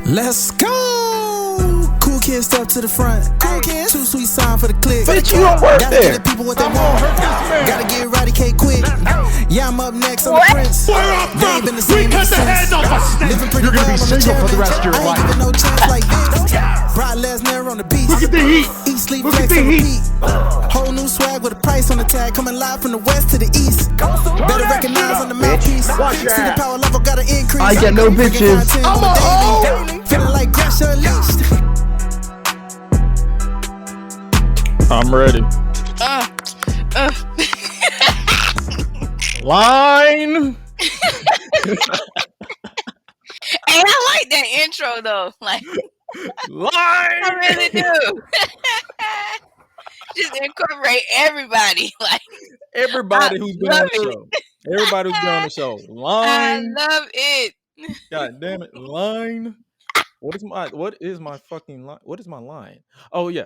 Let's go! Cool kids step to the front. Cool kids. Too sweet sign for the click. Bitch, you don't work Gotta there. give the people what they want. Gotta get eradicate quick. Yeah, I'm up next on the Prince. They ain't been the same ever since. Living pretty You're gonna well be on the single for the challenge. rest of your I ain't life. giving no chance like this. Brock Lesnar on the beach. Look at the heat. Eat, sleep, Look at flex, the and heat. repeat. Whole new swag with a price on the tag. Coming live from the west to the east. Better recognize on the mouthpiece. Watch See the that. power level gotta increase. I get no bitches. I'm a hoe. Feeling like Gresh and Suela. I'm ready. Line. And I like that intro though. Like Line. I really do. Just incorporate everybody. Like Everybody who's been on love the show. Everybody who's been on the show. I Line. love it. God damn it. Line. What is my fucking line? What is my line? Oh yeah.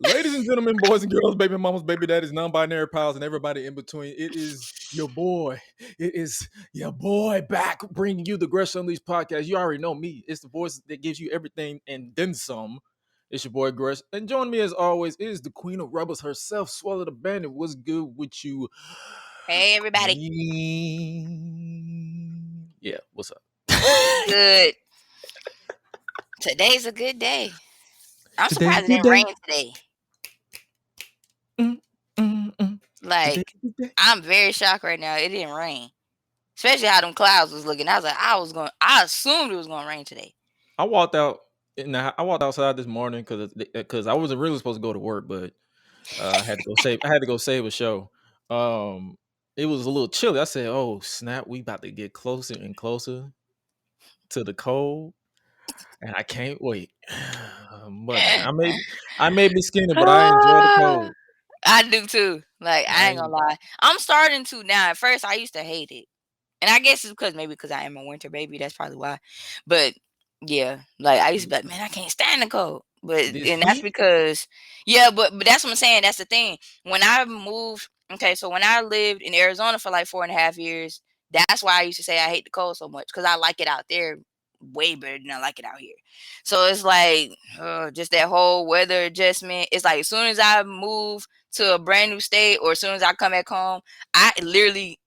Ladies and gentlemen, boys and girls, baby mamas, baby daddies, non-binary pals, and everybody in between. It is your boy. It is your boy back bringing you the Gresh Unleashed podcast. You already know me. It's the voice that gives you everything and then some. It's your boy Gresh. And join me as always is the queen of rebels herself, Suela the Bandit. What's good with you? Hey everybody. Yeah, what's up? Good. Today's a good day. I'm Today's surprised a it good didn't day. rain today. Like I'm very shocked right now. It didn't rain. Especially how them clouds was looking. I was like, I assumed it was gonna rain today. I walked outside this morning because I wasn't really supposed to go to work, but I had to go save a show. It was a little chilly. I said, "Oh snap, we about to get closer and closer to the cold, and I can't wait." But I may be skinny, but I enjoy the cold. I do too. Like I ain't gonna lie. I'm starting to now. At first I used to hate it. And I guess it's because I am a winter baby. That's probably why. But yeah, like I used to be like, man, I can't stand the cold. But This and that's heat? because but that's what I'm saying. That's the thing. When I moved, so when I lived in Arizona for like 4.5 years, that's why I used to say I hate the cold so much because I like it out there way better than I like it out here. So it's like just that whole weather adjustment. It's like as soon as I move to a brand new state or as soon as I come back home, I literally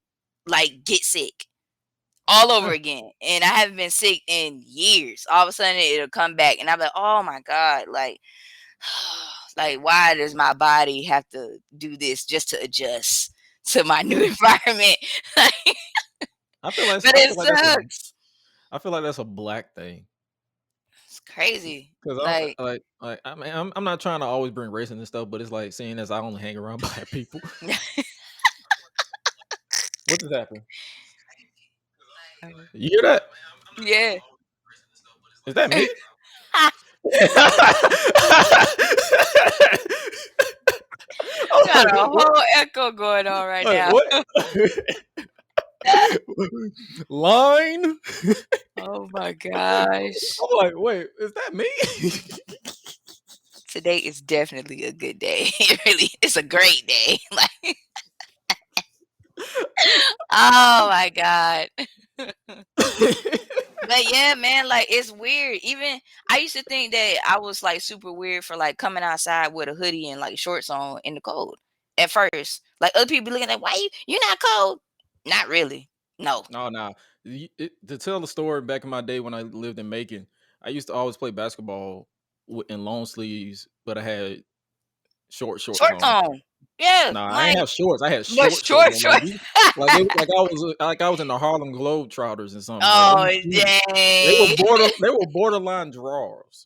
like get sick all over again. And I haven't been sick in years. All of a sudden it'll come back and I'm like, oh my God, like why does my body have to do this just to adjust to my new environment? I feel like But it sucks. I feel like that's a black thing. It's crazy. Because I mean, I'm not trying to always bring race in and stuff, but it's like seeing as I only hang around black people. What just happened? You hear that? Yeah. Is that me? Got a whole echo going on right now. What? Line? Oh my gosh. I'm like, wait, is that me? Today is definitely a good day. It's a great day. Like, oh my God. But yeah, man, like it's weird. Even I used to think that I was like super weird for like coming outside with a hoodie and like shorts on in the cold at first. Like other people be looking like, why you're not cold? Not really. No. No. To tell the story, back in my day when I lived in Macon, I used to always play basketball in long sleeves, but I had shorts on. Yeah. Nah, I didn't have shorts. I had Shorts. shorts. Like I was in the Harlem Globetrotters or something. Oh Like, dang. they were borderline drawers.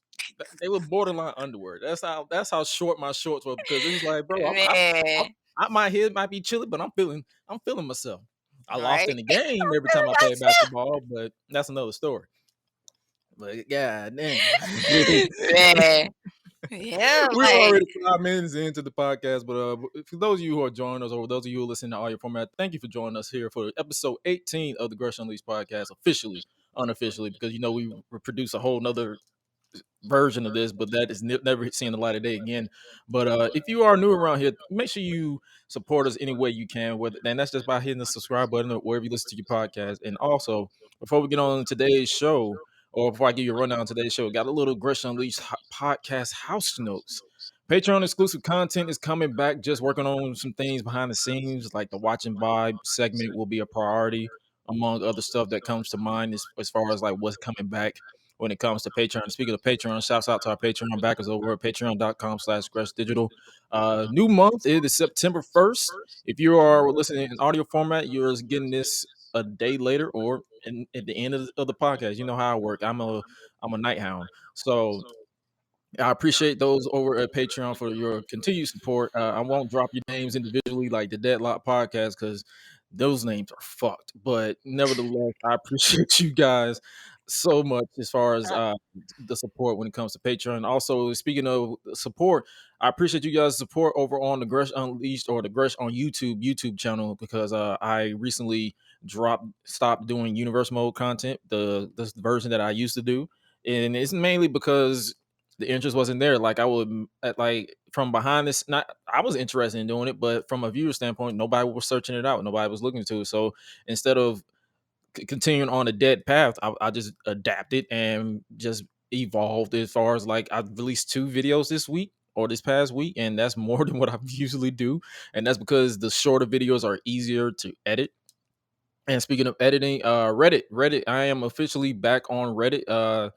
They were borderline underwear. That's how short my shorts were because it was like, bro, my head might be chilly, but I'm feeling myself. I lost in the game every time I played basketball, but that's another story. But god damn. Man. Yeah, We're already 5 minutes into the podcast, but for those of you who are joining us, or those of you who listen to audio format, thank you for joining us here for episode 18 of the Gresh Unleashed podcast, unofficially, because we produce a whole nother version of this, but that is never seeing the light of day again. But if you are new around here, make sure you support us any way you can, and that's just by hitting the subscribe button or wherever you listen to your podcast. And also, before we get on today's show, or before I give you a rundown of today's show, got a little Gresh Unleashed podcast house notes. Patreon exclusive content is coming back. Just working on some things behind the scenes, like the Watch and Vibe segment will be a priority, among other stuff that comes to mind as far as like what's coming back when it comes to Patreon. Speaking of Patreon, shouts out to our Patreon backers over at patreon.com/Gresh Digital. New month, it is September 1st. If you are listening in audio format, you're getting this a day later or at the end of the podcast. You know how I work. I'm a night hound. So I appreciate those over at Patreon for your continued support. I won't drop your names individually like the Deadlock podcast because those names are fucked. But nevertheless, I appreciate you guys so much as far as the support when it comes to Patreon. Also, speaking of support, I appreciate you guys' support over on the Gresh Unleashed or the Gresh on YouTube channel because I recently stopped doing universe mode content, the version that I used to do, and it's mainly because the interest wasn't there. Like I would like from behind this, not I was interested in doing it, but from a viewer standpoint, nobody was searching it out. Nobody was looking to it. So instead of continuing on a dead path, I just adapted and just evolved as far as like I've released 2 videos this week or this past week, and that's more than what I usually do. And that's because the shorter videos are easier to edit. And speaking of editing, Reddit, I am officially back on Reddit.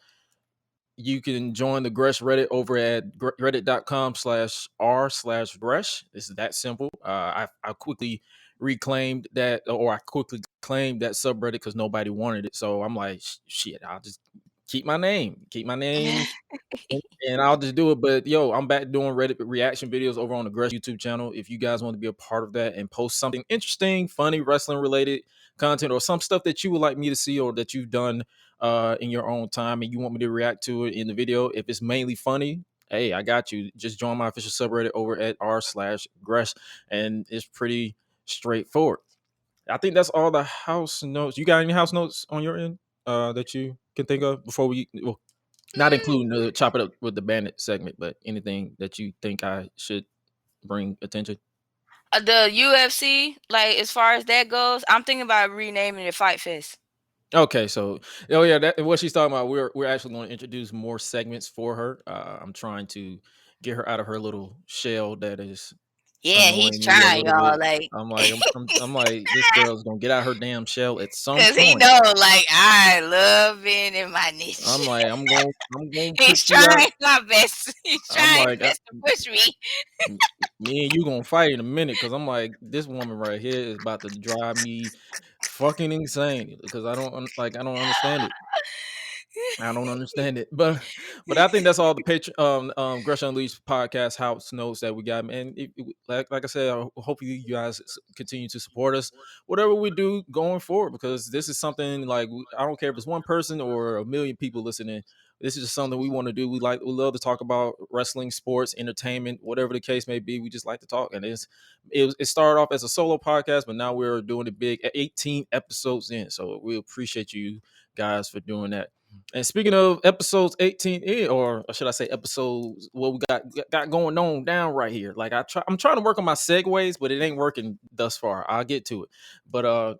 You can join the Gresh Reddit over at reddit.com/r/Gresh. It's that simple. I quickly reclaimed that, or I quickly claimed that subreddit because nobody wanted it. So I'm like, shit, I'll just keep my name, and I'll just do it. But yo, I'm back doing Reddit reaction videos over on the Gresh YouTube channel. If you guys want to be a part of that and post something interesting, funny, wrestling related content, or some stuff that you would like me to see or that you've done in your own time and you want me to react to it in the video, if it's mainly funny, hey, I got you. Just join my official subreddit over at r/Gresh, and it's pretty straightforward. I think that's all the house notes. You got any house notes on your end that you can think of before well, not including the chop it up with the bandit segment, but anything that you think I should bring attention? The UFC, like as far as that goes, I'm thinking about renaming it Fight Fest. Okay, so yeah, what she's talking about. We're actually going to introduce more segments for her. I'm trying to get her out of her little shell that is Yeah, he's annoying me a trying, little y'all. bit. Like, I'm like, this girl's gonna get out her damn shell at some cause he point. know, like, I love being in my niche. I'm like, I'm gonna He's put you out. trying my best. He's I'm trying like, his best to push me. me and you gonna fight in a minute because I'm like, this woman right here is about to drive me fucking insane because I don't understand it. I don't understand it, but I think that's all the Gresh Unleashed podcast house notes that we got, man. Like I said, hopefully you guys continue to support us, whatever we do going forward, because this is something like I don't care if it's one person or a million people listening. This is just something we want to do. We love to talk about wrestling, sports, entertainment, whatever the case may be. We just like to talk, and it started off as a solo podcast, but now we're doing it big, 18 episodes in. So we appreciate you guys for doing that. And speaking of episodes 18 in, or should I say episodes, what we got going on down right here. Like I'm trying to work on my segues, but it ain't working thus far. I'll get to it. But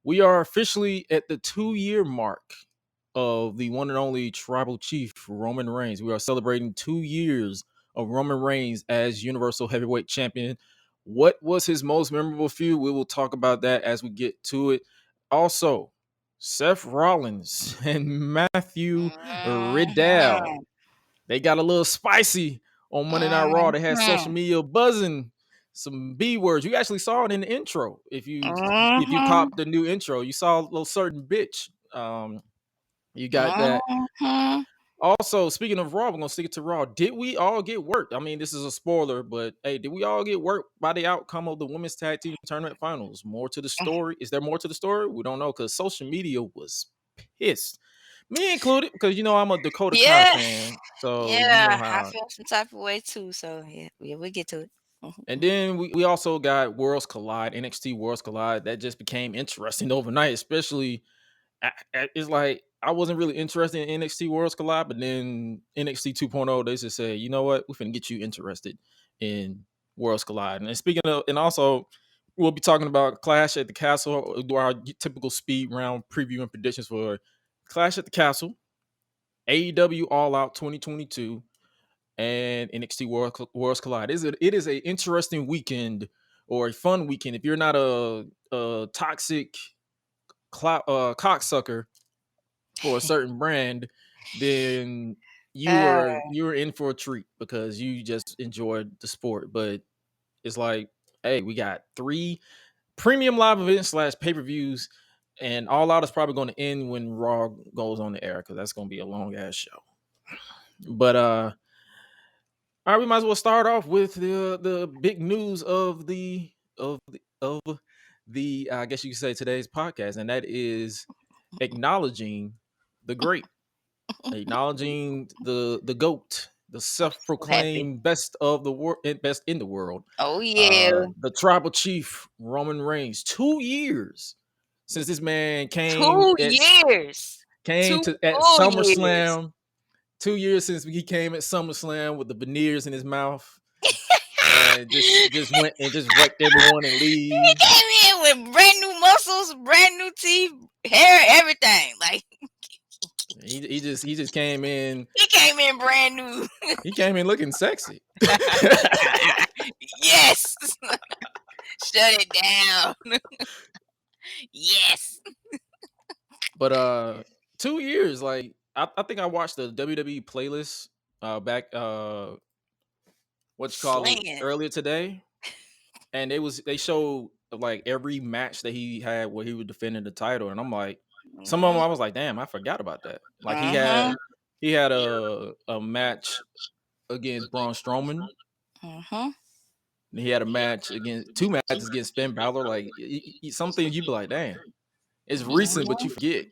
we are officially at the 2-year mark of the one and only tribal chief Roman Reigns. We are celebrating 2 years of Roman Reigns as Universal Heavyweight Champion. What was his most memorable feud? We will talk about that as we get to it. Also, Seth Rollins and Matthew Riddle. Mhm. They got a little spicy on Monday Night Raw. They had social Mhm. media buzzing some B words. You actually saw it in the intro. If you Mhm. copped the new intro, you saw a little certain bitch. You got that. Mhm. Also, speaking of Raw, we're gonna stick it to Raw. Did we all get worked? I mean, this is a spoiler, but hey, did we all get worked by the outcome of the women's tag team tournament finals? More to the story. Is there more to the story? We don't know because social media was pissed, me included, because I'm a Dakota Kai Yeah. fan, so you know Yeah. I how. feel some type of way too. So yeah, we'll get to it. And Mhm. then we also got Worlds Collide, NXT Worlds Collide. That just became interesting overnight, especially it's like I wasn't really interested in NXT Worlds Collide, but then NXT 2.0, they just said, you know what, we're finna get you interested in Worlds Collide. And speaking of, and also we'll be talking about Clash at the Castle, do our typical speed round preview and predictions for Clash at the Castle. AEW All Out 2022 and NXT Worlds Collide. It is a interesting weekend or a fun weekend if you're not a toxic cocksucker for a certain brand, then Uh, you're in for a treat because you just enjoyed the sport. But it's like, hey, we got 3 premium live events / pay-per-views, and All Out is probably going to end when Raw goes on the air because that's going to be a long ass show. But all right, we might as well start off with the big news of the I guess you could say today's podcast, and that is acknowledging the great, acknowledging the GOAT, the I'm so happy. self-proclaimed best of the world, best in the world, Oh yeah, the tribal chief Roman Reigns. 2 years since this man 2 years, came two to at full years. SummerSlam. 2 years since he came at SummerSlam with the veneers in his mouth and just went and just wrecked everyone and He leave. came in with brand new muscles, brand new teeth, hair, everything. Like He just came in. he came in brand new. He came in looking sexy. Yes, shut it down. Yes, But 2 years, like I think I watched the WWE playlist back what you call it slaying. earlier today, and they showed like every match that he had where he was defending the title, and I'm like, some of them I was like, damn, I forgot about that. Like he had a match against Braun Strowman. He had a match against 2 matches against Finn Balor. Like some things you be like, damn, it's recent, but you forget.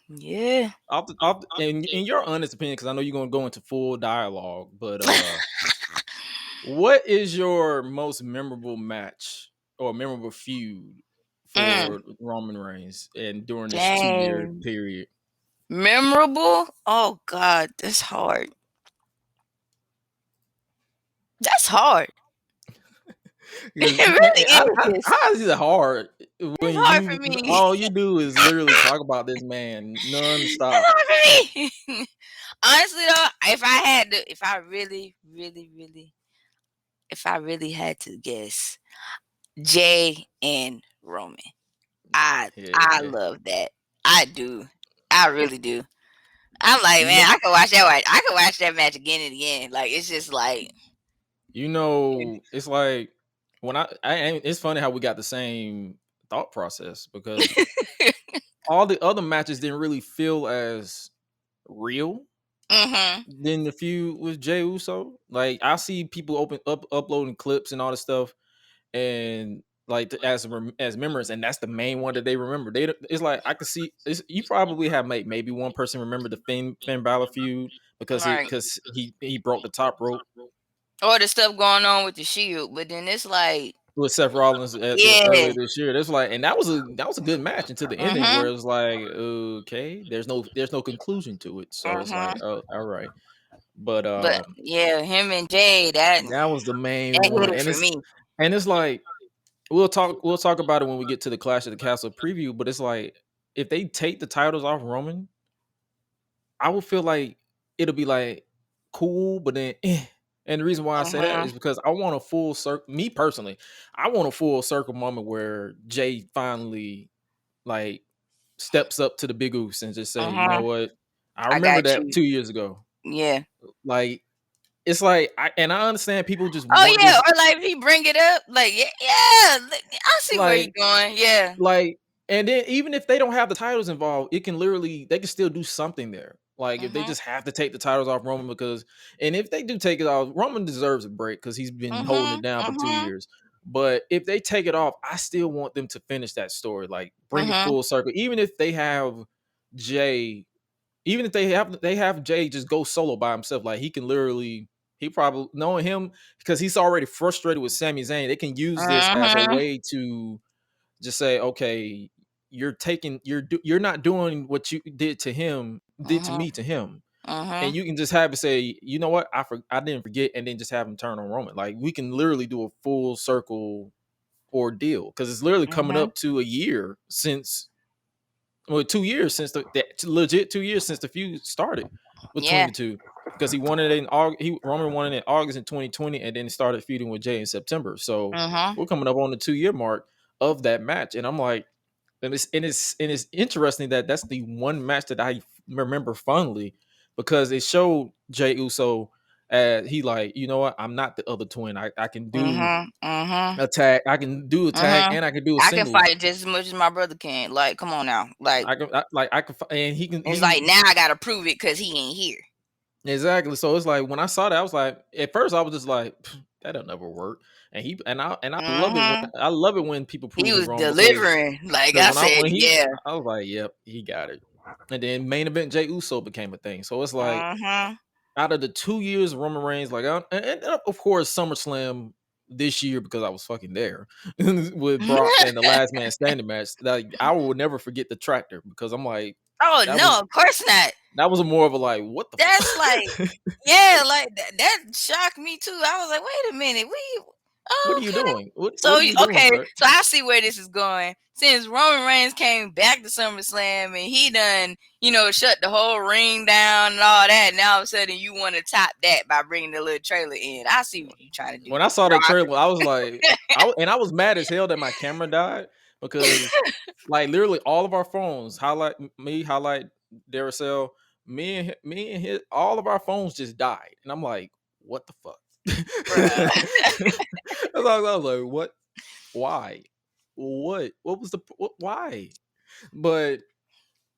Yeah. In your honest opinion, because I know you're gonna go into full dialogue, but what is your most memorable match or memorable feud for Roman Reigns and during this 2-year Dang. period? Memorable? Oh God, that's hard. That's hard. It really is. How is it hard when It's hard for me. all you do is literally talk about this man nonstop? It's hard for me. Honestly though, if I really had to guess, Jay and Roman. I love that. I do. I really do. I'm like, man, I could watch that match again and again. Like it's just like, it's like when it's funny how we got the same thought process because all the other matches didn't really feel as real than the feud with Jey Uso. Like I see people uploading clips and all this stuff, and like as memories, and that's the main one that they remember. It's like I could see you probably have maybe one person remember the Finn Balor feud because he broke the top rope. Or the stuff going on with the Shield, but then it's like with Seth Rollins earlier this year. That's like, and that was a good match until the ending where it was like, okay, there's no conclusion to it. So it's like, oh, all right. But yeah, him and Jay, that was the main one, and for me. And it's like we'll talk about it when we get to the Clash of the Castle preview. But it's like if they take the titles off Roman, I would feel like it'll be like cool, but then. And the reason why I say that is because I want a full circle. Me personally, I want a full circle moment where Jay finally like steps up to the big oops and just say, you know what? I remember that 2 years ago. Yeah. Like it's like I understand people just or like if he bring it up, like yeah, I see where you're going. Yeah. Like, and then even if they don't have the titles involved, they can still do something there. Like if they just have to take the titles off Roman and if they do take it off, Roman deserves a break because he's been holding it down for 2 years. But if they take it off, I still want them to finish that story, like bring it full circle. Even if they have Jay, even if they have Jay just go solo by himself, like he probably knowing him because he's already frustrated with Sami Zayn. They can use this as a way to just say, okay, you're not doing what you did to him, did to me to him. And you can just have to say, you know what, I didn't forget, and then just have him turn on Roman. Like we can literally do a full circle ordeal because it's literally coming up to a year since well, 2 years since legit 2 years since the feud started between Yeah. the two. Because he won it in August. Roman won it in August in 2020, and then started feuding with Jay in September. So Mm-hmm. we're coming up on the 2 year mark of that match, and I'm like, and it's interesting that that's the one match that I remember fondly because it showed Jay Uso as he like, you know what, I'm not the other twin. I can do Mm-hmm. Mm-hmm. a tag, I can do a tag, Mm-hmm. and I can do a I can singles. fight just as much as my brother can. Like, come on now. Like, I can, and he can. it's like now I gotta prove it because he ain't here. Exactly. So it's like when I saw that, I was like, at first I was just like, that'll never work. And I love it when Mm-hmm. people He prove me was wrong because delivering. Like I when said, yeah. I was like, yep, he got it. And then main event Jay Uso became a thing. So it's like Mm-hmm. out of the 2 years of Roman Reigns, like and of course SummerSlam this year because I was fucking there with Brock and the Last Man Standing match. Like I will never forget the tractor because I'm like Oh that was no, of course not. more of a like what the That's fuck? like, yeah, like that shocked me too. I was like, wait a minute, What are you okay. doing? What So are you doing, okay, sir? so I see where this is going. Since Roman Reigns came back to SummerSlam and he done, shut the whole ring down and all that, and all of a sudden you want to top that by bringing the little trailer in. I see what you trying to do, When I saw that Brock. trailer, I was like, I was mad as hell that my camera died because like literally all of our phones highlight Daracel, me and his all of our phones just died, and I'm like, what the fuck? Bruh. I was like, what? Why? What was why? But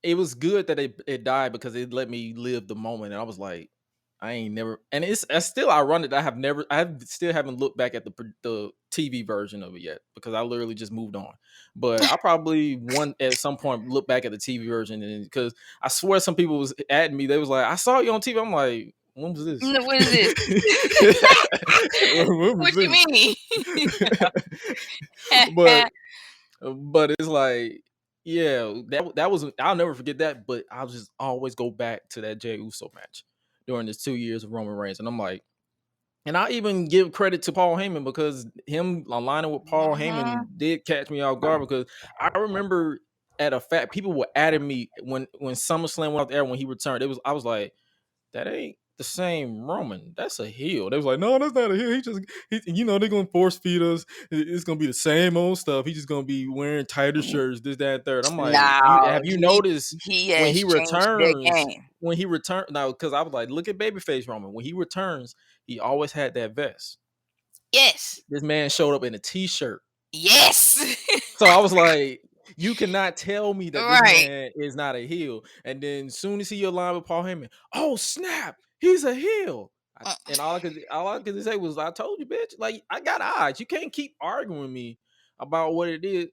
it was good that it died because it let me live the moment. And I was like, I ain't never, and it's still ironic that I still haven't looked back at the TV version of it yet because I literally just moved on. But I probably want at some point look back at the TV version and because I swear some people was adding me. They was like, I saw you on TV. I'm like, when was this? What is this? When was What you this? mean? but but it's like, yeah, that was I'll never forget that. But I'll just always go back to that Jey Uso match during this 2 years of Roman Reigns, and I'm like, and I even give credit to Paul Heyman because him aligning with Paul Heyman Mhm. did catch me off guard because I remember at a fact people were adding me when SummerSlam went out there when he returned. I was like, that ain't the same Roman. That's a heel. They was like, no, that's not a heel. They're gonna force feed us. It's gonna be the same old stuff. He's just gonna be wearing tighter shirts, this, that, and third. I'm like, No, have you noticed he when has he changed their returns? game. When he returned now, because I was like, look at babyface Roman. When he returns, he always had that vest. Yes. This man showed up in a t-shirt. Yes. So I was like, you cannot tell me that this Right. man is not a heel. And then soon as he aligned with Paul Heyman, oh snap, he's a heel. And all I could say was, I told you, bitch. Like I got eyes. You can't keep arguing with me about what it is.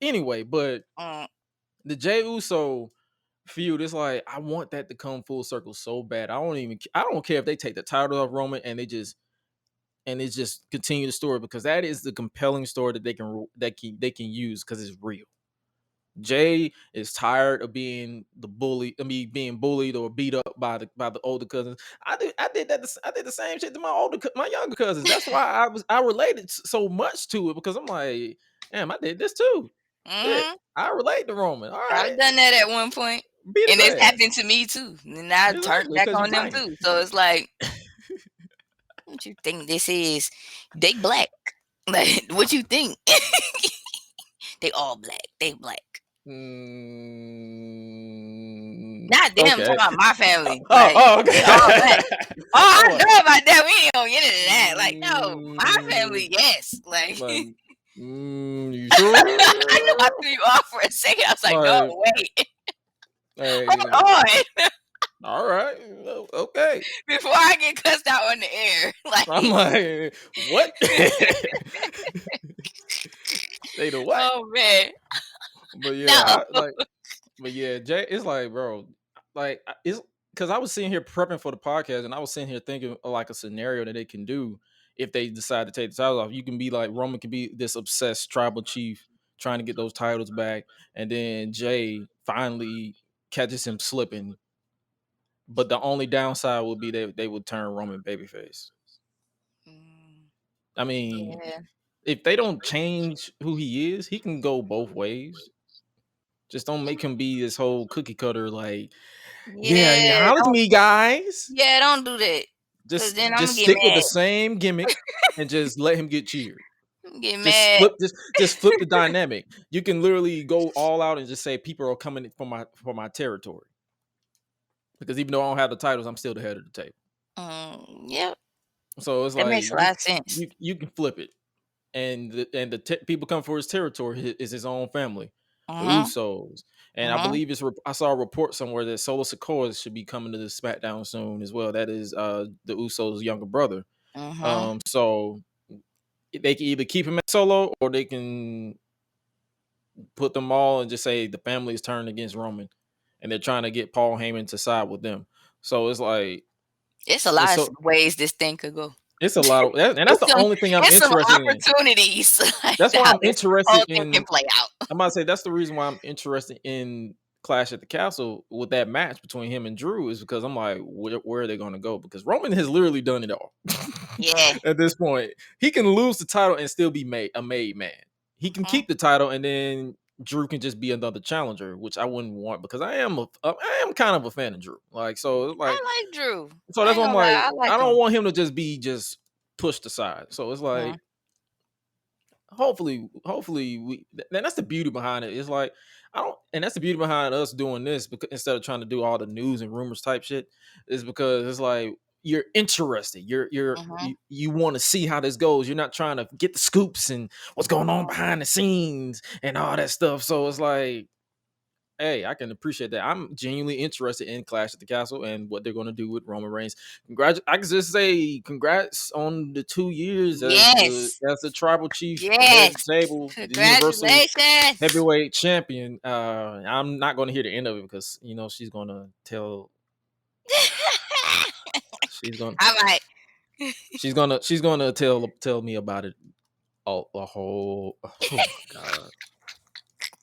Anyway, but Mm. the Jey Uso feud, it's like I want that to come full circle so bad. I don't care if they take the title of Roman and it's just continue the story because that is the compelling story that they can use because it's real. Jay is tired of being the bully. I mean, being bullied or beat up by the older cousins. I did the same shit to my younger cousins. That's why I related so much to it because I'm like, damn, I did this too. Shit, Mhm. I relate to Roman. All I've right, done that at one point, beat his and it's ass. happened to me too. And I turned Exactly, back because you on them tiny. too. So it's like, what you think this is? They black. Like, what you think? They all black. They black. Not them. I'm Okay. talking about my family. Like, Oh, they all black. okay. Oh, I I'm like, know about that. We ain't gonna get into that. Like, no, my family, mm, yes. Like, like, you sure? I know I threw you off for a second. I was like, no, Like, wait, hey, hold on. all right, okay. Before I get cussed out on the air. Like, I'm like, what? Say the what? oh man, But yeah, no. but yeah, Jay, it's like, bro, it's because I was sitting here prepping for the podcast, and I was sitting here thinking of like a scenario that they can do if they decide to take the titles off. You can be like Roman can be this obsessed tribal chief trying to get those titles back, and then Jay finally catches him slipping. But the only downside would be that they would turn Roman babyface. Mm, I mean, yeah. if they don't change who he is, he can go both ways. Just don't make him be this whole cookie cutter. Like, yeah, Yeah, acknowledge me, guys. don't do that. Cause then I'm Just gonna get stick with the mad. same gimmick and just let him get cheered. Get mad. Just flip the dynamic. You can literally go all out and just say people are coming for my territory. Because even though I don't have the titles, I'm still the head of the table. Yep, So it's that like makes a lot of sense. you can flip it, and the people come for his territory is his own family, the Uh-huh. Usos, and I Uh-huh. believe I saw a report somewhere that Solo Sikoa should be coming to the SmackDown soon as well. That is the Usos' younger brother. Uh-huh. So they can either keep him at Solo or they can put them all and just say the family is turned against Roman, and they're trying to get Paul Heyman to side with them. So it's like It's a it's lot of so ways this thing could go. it's a lot of and that's It's the some only thing I'm it's some interested in. opportunities like That's why how I'm this whole interested thing can in. play out. I'm about to say that's the reason why I'm interested in Clash at the Castle with that match between him and Drew is because I'm like, where are they going to go? Because Roman has literally done it all. Yeah. At this point, he can lose the title and still be a made man. He can keep the title and then Drew can just be another challenger, which I wouldn't want because I am kind of a fan of Drew. Like so, it's like I like Drew. so I that's ain't what I'm gonna lie, like. I I like don't him. want him to just be pushed aside. So it's like hopefully we and that's the beauty behind it. It's like I don't and that's the beauty behind us doing this because instead of trying to do all the news and rumors type shit is because it's like you're interested. You want to see how this goes. You're not trying to get the scoops and what's going on behind the scenes and all that stuff. So it's like hey, I can appreciate that. I'm genuinely interested in Clash at the Castle and what they're going to do with Roman Reigns. I can just say congrats on the 2 years Yes. as the tribal chief, the head of Yes. the table, the universal Congratulations. heavyweight champion. I'm not going to hear the end of it because she's going to tell she's going All right. she's going to tell me about it all the whole oh my god.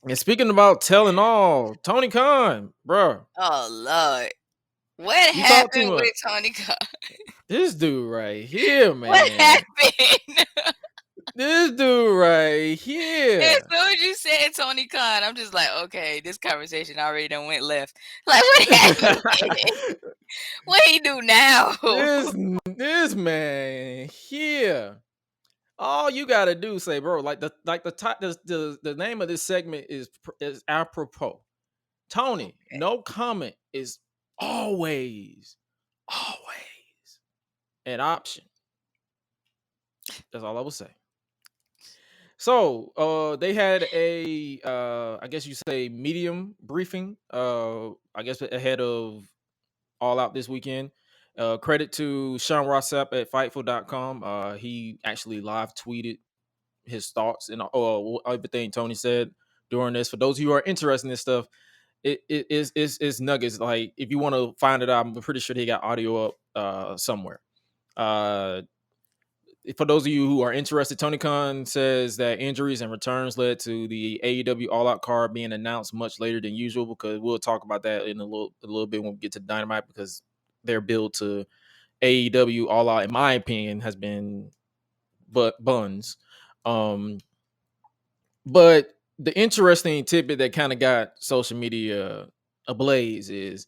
And speaking about telling all, Tony Khan, bro. Oh Lord. What You talk too happened much. with Tony Khan? This dude right here, man. What happened? This dude right As here. soon as you said Tony Khan, I'm just like, okay, this conversation already done went left. Like, what happened? What he do now? this man here. All you gotta do say, bro, the name of this segment is apropos. Tony, no comment is always an option. That's all I will say. So they had a I guess you say medium briefing. I guess ahead of All Out this weekend. Credit to Sean Rossap at Fightful.com. He actually live tweeted his thoughts and everything Tony said during this. For those of you who are interested in this stuff, it is nuggets. Like if you want to find it out, I'm pretty sure he got audio up somewhere. For those of you who are interested, Tony Khan says that injuries and returns led to the AEW All Out card being announced much later than usual. Because we'll talk about that in a little bit when we get to Dynamite. Because their build to AEW All Out, in my opinion, has been buns. But the interesting tidbit that kind of got social media ablaze is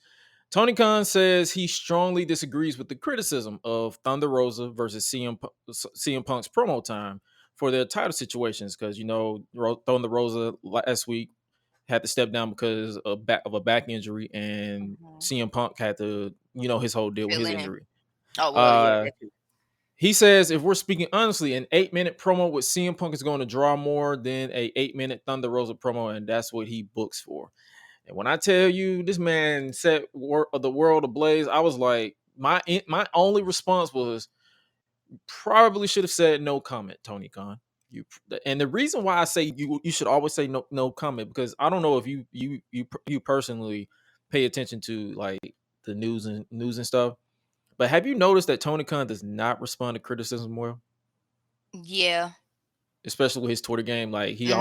Tony Khan says he strongly disagrees with the criticism of Thunder Rosa versus CM Punk's promo time for their title situations because Thunder Rosa last week had to step down because of a back injury, and CM Punk had to his whole deal with his injury. Oh well, yeah. He says if we're speaking honestly, an 8-minute promo with CM Punk is going to draw more than a 8-minute Thunder Rosa promo, and that's what he books for. And when I tell you this man set the world ablaze, I was like, my only response was probably should have said no comment, Tony Khan. And the reason why I say you should always say no comment because I don't know if you personally pay attention to like the news and stuff, but have you noticed that Tony Khan does not respond to criticism well? Yeah. Especially with his Twitter game, like he's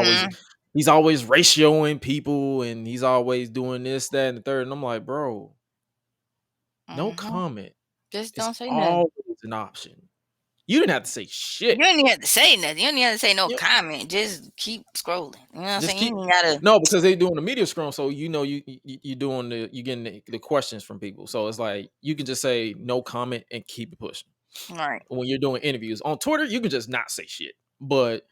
always ratioing people and he's always doing this, that, and the third. And I'm like, bro, no comment. Just It's don't say nothing. always an option. You didn't have to say shit. You don't even have to say nothing. You don't even have to say no You- comment. Just keep scrolling. You know what I'm Just saying? keep You ain't gotta. no, because they doing the media scrum, so you doing you getting the questions from people. So it's like you can just say no comment and keep it pushing. Right. When you're doing interviews on Twitter, you can just not say shit. But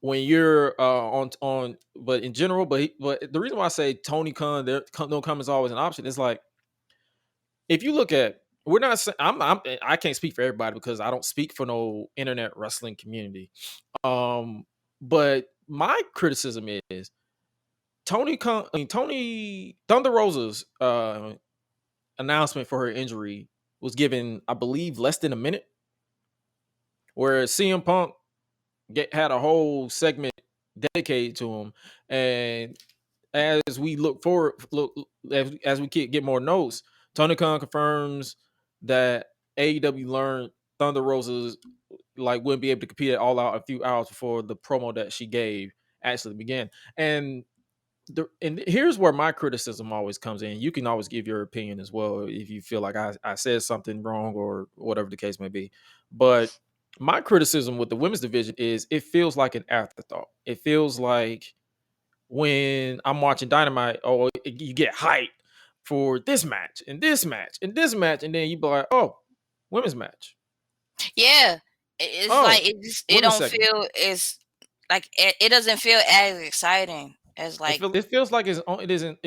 when you're but in general, but the reason why I say Tony Khan, no comment is always an option. Is like if you look at we're not saying I can't speak for everybody because I don't speak for no internet wrestling community. But my criticism is Tony Thunder Rosa's announcement for her injury was given, I believe, less than a minute. Whereas CM Punk had a whole segment dedicated to him, and as we as we get more notes, Tony Khan confirms that AEW learned Thunder Rosa's wouldn't be able to compete at All Out a few hours before the promo that she gave actually began, and here's where my criticism always comes in. You can always give your opinion as well if you feel like I said something wrong or whatever the case may be. But my criticism with the women's division is it feels like an afterthought. It feels like when I'm watching Dynamite, you get hyped for this match and this match and this match, and then you be like, oh, women's match. Yeah. It's Oh, like it women's don't segment. feel as like it doesn't feel as exciting as like. It feels like it isn't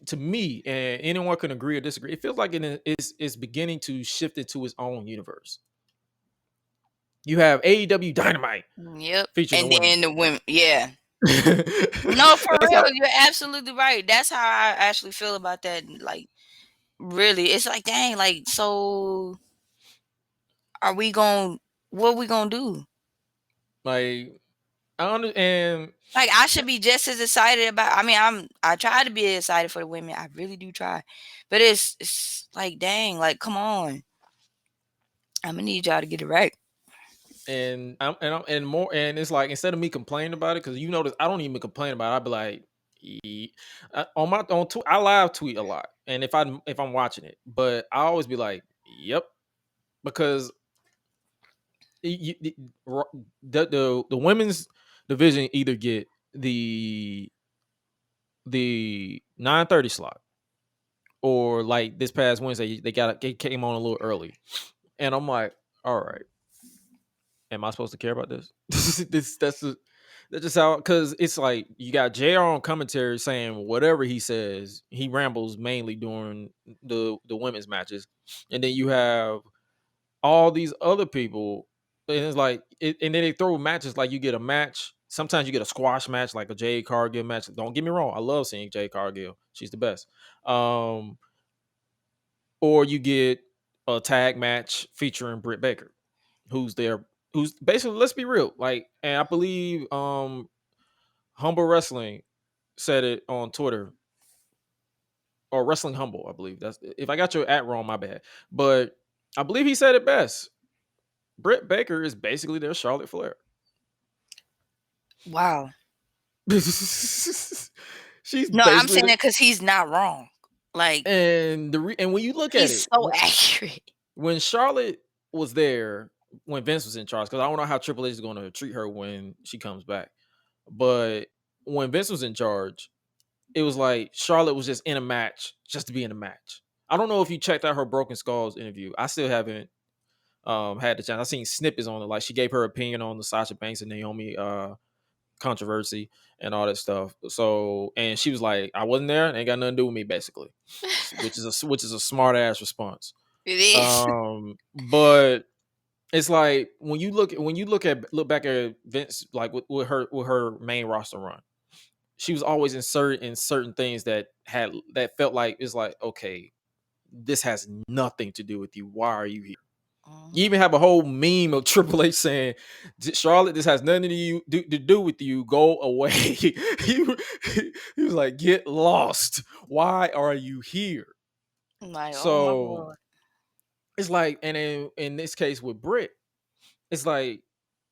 to me, and anyone can agree or disagree. It feels like it's beginning to shift into its own universe. You have AEW Dynamite Yep. featuring the And women. then the women, yeah. No, for That's real, how, you're absolutely right. That's how I actually feel about that. Like, really, it's like, dang, like, so are we going? What we gonna do? like I understand. Like, I should be just as excited about. I mean, I try to be excited for the women. I really do try, but it's like, dang, like, come on. I'm gonna need y'all to get it right. And more, and it's like instead of me complaining about it, because you notice I don't even complain about it. I'd be like, I live tweet a lot, and if I'm watching it, but I always be like, yep, because the women's division either get the 9:30 slot, or like this past Wednesday they came on a little early, and I'm like, all right, am I supposed to care about this? That's just how, because it's like you got JR on commentary saying whatever he says, he rambles mainly during the women's matches, and then you have all these other people, and it's like and then they throw matches like you get a match. Sometimes you get a squash match like a Jade Cargill match. Don't get me wrong, I love seeing Jade Cargill. She's the best. Or you get a tag match featuring Britt Baker, who's there, who's basically, let's be real, like, and I believe Humble Wrestling said it on Twitter, or Wrestling Humble, I believe. That's, if I got your at wrong, my bad. But I believe he said it best. Britt Baker is basically their Charlotte Flair. Wow. She's No, I'm basically saying that because he's not wrong. Like, and when you look at he's it, so accurate. when Charlotte was there, when Vince was in charge, because I don't know how Triple H is going to treat her when she comes back, but when Vince was in charge, it was like Charlotte was just in a match just to be in a match. I don't know if you checked out her Broken Skulls interview. I still haven't had the chance. I seen snippets on it. Like she gave her opinion on the Sasha Banks and Naomi controversy and all that stuff. So, and she was like, "I wasn't there. It ain't got nothing to do with me," basically, which is a smart ass response. It is. But it's like when you look back at Vince, like with her main roster run, she was always inserted in certain things that felt like it's like, okay, this has nothing to do with you. Why are you here? You even have a whole meme of Triple H saying, "Charlotte, this has nothing to do with you. Go away." he was like, "Get lost. Why are you here?" I'm like, oh my So lord. it's like, and in this case with Britt, it's like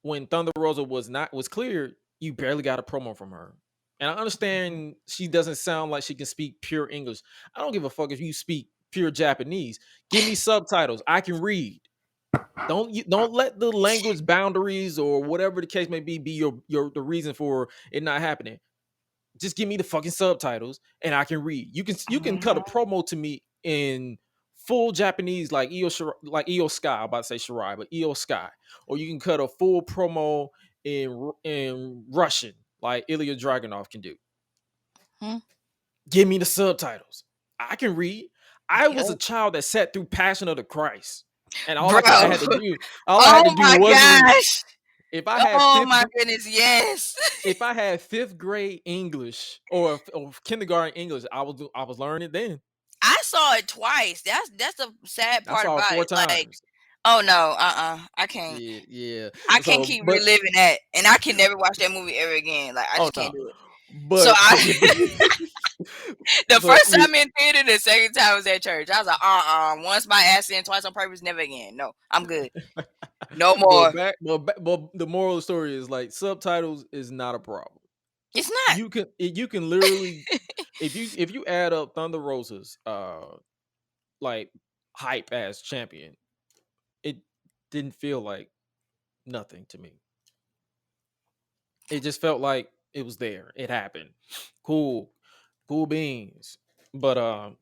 when Thunder Rosa was cleared, you barely got a promo from her. And I understand she doesn't sound like she can speak pure English. I don't give a fuck if you speak pure Japanese. Give me subtitles. I can read. Don't let the language boundaries or whatever the case may be your the reason for it not happening. Just give me the fucking subtitles and I can read. You can cut a promo to me in full Japanese like Io Sky. I'm about to say Shirai, but Io Sky. Or you can cut a full promo in Russian like Ilya Dragunov can do. Give me the subtitles. I can read. I was a child that sat through Passion of the Christ. And all I had to do was read. If I had goodness, yes. If I had 5th grade English or kindergarten English, I was learning it then. I saw it twice. That's the sad part about it. 4 times. Like, oh no, I can't. Yeah. I can't keep reliving that, and I can never watch that movie ever again. Like, I just can't do it. But so the first time in theater, the second time was at church. I was like, once by accident, twice on purpose, never again. No, I'm good. No more. But the moral of the story is like subtitles is not a problem. It's not. You can literally if you add up Thunder Rosa's like hype as champion, it didn't feel like nothing to me. It just felt like it was there. It happened. Cool beans. But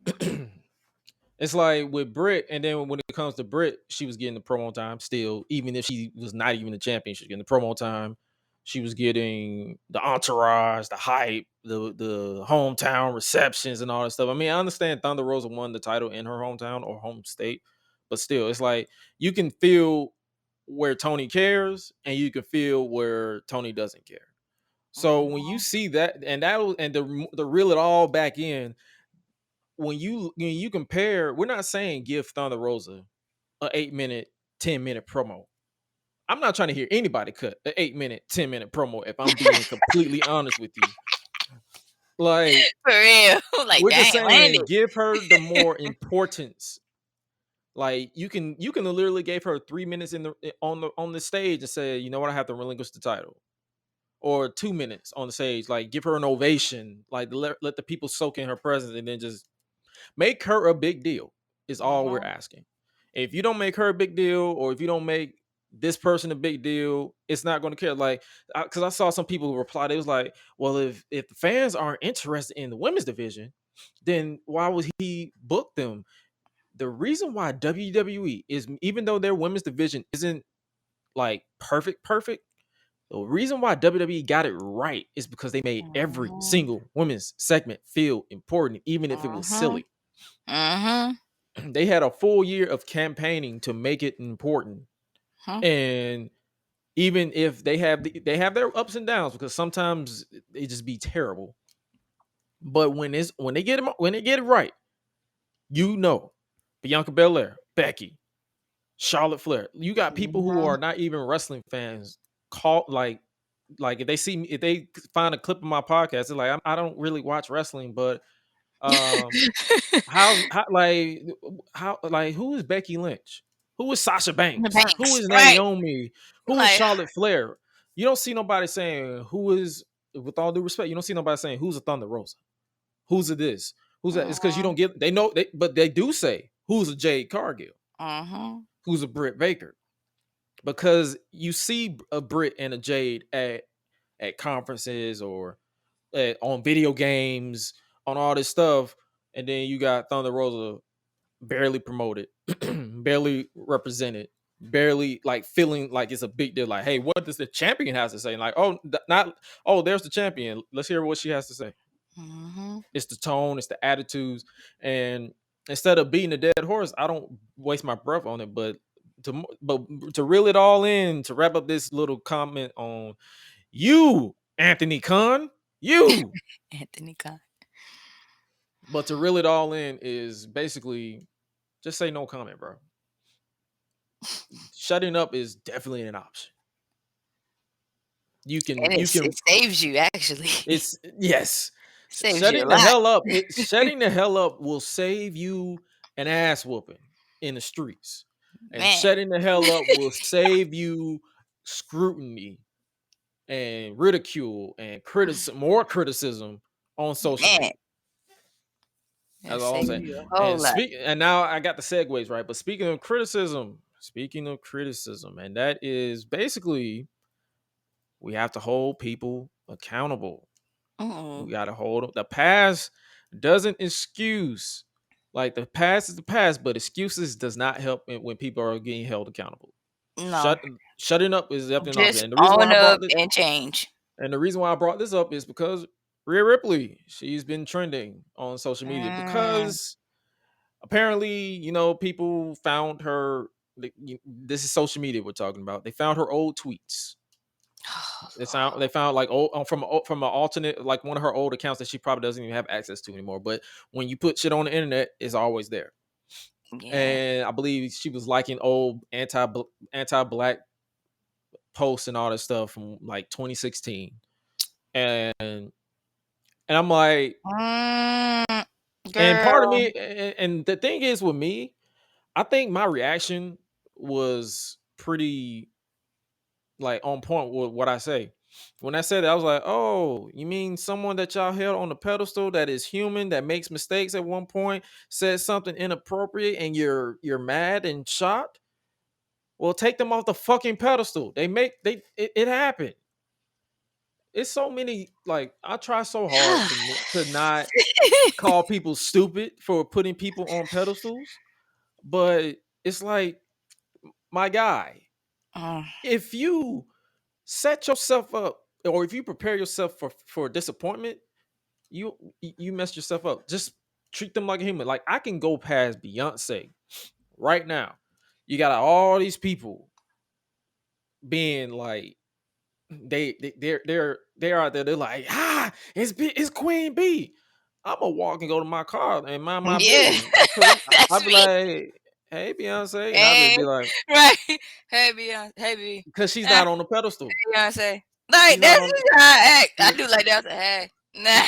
it's like with Britt, and then when it comes to Britt, she was getting the promo time still, even if she was not even the champion, she was getting the promo time. She was getting the entourage, the hype, the hometown receptions and all that stuff. I mean, I understand Thunder Rosa won the title in her hometown or home state, but still, it's like you can feel where Tony cares and you can feel where Tony doesn't care. So when you see that, and to reel it all back in, when you compare, we're not saying give Thunder Rosa a 8-minute, 10-minute promo. I'm not trying to hear anybody cut an 8-minute, 10-minute promo if I'm being completely honest with you. Like, for real. Like, we're just saying give her the more importance. Like you can literally give her 3 minutes on the stage and say, you know what, I have to relinquish the title. Or 2 minutes on the stage, like give her an ovation, like let the people soak in her presence, and then just make her a big deal is all we're asking. If you don't make her a big deal, or if you don't make this person a big deal, it's not going to care. Like, because I saw some people reply, they was like, well, if the fans aren't interested in the women's division, then why would he book them? The reason why WWE is, even though their women's division isn't like perfect, the reason why WWE got it right is because they made every single women's segment feel important, even if it was silly. They had a full year of campaigning to make it important. And even if they have their ups and downs, because sometimes they just be terrible. But when they get it right, you know, Bianca Belair, Becky, Charlotte Flair, you got people who are not even wrestling fans call like if they find a clip of my podcast, they're like, I don't really watch wrestling, but how who is Becky Lynch? Who is Sasha Banks? Who is Naomi? Who is Charlotte Flair? You don't see nobody saying who is, with all due respect, you don't see nobody saying who's a Thunder Rosa, who's a this, who's that. It's because you don't get, they know, but they do say who's a Jade Cargill, who's a Britt Baker, because you see a Britt and a Jade at conferences or on video games, on all this stuff, and then you got Thunder Rosa barely promoted, barely represented, barely like feeling like it's a big deal. Like, hey, what does the champion has to say? Like, there's the champion. Let's hear what she has to say. It's the tone, it's the attitudes, and instead of beating a dead horse, I don't waste my breath on it. But to reel it all in, to wrap up this little comment on you, Anthony Khan, you, Anthony Khan. But to reel it all in is basically just say no comment, bro. Shutting up is definitely an option. It saves you, actually. It's yes. Shutting the hell up. Shutting the hell up will save you an ass whooping in the streets. And shutting the hell up will save you scrutiny and ridicule and more criticism on social media. That's all I'm saying. And now I got the segues right. But speaking of criticism, Speaking of criticism, and that is basically we have to hold people accountable. Mm. We got to hold them. The past doesn't excuse. Like the past is the past, but excuses does not help when people are getting held accountable. No, Shutting up is definitely an option. just own up and change. And the reason why I brought this up is because Rhea Ripley, she's been trending on social media Mm. because apparently, people found her. This is social media we're talking about. They found her old tweets. They found like from an alternate, like one of her old accounts that she probably doesn't even have access to anymore. But when you put shit on the internet, it's always there. Yeah. And I believe she was liking old anti-black posts and all that stuff from like 2016. And I'm like, Mm, and part of girl. me, and the thing is with me, I think my reaction was pretty like on point with what I say. When I said that, I was like, "Oh, you mean someone that y'all held on the pedestal that is human, that makes mistakes at one point, says something inappropriate, and you're mad and shocked? Well, take them off the fucking pedestal. It happened. It's so many. Like I try so hard to not call people stupid for putting people on pedestals, but it's like, my guy, Mm, if you set yourself up or if you prepare yourself for disappointment, you messed yourself up. Just treat them like a human. Like I can go past Beyonce right now. You got all these people being like they're out there. They're like, it's Queen B. I'm gonna walk and go to my car and mind my yeah, business because I'll that's be me. like, hey Beyonce, and I'll just Hey, be like, right. Hey, Beyonce. Hey, B. because she's Ah, not on the pedestal. Beyonce. She's Like, not that's on. just how I act. I You do like that. I say, hey. Nah,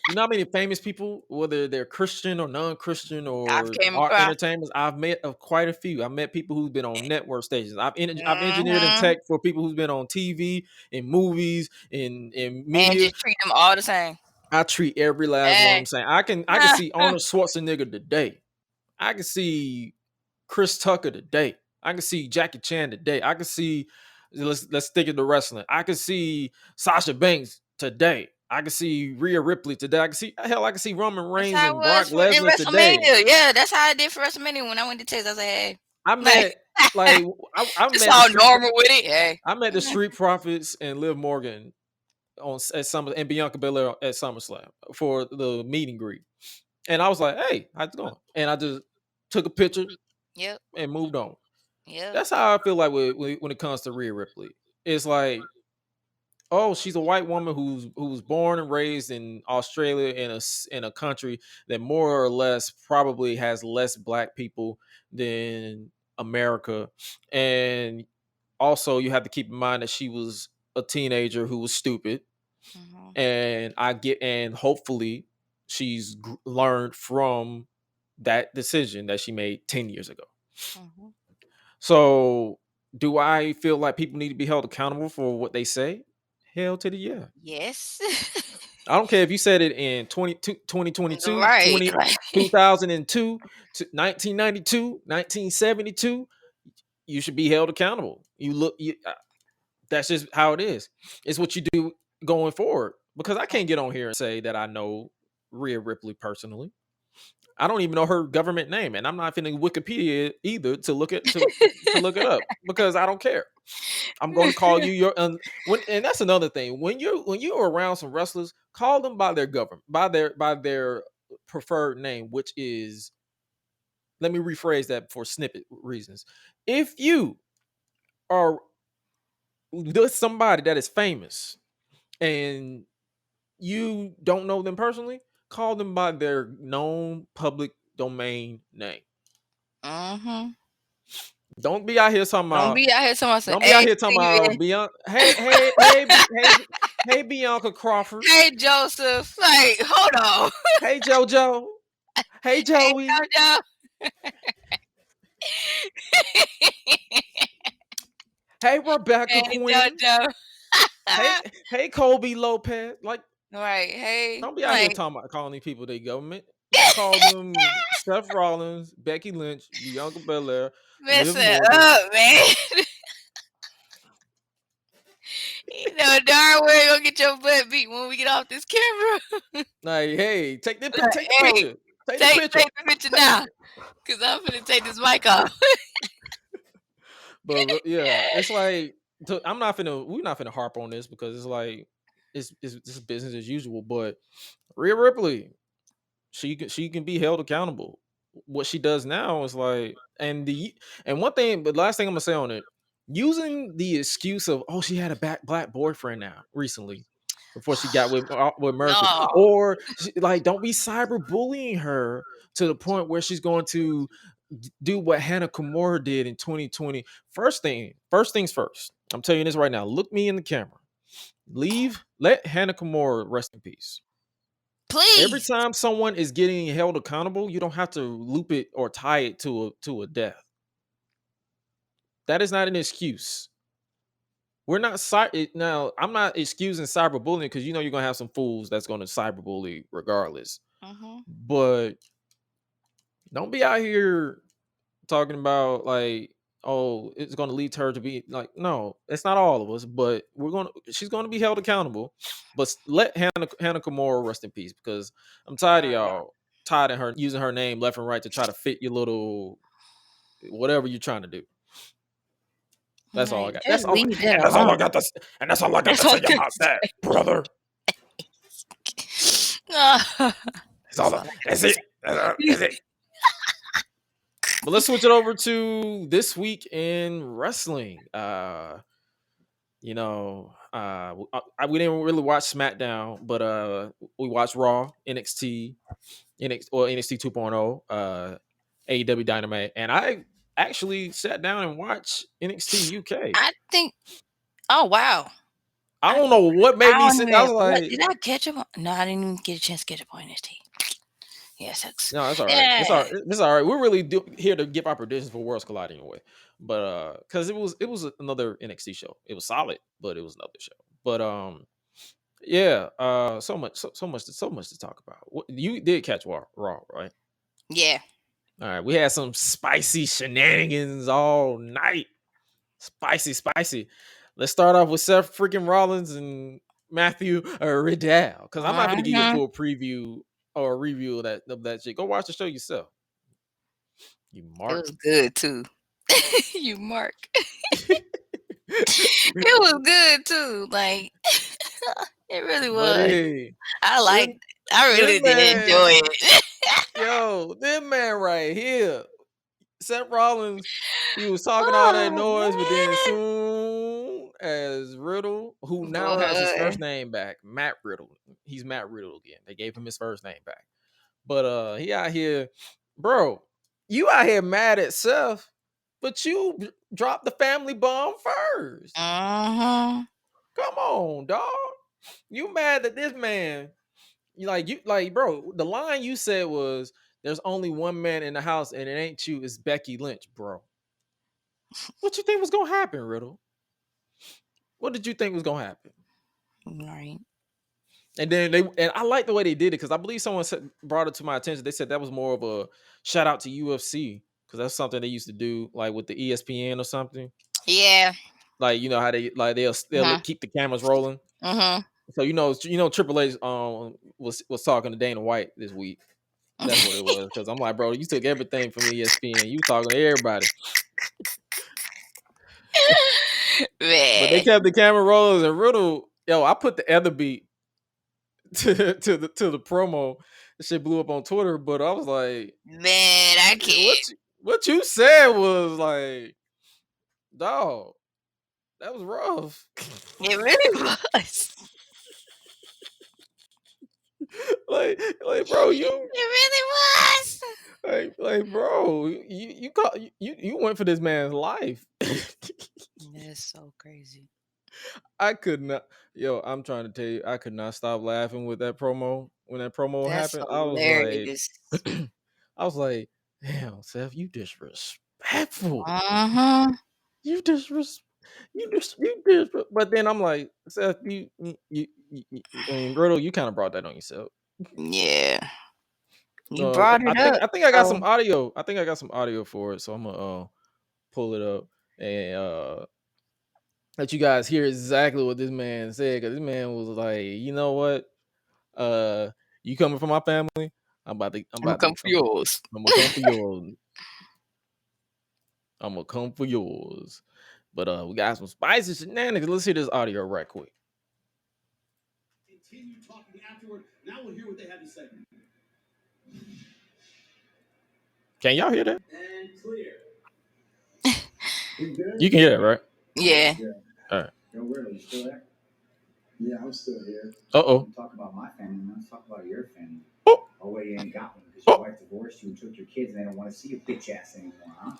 you know how many famous people, whether they're Christian or non-Christian I've or came art across. entertainers, I've met quite a few. I've met people who've been on network stations. I've engineered in Hmm. tech for people who's been on TV, in movies, in And media. just treat them all the same. I treat every last one of Hey. them saying I can see Arnold Schwarzenegger today. I can see Chris Tucker today. I can see Jackie Chan today. I can see let's stick it to wrestling. I can see Sasha Banks today. I can see Rhea Ripley today. I can see Roman That's Reigns how it and Brock was in Lesnar today. WrestleMania. Yeah, that's how I did for WrestleMania when I went to Texas. I was like, hey. I Like, met like I just met the all street normal with it. Hey. I met the Street Profits and Liv Morgan at Summer and Bianca Belair at SummerSlam for the meet and greet. And I was like, hey, how's it going? And I just took a picture Yep. and moved on. Yep. That's how I feel like when it comes to Rhea Ripley. It's like, oh, she's a white woman who's born and raised in Australia in a country that more or less probably has less black people than America. And also you have to keep in mind that she was a teenager who was stupid. Hmm. And hopefully she's learned from that decision that she made 10 years ago. Hmm. So, do I feel like people need to be held accountable for what they say? Hell to the yeah. Yes. I don't care if you said it in 2022, Right. Like, 2002, 1992, 1972. You should be held accountable. That's just how it is. It's what you do going forward. Because I can't get on here and say that I know Rhea Ripley personally. I don't even know her government name, and I'm not finna Wikipedia either to look it up because I don't care. I'm going to call you and that's another thing. When you're around some wrestlers, call them by their government, by their preferred name, which is, let me rephrase that for snippet reasons. If you are with somebody that is famous and you don't know them personally, call them by their known public domain name. hmm. Don't be out here talking Don't about. be out here someone say, Don't be out hey, here talking Steven. about Bianca. Hey, Bianca Crawford. Hey, Joseph. Like, hold on. Hey, JoJo. Hey, Hey, Joey. Jojo. Hey, Rebecca Hey, Quinn. Jojo. Hey, Kobe Lopez. Like, Right. Hey. don't be out here Like, talking about calling these people their government. Call them Seth Rollins, Becky Lynch, Bianca Belair, Liv Messing Morgan. up, man. You know darn well you gonna get your butt beat when we get off this camera. Like, hey, take the Like, picture. Take the picture. Take the picture now. Cause I'm finna take this mic off. But yeah, it's like we're not finna harp on this because it's like it's business as usual. But Rhea Ripley, she can be held accountable. What she does now is like, and one thing, but last thing I'm gonna say on it, using the excuse of she had a black boyfriend now recently before she got with Murphy, No. or like don't be cyberbullying her to the point where she's going to do what Hannah Kimura did in 2020. First things first. I'm telling you this right now. Look me in the camera. Let Hannah Kimura rest in peace. Please. Every time someone is getting held accountable, you don't have to loop it or tie it to a death. That is not an excuse. We're not now. I'm not excusing cyberbullying because you're gonna have some fools that's gonna cyberbully regardless. But don't be out here talking about like, it's gonna lead her to be like, no, it's not all of us, but she's gonna be held accountable. But let Hannah Kimura rest in peace because I'm tired of y'all tired of her using her name left and right to try to fit your little whatever you're trying to do. That's all I got. That's all I got to say. And that's all I got to say about that, brother. That's it. But let's switch it over to this week in wrestling. We didn't really watch SmackDown, but we watched Raw, NXT 2.0, AEW Dynamite, and I actually sat down and watched NXT UK. I think. Oh wow! I don't know what made me sit. I was like, did I catch up? No, I didn't even get a chance to catch up on NXT. Yes, no, that's all right. Yeah. It's all right. We're really here to give our predictions for Worlds Colliding anyway. But because it was another NXT show. It was solid, but it was another show. But yeah. So much to talk about. You did catch Raw, right? Yeah. All right. We had some spicy shenanigans all night. Spicy. Let's start off with Seth freaking Rollins and Matthew Riddle, because I'm not going to give you a full preview or a review of that shit. Go watch the show yourself. You Mark. It was good too. You Mark. It was good too. Like it really was. Hey, I really did enjoy it. Yo, this man right here, Seth Rollins, he was talking all that noise, but then as soon as Riddle, who now has his first name back, Matt Riddle. He's Matt Riddle again. They gave him his first name back. But he out here, bro, you out here mad at Seth, but you dropped the family bomb first. Come on, dog. You mad that this man, bro, the line you said was, there's only one man in the house and it ain't you, it's Becky Lynch, bro. What you think was gonna happen, Riddle? What did you think was gonna happen? Right. And then I like the way they did it because I believe someone brought it to my attention. They said that was more of a shout out to UFC because that's something they used to do, like with the ESPN or something. Yeah. Like how they'll keep the cameras rolling. So Triple H was talking to Dana White this week. That's what it was. Because I'm like, bro, you took everything from ESPN. You talking to everybody. Man. But they kept the camera rolling and Riddle. Yo, I put the other beat to the promo. The shit blew up on Twitter, but I was like, man, I can't. What you said was like, dog, that was rough. It really was. like, bro, you. It really was. Like, bro, you went for this man's life. That's so crazy. I could not. Yo, I'm trying to tell you, I could not stop laughing with that promo. When that promo happened, hilarious. I was like, damn, Seth, you disrespectful. You disrespectful. But then I'm like, Seth, you Riddle, you kind of brought that on yourself. Yeah. You brought I it think up. I think I got some So audio. I think I got some audio for it, so I'm gonna pull it up and let you guys hear exactly what this man said. Because this man was like, you know what? You coming for my family? I'm gonna come for yours. I'm gonna come for yours. I'm gonna come for yours. But we got some spicy shenanigans. Let's hear this audio right quick. Continue talking afterward. Now we'll hear what they had to say. Can y'all hear that? And clear. You can hear that, right? Yeah. All right. Yo, Riddle, you still there? Yeah, I'm still here. Uh-oh. I'm talking about my family, man. Let's talk about your family. Oh. Oh, wait, you ain't got one because your wife divorced you and took your kids and they don't want to see your bitch ass anymore, huh?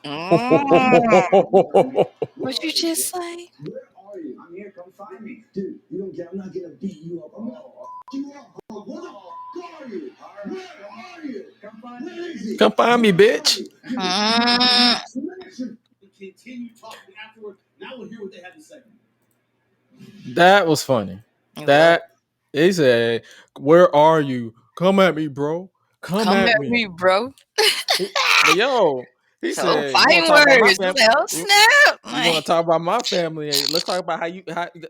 What you just say? Where are you? I'm here. Come find me. Dude, you don't get I'm not going to beat you up. I'm going to you up. Where are you? Where are you? Come find me. Where is he? Come find me, bitch. Continue talking afterward. Now we'll hear what they had to say. That was funny. That he said, "Where are you? Come at me, bro. Come at me, bro. But yo, he So said, "You want fighting to talk about my words. family? Oh snap! You want to talk about my family? Hey, let's talk about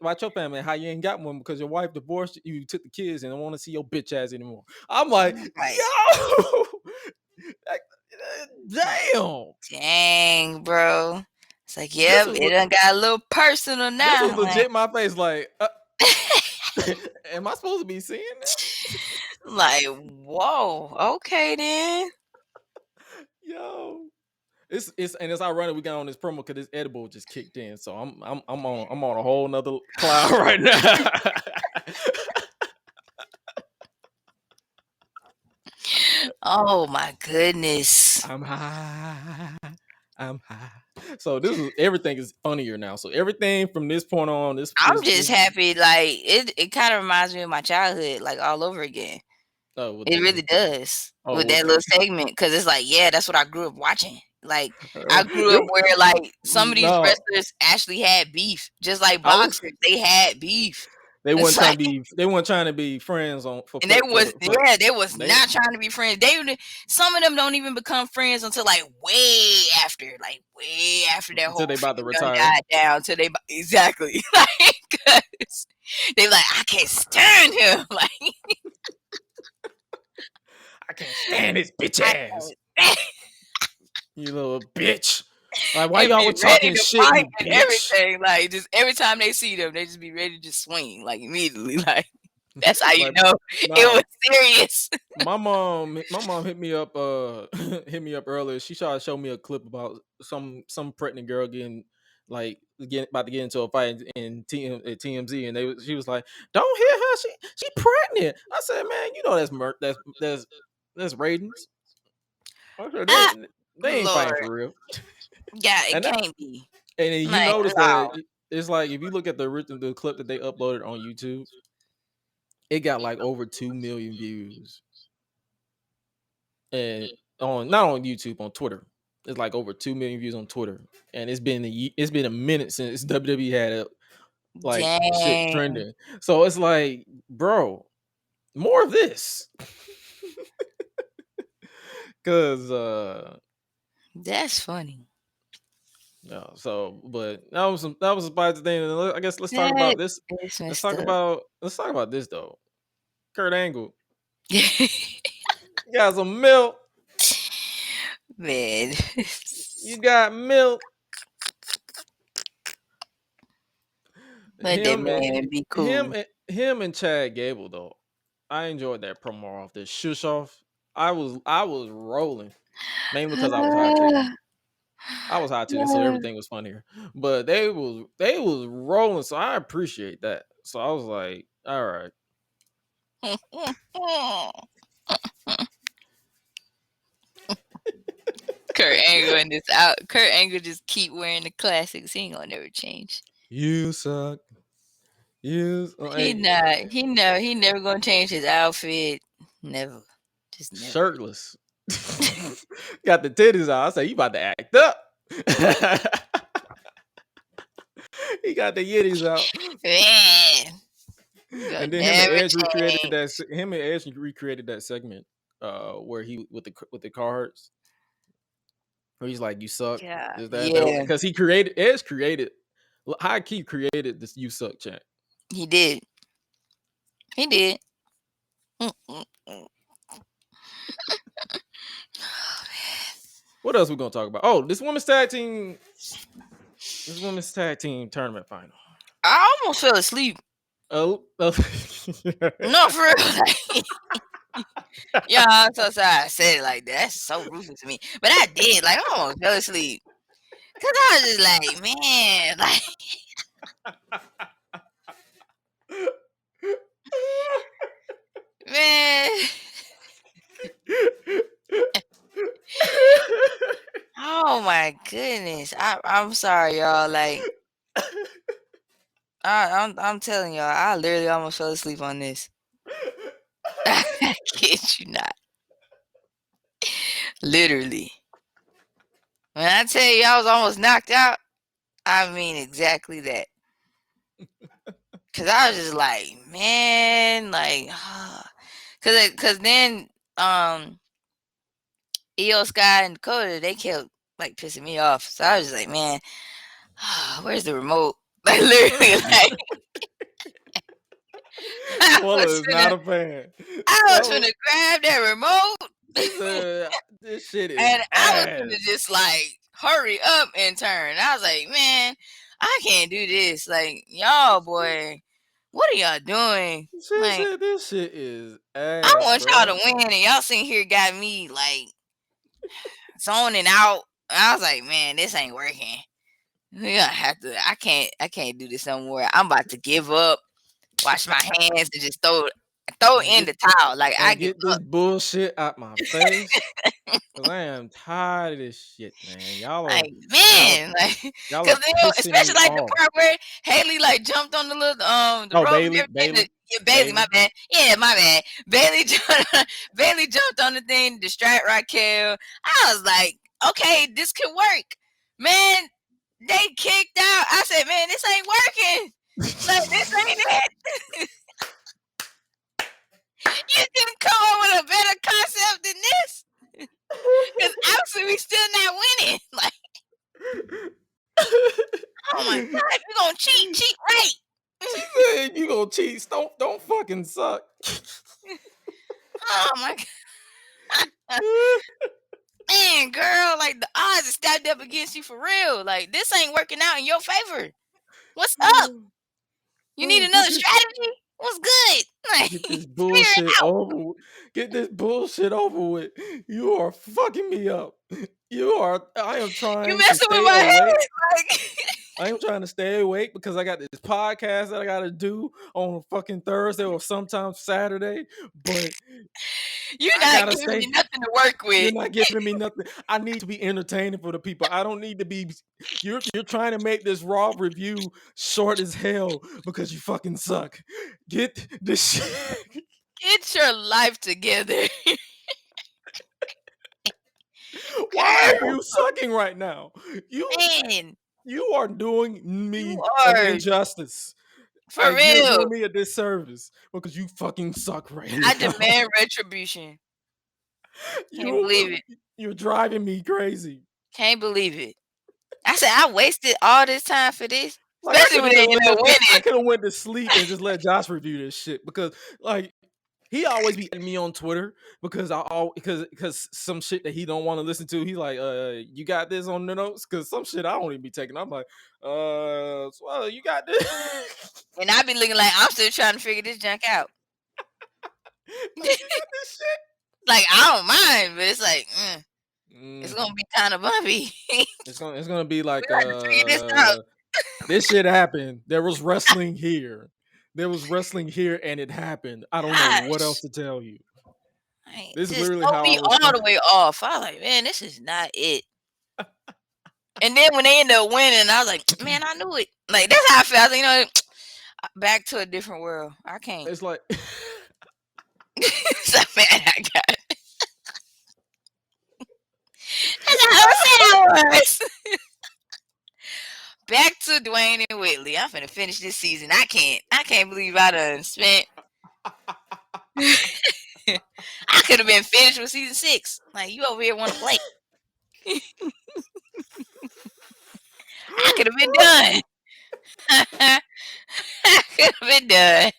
about your family, how you ain't got one because your wife divorced you, took the kids, and don't want to see your bitch ass anymore." I'm like, yo, like, damn. Dang, bro. It's like, This yep, was it done got a little personal this now. was legit. My face, like, am I supposed to be seeing this? Like, whoa, okay then. Yo, it's and it's ironic we got on this promo because this edible just kicked in, so I'm on a whole nother cloud right now. Oh my goodness. I'm high. I'm high. So everything is funnier now. So everything from this point on, I'm just happy. Like it kind of reminds me of my childhood, like all over again. It really does with that little segment because it's like, yeah, that's what I grew up watching. Like I grew up where like some of these No, wrestlers actually had beef, just like I was. boxers. They had beef. They It's weren't trying like, to be. They weren't trying to be friends on for. and they was They not trying to be friends. Some of them don't even become friends until like way after that until whole they about to feud done retire. died down. Till they exactly like 'cause they like I can't stand him. Like I can't stand this bitch I ass. can't You little bitch. Like, why and y'all be were ready talking to shit, fight you and bitch? everything. Like just every time they see them, they just be ready to just swing like immediately. Like that's how you Like, know it nah. was serious. My mom hit me up hit me up earlier. She tried to show me a clip about some pregnant girl about to get into a fight in at TMZ, and she was like, "Don't hit her, she pregnant." I said, "Man, you know that's ratings." I said, Ah, they ain't fighting Lord, for real. yeah, it And that, can't be. and then you Like notice that no. it's like if you look at the clip that they uploaded on YouTube, it got like over 2 million views. And not on YouTube, on Twitter. It's like over 2 million views on Twitter, and it's been a minute since WWE had like shit Dang, trending. So it's like, bro, more of this, because that's funny. no. So, but that was a spicy thing. And I guess let's talk That about this. is messed up. Let's talk about this though. Kurt Angle got some milk. Man, You got milk. let that man be cool. Him and Chad Gable though. I enjoyed that promo off the shush off. I was rolling mainly because I was high too. I was high too, and so everything was funnier. But they was rolling, so I appreciate that. So I was like, all right. Kurt Angle in this out. Kurt Angle just keep wearing the classics. He ain't gonna never change. You suck. He not. He never gonna change his outfit. Never. Just never. Shirtless. Got the titties out. I say you about to act up. He got the yitties out. Man. And then him and Edge recreated that segment where he with the cards, where he's like, "You suck." Yeah, Is that yeah, because he created Edge created high key created this "You suck" chant. he did. He did. Mm-mm-mm. What else we gonna talk about? Oh, this women's tag team tournament final. I almost fell asleep. Oh, No, for real. Yeah, I'm so sorry I said it like that. That's so ruthless to me. But I did. Like, I almost fell asleep. Because I was just like, man, like, man. Oh, my goodness. I'm sorry, y'all. Like, I'm telling y'all, I literally almost fell asleep on this. I kid you not. Literally. When I tell you I was almost knocked out, I mean exactly that. Cause I was just like, man, like, cause then EO Sky and Dakota, they kept like pissing me off. So I was just like, man, where's the remote? Like literally, like I Swallow was is not finna, a fan. I was Swallow, finna grab that remote, she said, "This shit is and I was ass." finna just like hurry up and turn. I was like, man, I can't do this. Like y'all, boy, what are y'all doing? She Like said, "This shit is I ass, want y'all bro." to win, and y'all sitting here got me like zoning out. I was like, man, this ain't working. We gonna have to. I can't do this no more. I'm about to give up. Wash my hands and just throw And in get the towel. Like I and give get this up. bullshit out my face. Cause I am tired of this shit, man. Like y'all are man, like y'all because are pissing me especially like the off. part where Haley like jumped on the little the Oh, rope and Bailey, everything. Bailey, Yeah, Bailey, my Bailey. bad. Yeah, my bad. Bailey jumped on the thing to distract Raquel. I was like, okay, this could work, man. They kicked out. I said, man, this ain't working. Like this ain't it. You didn't come up with a better concept than this. Because obviously we still not winning. Like, oh my god, we gonna cheat right. She said, "You gonna cheat? Don't fucking suck." Oh my god. Man, girl, like the odds are stacked up against you for real. Like this ain't working out in your favor. What's up? You need Get another this strategy? What's good? Like Get this figure it bullshit out. over. Get this bullshit over with. You are fucking me up. I am You trying to messing with stay my awake. head. Like I am trying to stay awake because I got this podcast that I got to do on fucking Thursday or sometimes Saturday. But you're I not gotta giving me stay. nothing to work You're with. not giving me nothing. I need to be entertaining for the people. I don't need to be. You're trying to make this raw review short as hell because you fucking suck. Get this shit. Get your life together. Why are Girl, you sucking right now? man, You are doing you me an are injustice. for You're real. doing me a disservice because you fucking suck right I now. demand retribution. Can't you believe it. you're driving me crazy. Can't believe it. I said I wasted all this time for this, Like I especially could when have they just end up I winning. could have went to sleep and just let Josh review this shit because like he always be at me on Twitter because because some shit that he don't want to listen to. He's like, you got this on the notes? Cause some shit I don't even be taking. I'm like, well, you got this. And I be looking like I'm still trying to figure this junk out. Like, you got this shit. Like I don't mind, but it's like it's Mm, gonna be kind of bumpy. it's gonna be like We got to figure this out. this shit happened. There was wrestling here. There was wrestling here, and it happened. I don't know what else Gosh, to tell you. like, This is just literally throw how I me was all the feeling. way off. I was like, man, this is not it. And then when they end up winning, I was like, man, I knew it. Like that's how I felt. I was like, you know, back to a different world. I can't. It's like So man, I got it. That's how I was. Back to Dwayne and Whitley. I'm finna finish this season. I can't believe I done spent I could have been finished with season 6. Like, you over here want to play. I could have been done. I could have been done.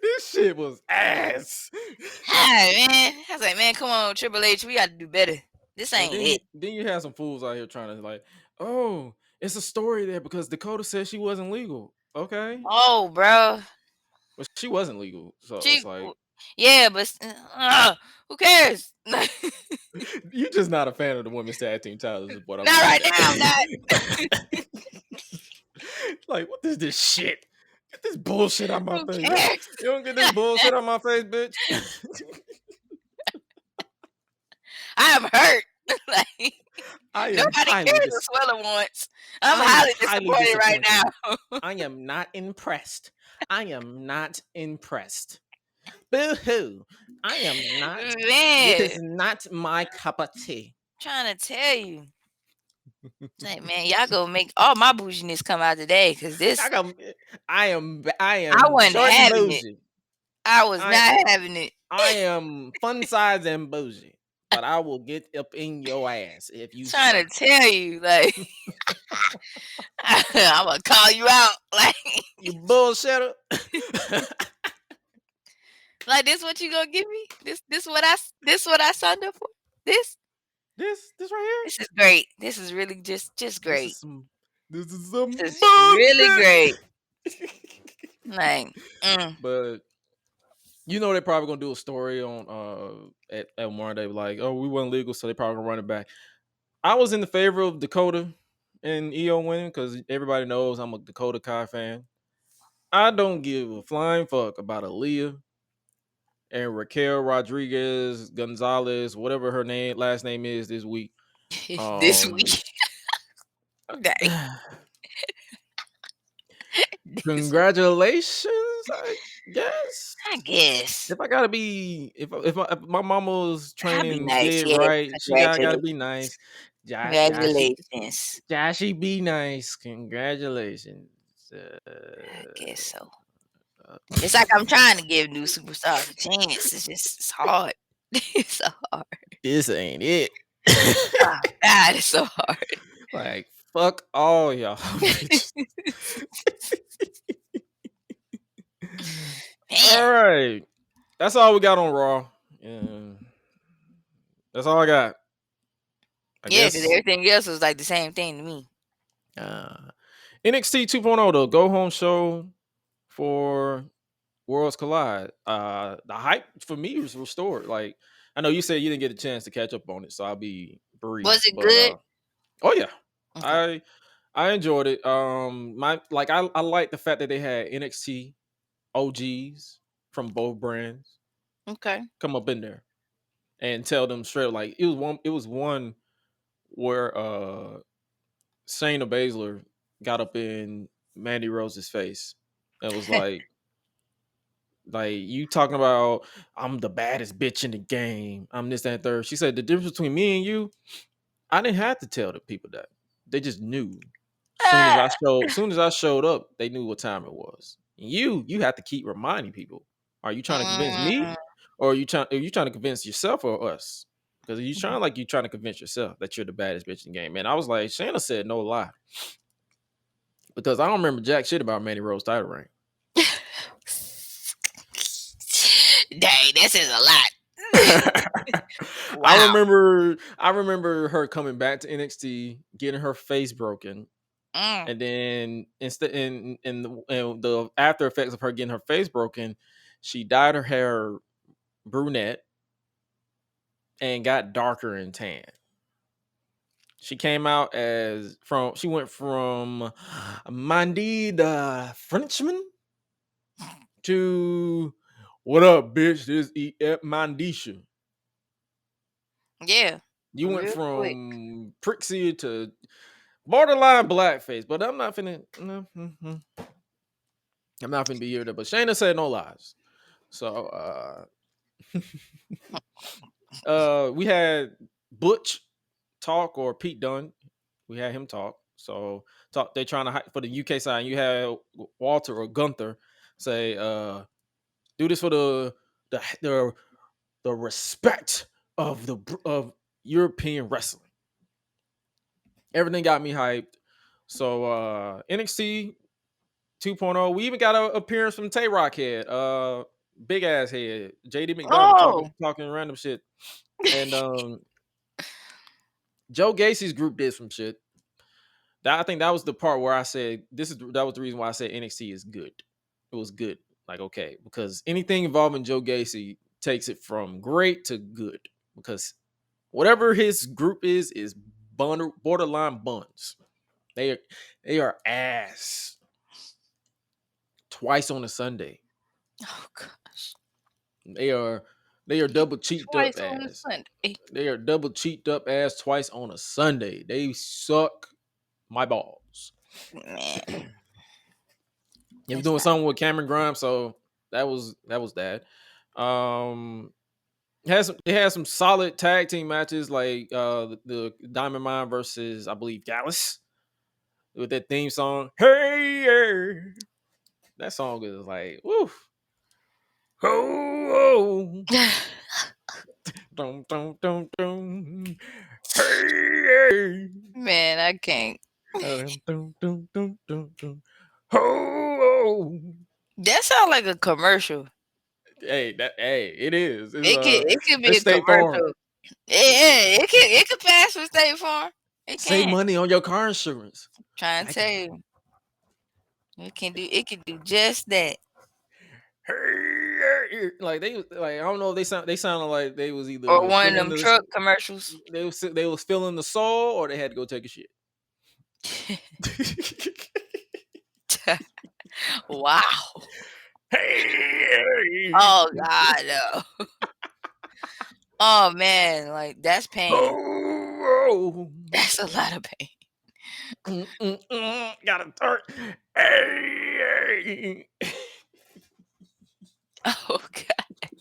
This shit was ass. Hi, man. I was like, man, come on, Triple H, we got to do better. This And ain't it. then you have some fools out here trying to like, oh, it's a story there because Dakota said she wasn't legal. Okay, Oh, bro. but she wasn't legal, so She, it's like yeah, but who cares? Not you're just not a fan of the women's tag team titles. Is what I'm right getting now. I'm not. at. Like, what is this shit? Get this bullshit out my Who face. cares? You don't get this bullshit out my face, bitch. I am hurt. Like, I am nobody highly cares dis- what Swella wants. I'm I am highly highly disappointed right disappointed. now. I am not impressed. I am not impressed. Boo-hoo. I am not. Man, This is not my cup of tea. trying to tell you. Like, man, y'all go make all my bouginess come out today, because this, I am I wasn't short and having it. bougie. I was I- not having it. I am fun size and bougie. But I will get up in your ass if you Trying to tell you, like, I'm gonna call you out. Like, you bullshitter. like this what you gonna give me? This what I signed up for? This This right this is great. This is really just here. great. This is some This is really bullshit. great. Like, But you know they're probably gonna do a story on at one day like, oh, we weren't legal, so they probably gonna run it back. I was in the favor of Dakota and EO winning because everybody knows I'm a Dakota Kai fan. I don't give a flying fuck about Aaliyah and Raquel Rodriguez Gonzalez, whatever her last name is this week. this week. Okay. Congratulations, I guess. I guess. If I gotta be, if my mama's I'll be training nice. did Yeah. right, she gotta be nice. Congratulations. Joshy, be nice. Congratulations. I guess so. It's like I'm trying to give new superstars a chance. It's hard. It's so hard. This ain't it. Oh, God, it's so hard. Like, fuck all y'all. bitches. Man. All right. That's all we got on Raw. Yeah. That's all I got. I Yeah, guess. because everything else was like the same thing to me. NXT 2.0, the go home show for Worlds Collide. The hype for me was restored. Like, I know you said you didn't get a chance to catch up on it, so I'll be brief. Was it good? Oh yeah, Okay. I enjoyed it. I like the fact that they had NXT OGs from both brands Okay. come up in there and tell them straight. Like it was one where Shayna Baszler got up in Mandy Rose's face. It was like you talking about I'm the baddest bitch in the game. I'm this, that, and third. She said the difference between me and you, I didn't have to tell the people that. They just knew. Soon as I showed up, they knew what time it was. You have to keep reminding people. Are you trying to convince me? Or are you trying to convince yourself or us? Because you trying to convince yourself that you're the baddest bitch in the game. Man, I was like, Shayna said no lie. Because I don't remember jack shit about Mandy Rose title reign. Dang, this is a lot. Wow. I remember her coming back to NXT, getting her face broken, and then instead in the after effects of her getting her face broken, she dyed her hair brunette and got darker and tan. She came out she went from Mandy the Frenchman to what up, bitch? This is Mandisha. Yeah. You went Real from Prixie to borderline blackface, but I'm not finna. I'm not finna be here. But Shayna said no lies. So we had Butch talk or Pete Dunne. We had him talk. So they trying to hype for the UK side. You had Walter or Gunther say, do this for the the respect of European wrestling. Everything got me hyped. So NXT 2.0. We even got an appearance from Tay Rock Head, big ass head, JD McDonald Oh, talking random shit, and Joe Gacy's group did some shit. I think that was the part where I said that was the reason why I said NXT is good. It was good, like okay, because anything involving Joe Gacy takes it from great to good, because whatever his group is borderline buns. They are ass twice on a Sunday. oh gosh. They are double cheeked up Twice on ass. Sunday. They are double cheeked up ass twice on a Sunday. They suck my balls. Man, He was that's doing not. something with Cameron Grimes, so that was that. It has some solid tag team matches like the Diamond Mine versus I believe Gallus with that theme song. Hey, yeah. That song is like woo. Oh, dum, dum, dum, dum. Hey, Man, I can't. dum, dum, dum, dum, dum, dum. Oh, That sounds like a commercial. hey, it is. It could be It's a State Farm. commercial. Yeah, it could pass for State Farm. It Save can. money on your car insurance. Trying to tell you, it can do just that. Hey, like I don't know if they sounded like they was Or either one of feeling them the truck commercials. they was feeling the soul or they had to go take a shit. Wow. Hey, Oh God, no. Oh man, like that's pain. oh, That's a lot of pain. gotta start. Hey, Oh God.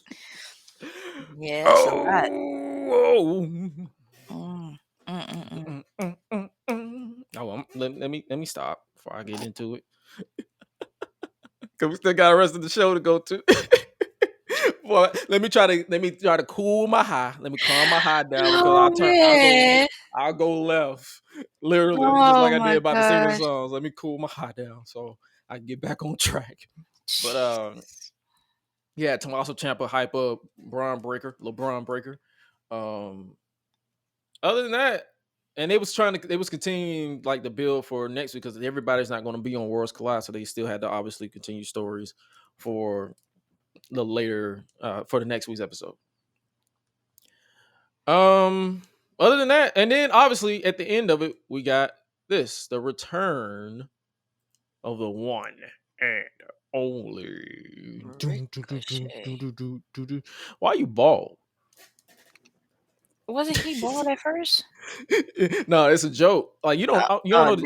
Yeah, that's a lot. oh. Mm, mm. Oh, let me stop before I get into it. Cause we still got the rest of the show to go to. Well, let me try to cool my high. Let me calm my high down because Oh man. I'll go left, literally, just Oh like I my did about the singing gosh. songs. Let me cool my high down so I can get back on track. But yeah, Tommaso Ciampa hype up LeBron Breaker. Other than that, and they was continuing like the build for next week because everybody's not going to be on Worlds Collide, so they still had to obviously continue stories for the later for the next week's episode. Other than that, and then obviously at the end of it, we got the return of the one and only. Ricochet. Why you bald? Wasn't he bald at first? No, it's a joke. Like you don't know Dang. you don't know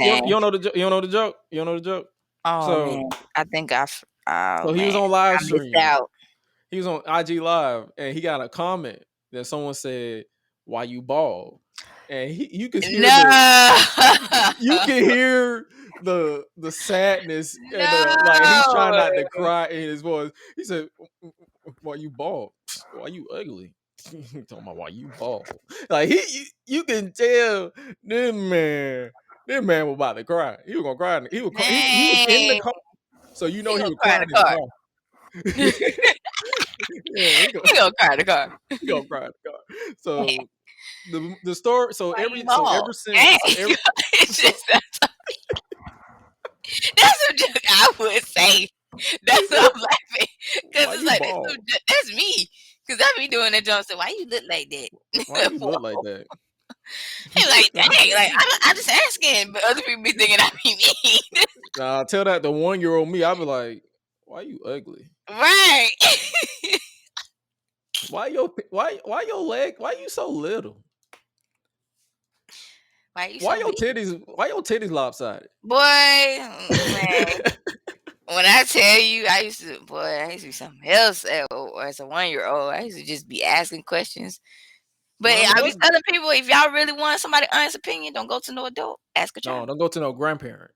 the joke. You don't know the joke. You don't know the joke. Oh So man. I think oh he was man. on live I missed stream. out. He was on IG Live, and he got a comment that someone said, "Why you bald?" And you could hear No. the sadness and like he's trying No. not to cry in his voice. He said, "Why you bald? Why you ugly?" Talking about why you bald. Like you can tell this man was about to cry. He was gonna cry. He was in the Dang. car, so you know He he gonna was cry in crying in the the car. car. Yeah, He gonna cry in the car. he gonna cry in the car. Dang. So the story. Why you bald? Ever Dang. since It's so just that's a joke I would say. That's what I'm laughing. Because why it's you like bald? that's me. Because I be doing that joke. So why you look like Why that? you look like that? He like, dang, like I just asking, but other people be thinking I be mean. Nah, tell that the 1-year-old me. I'll be like, why you ugly? Right. Why your leg? Why you so little? Why you so big? Why your titties lopsided? Boy, man. When I tell you, I used to be something else as a 1-year-old. I used to just be asking questions. But Well, I mean, I be telling people, if y'all really want somebody honest opinion, don't go to no adult. Ask a no, child. don't go to no grandparent.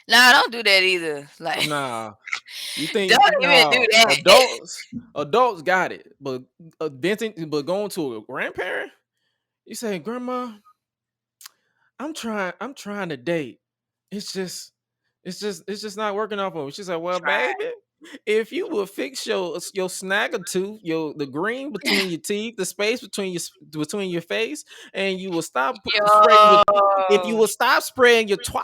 Nah, don't do that either. Like, Nah, you think don't even do that. adults got it, but but going to a grandparent, you say, Grandma, I'm trying to date. It's just it's just not working out for me. She's like, well, Try. baby, if you will fix your snagger tooth, the green between your teeth, the space between your face, and you will stop spreading your if you Yo, will stop spreading your twat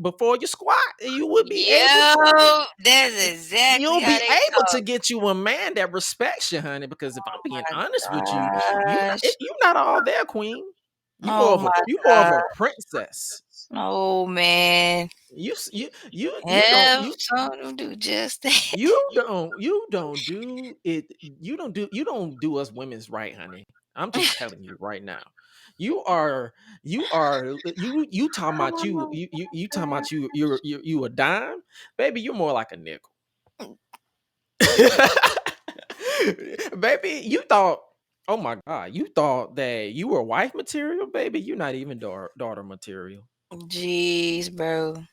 before you squat, you would be able to yo, that's exactly you'll how be they able to talk. get you a man that respects you, honey. Because if I'm being My honest with you, gosh. you not all there, queen. Oh my You more of god. a princess. Oh man. You don't Have some do just that. you don't do it you don't do us women's right, honey. I'm just telling you right now. You talking about Oh you my talking about you a dime, baby. You're more like a nickel. god. Baby, you thought, oh my god, you thought that you were wife material, baby. You're not even daughter material. Jeez, bro.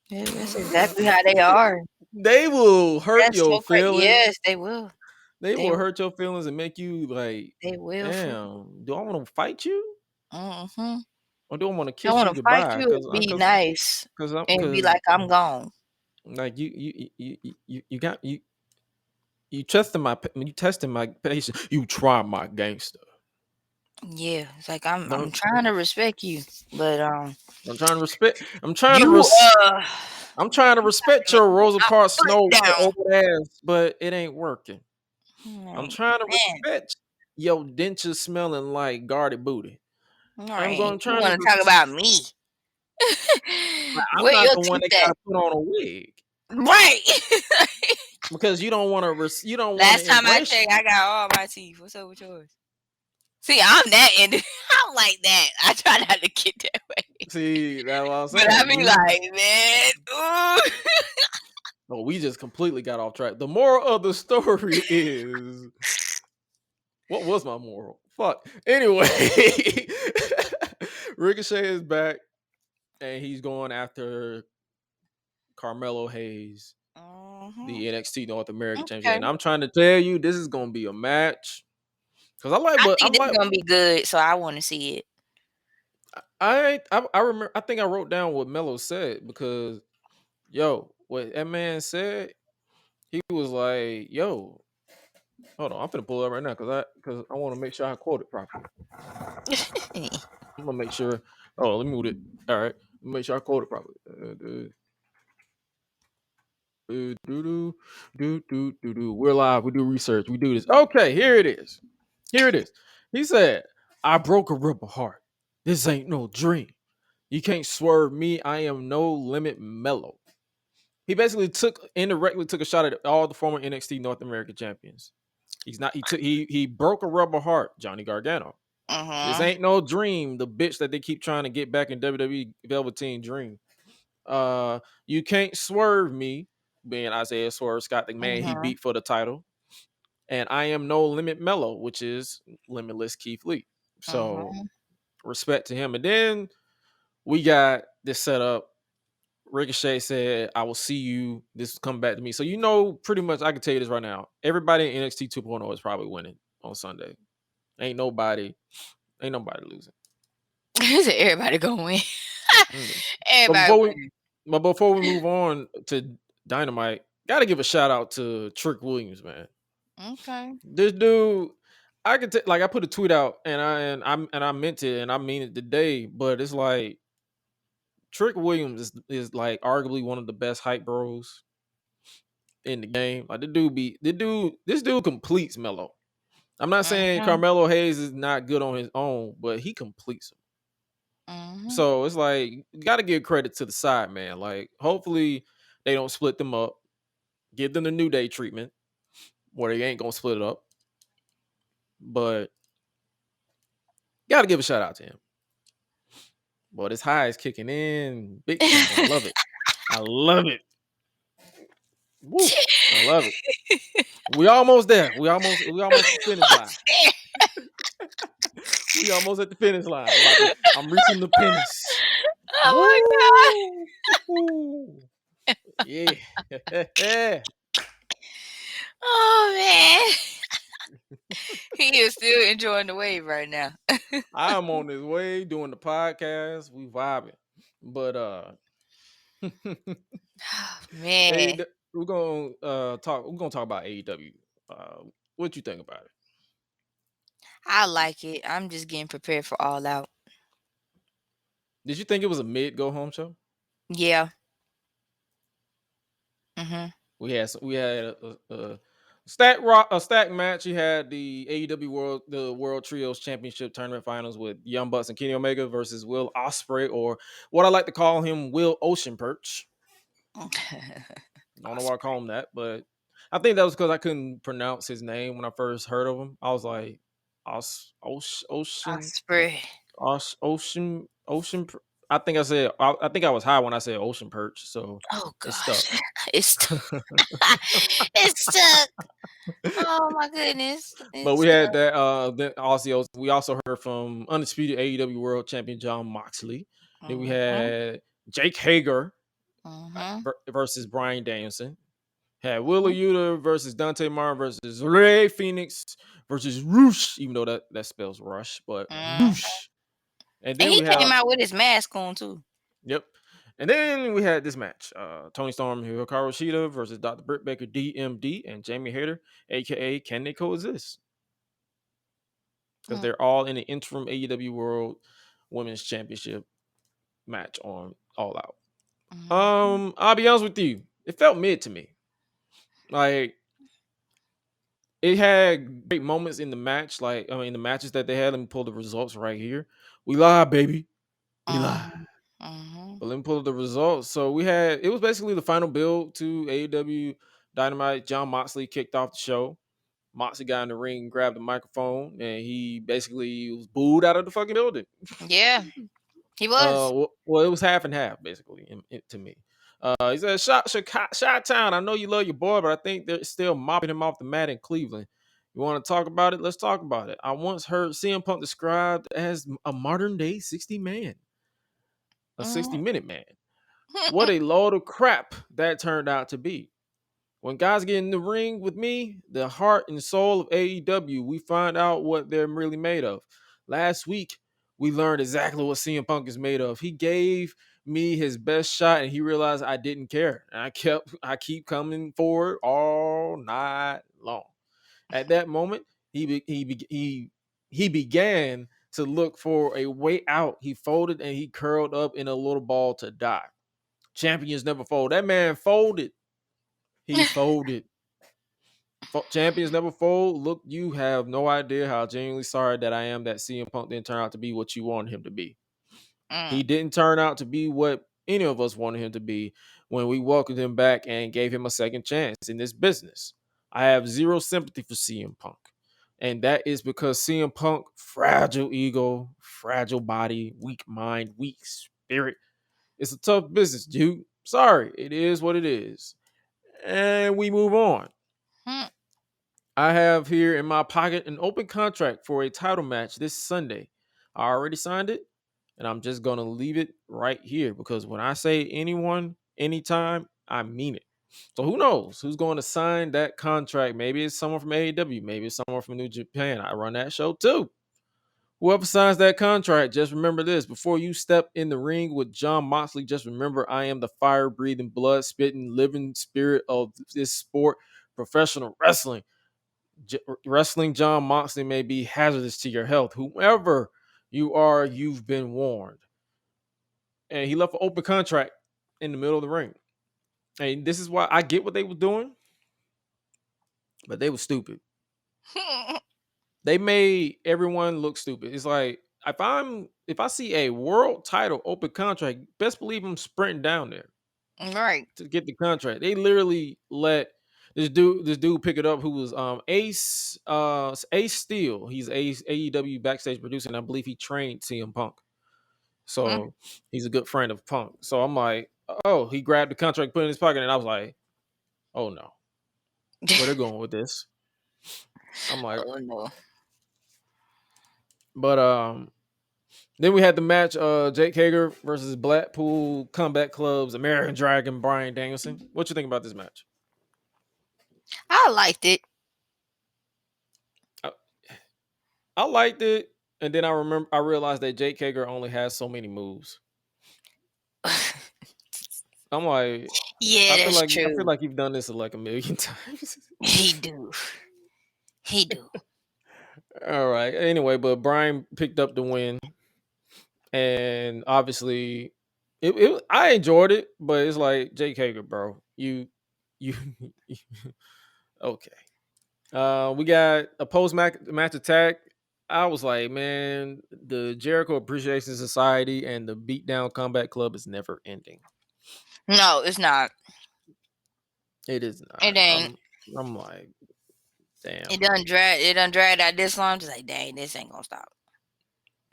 Yeah, that's exactly how they are. They will hurt That's your so crazy. feelings. Yes, they will. They They will hurt your feelings and make you like, they will for damn, do I want to fight you? mm-hmm. Or do I want to I kiss want you to fight goodbye? you or be Cause, nice and be cause like I'm gone. like you got you testing my patience. You try my gangster. Yeah, it's like I'm No, trying to respect you, but I'm trying to respect. you I'm trying to respect your Rosa my Parks foot Snow down. over ass, but it ain't working. I'm Right, trying to man. respect your dentures smelling like guarded booty. All I'm right, going you trying to want to talk about me? I'm Where not your the one teeth that got at? to put on a wig Right. because you don't want Last to time I embrace. checked, I got all my teeth. What's up with yours? See, I'm that end. I'm like that. I try not to get that way, See, that's what I'm but I saying. be like, man, ooh. Oh, we just completely got off track. The moral of the story is, what was my moral? Fuck. Anyway, Ricochet is back and he's going after Carmelo Hayes, Mhm. the NXT North American champion. Okay. And I'm trying to tell you, this is gonna be a match. Cause I think this is gonna be good, so I want to see it. I remember I think I wrote down what Melo said because what that man said, he was like, yo, hold on, I'm finna pull it up right now because I want to make sure I quote it properly. I'm gonna make sure. Oh, let me move it. All right, make sure I quote it properly. We're live. We do research. We do this. Okay, here it is. Here it is. He said, "I broke a rubber heart. This ain't no dream. You can't swerve me. I am no limit mellow." He basically indirectly took a shot at all the former NXT North American champions. He's not. He broke a rubber heart. Johnny Gargano. This Mhm. ain't no dream. The bitch that they keep trying to get back in WWE Velveteen Dream. You can't swerve me. Being Isaiah Swerve Scott, the man he Mhm. beat for the title, and I am no limit mellow, which is limitless Keith Lee. So Mhm. respect to him. And then we got this set up. Ricochet said, "I will see you. This will come back to me." So pretty much I can tell you this right now. Everybody in NXT 2.0 is probably winning on Sunday. Ain't nobody losing. Everybody gonna win. Mm. But Everybody before we winning. but before we move on to Dynamite, gotta give a shout out to Trick Williams, man. Okay. This dude, I could like I put a tweet out and I meant it and I mean it today, but it's like Trick Williams is like arguably one of the best hype bros in the game. Like this dude completes Melo. I'm not saying Mhm. Carmelo Hayes is not good on his own, but he completes him. Mhm. So it's like you gotta give credit to the side, man. Like hopefully they don't split them up. Give them the New Day treatment where they ain't gonna split it up. But gotta give a shout out to him. Boy, this high is kicking in big time. I love it. I love it. Woo! I love it. We almost there. We almost at the finish line. We almost at the finish line. I'm reaching the finish. Oh Woo! Yeah. my god. Oh man. He is still enjoying the wave right now. I'm on this way doing the podcast. We vibing. But Man, we're gonna talk about AEW. What you think about it? I like it. I'm just getting prepared for All Out. Did you think it was a mid go home show? Yeah. Mhm. We had a stack match. You had the AEW World Trios Championship Tournament Finals with Young Bucks and Kenny Omega versus Will Ospreay, or what I like to call him, Will Ocean Perch. I don't know why I call him that, but I think that was because I couldn't pronounce his name when I first heard of him. I was like, Ocean, Osprey. Ocean. I think I think I was high when I said Ocean Perch, so Oh it's stuck. gosh. It's stuck. It's stuck. Oh my goodness. But It's we stuck. had that. Then also we also heard from undisputed AEW World Champion John Moxley. Then we Mhm. had Jake Hager Mhm. versus Bryan Danielson. Had Willa Mhm. Yuta versus Dante Martin versus Ray Phoenix versus Roosh, even though that spells Rush, but Mhm. Roosh. And And then he we came have out with his mask on too. yep. And then we had this match: Tony Storm, Hikaru Shida versus Dr. Britt Baker, DMD, and Jamie Hayter, aka Can They Coexist? Because Mm. they're all in the interim AEW World Women's Championship match on All Out. Mhm. I'll be honest with you, it felt mid to me. Like it had great moments in the match. Like I mean, the matches that they had. Let me pull the results right here. We live, baby. We live. Mhm. But let me pull up the results. So it was basically the final build to AEW Dynamite. John Moxley kicked off the show. Moxley got in the ring, grabbed the microphone, and he basically was booed out of the fucking building. Yeah, he was. Well, it was half and half, basically, to me. He said, Shot Town, I know you love your boy, but I think they're still mopping him off the mat in Cleveland. You want to talk about it? Let's talk about it. I once heard CM Punk described as a modern day 60 man, a 60-minute man. What a load of crap that turned out to be. When guys get in the ring with me, the heart and soul of AEW, we find out what they're really made of. Last week, we learned exactly what CM Punk is made of. He gave me his best shot, and he realized I didn't care. And I keep coming forward all night long. At that moment, he began to look for a way out. He folded and he curled up in a little ball to die. Champions never fold. That man folded. He folded. Champions never fold. Look, you have no idea how genuinely sorry that I am that CM Punk didn't turn out to be what you wanted him to be. He didn't turn out to be what any of us wanted him to be when we welcomed him back and gave him a second chance in this business. I have zero sympathy for CM Punk. And that is because CM Punk, fragile ego, fragile body, weak mind, weak spirit. It's a tough business, dude. Sorry, it is what it is. And we move on. I have here in my pocket an open contract for a title match this Sunday. I already signed it, and I'm just going to leave it right here because when I say anyone, anytime, I mean it. So who knows who's going to sign that contract? Maybe it's someone from AEW, maybe it's someone from New Japan. I run that show too. Whoever signs that contract, just remember this. Before you step in the ring with John Moxley, just remember I am the fire-breathing, blood-spitting, living spirit of this sport, professional wrestling. Wrestling John Moxley may be hazardous to your health. Whoever you are, you've been warned. And he left an open contract in the middle of the ring. And this is why I get what they were doing, but they were stupid. They made everyone look stupid. It's like if I see a world title open contract, best believe I'm sprinting down there Right. to get the contract. They literally let this dude pick it up who was Ace Steel. He's Ace AEW backstage producer, and I believe he trained CM Punk. So he's a good friend of Punk. So I'm like, oh, he grabbed the contract, put it in his pocket, and I was like, oh no, where they're going with this? I'm like, Oh no. but then we had the match, Jake Hager versus Blackpool Combat Club's American Dragon Bryan Danielson. What you think about this match? I liked it. I liked it, and then I realized that Jake Hager only has so many moves. I'm like, Yeah, that's I feel true. like you've done this like a million times. He do. He do. All right. Anyway, but Brian picked up the win, and obviously, I enjoyed it, but it's like Jake Hager, bro. You okay. We got a post match attack. I was like, man, the Jericho Appreciation Society and the Beatdown Combat Club is never ending. No, it's not. It is It not. ain't. I'm like, damn. It done dragged out this long. Just like, dang, this ain't gonna stop.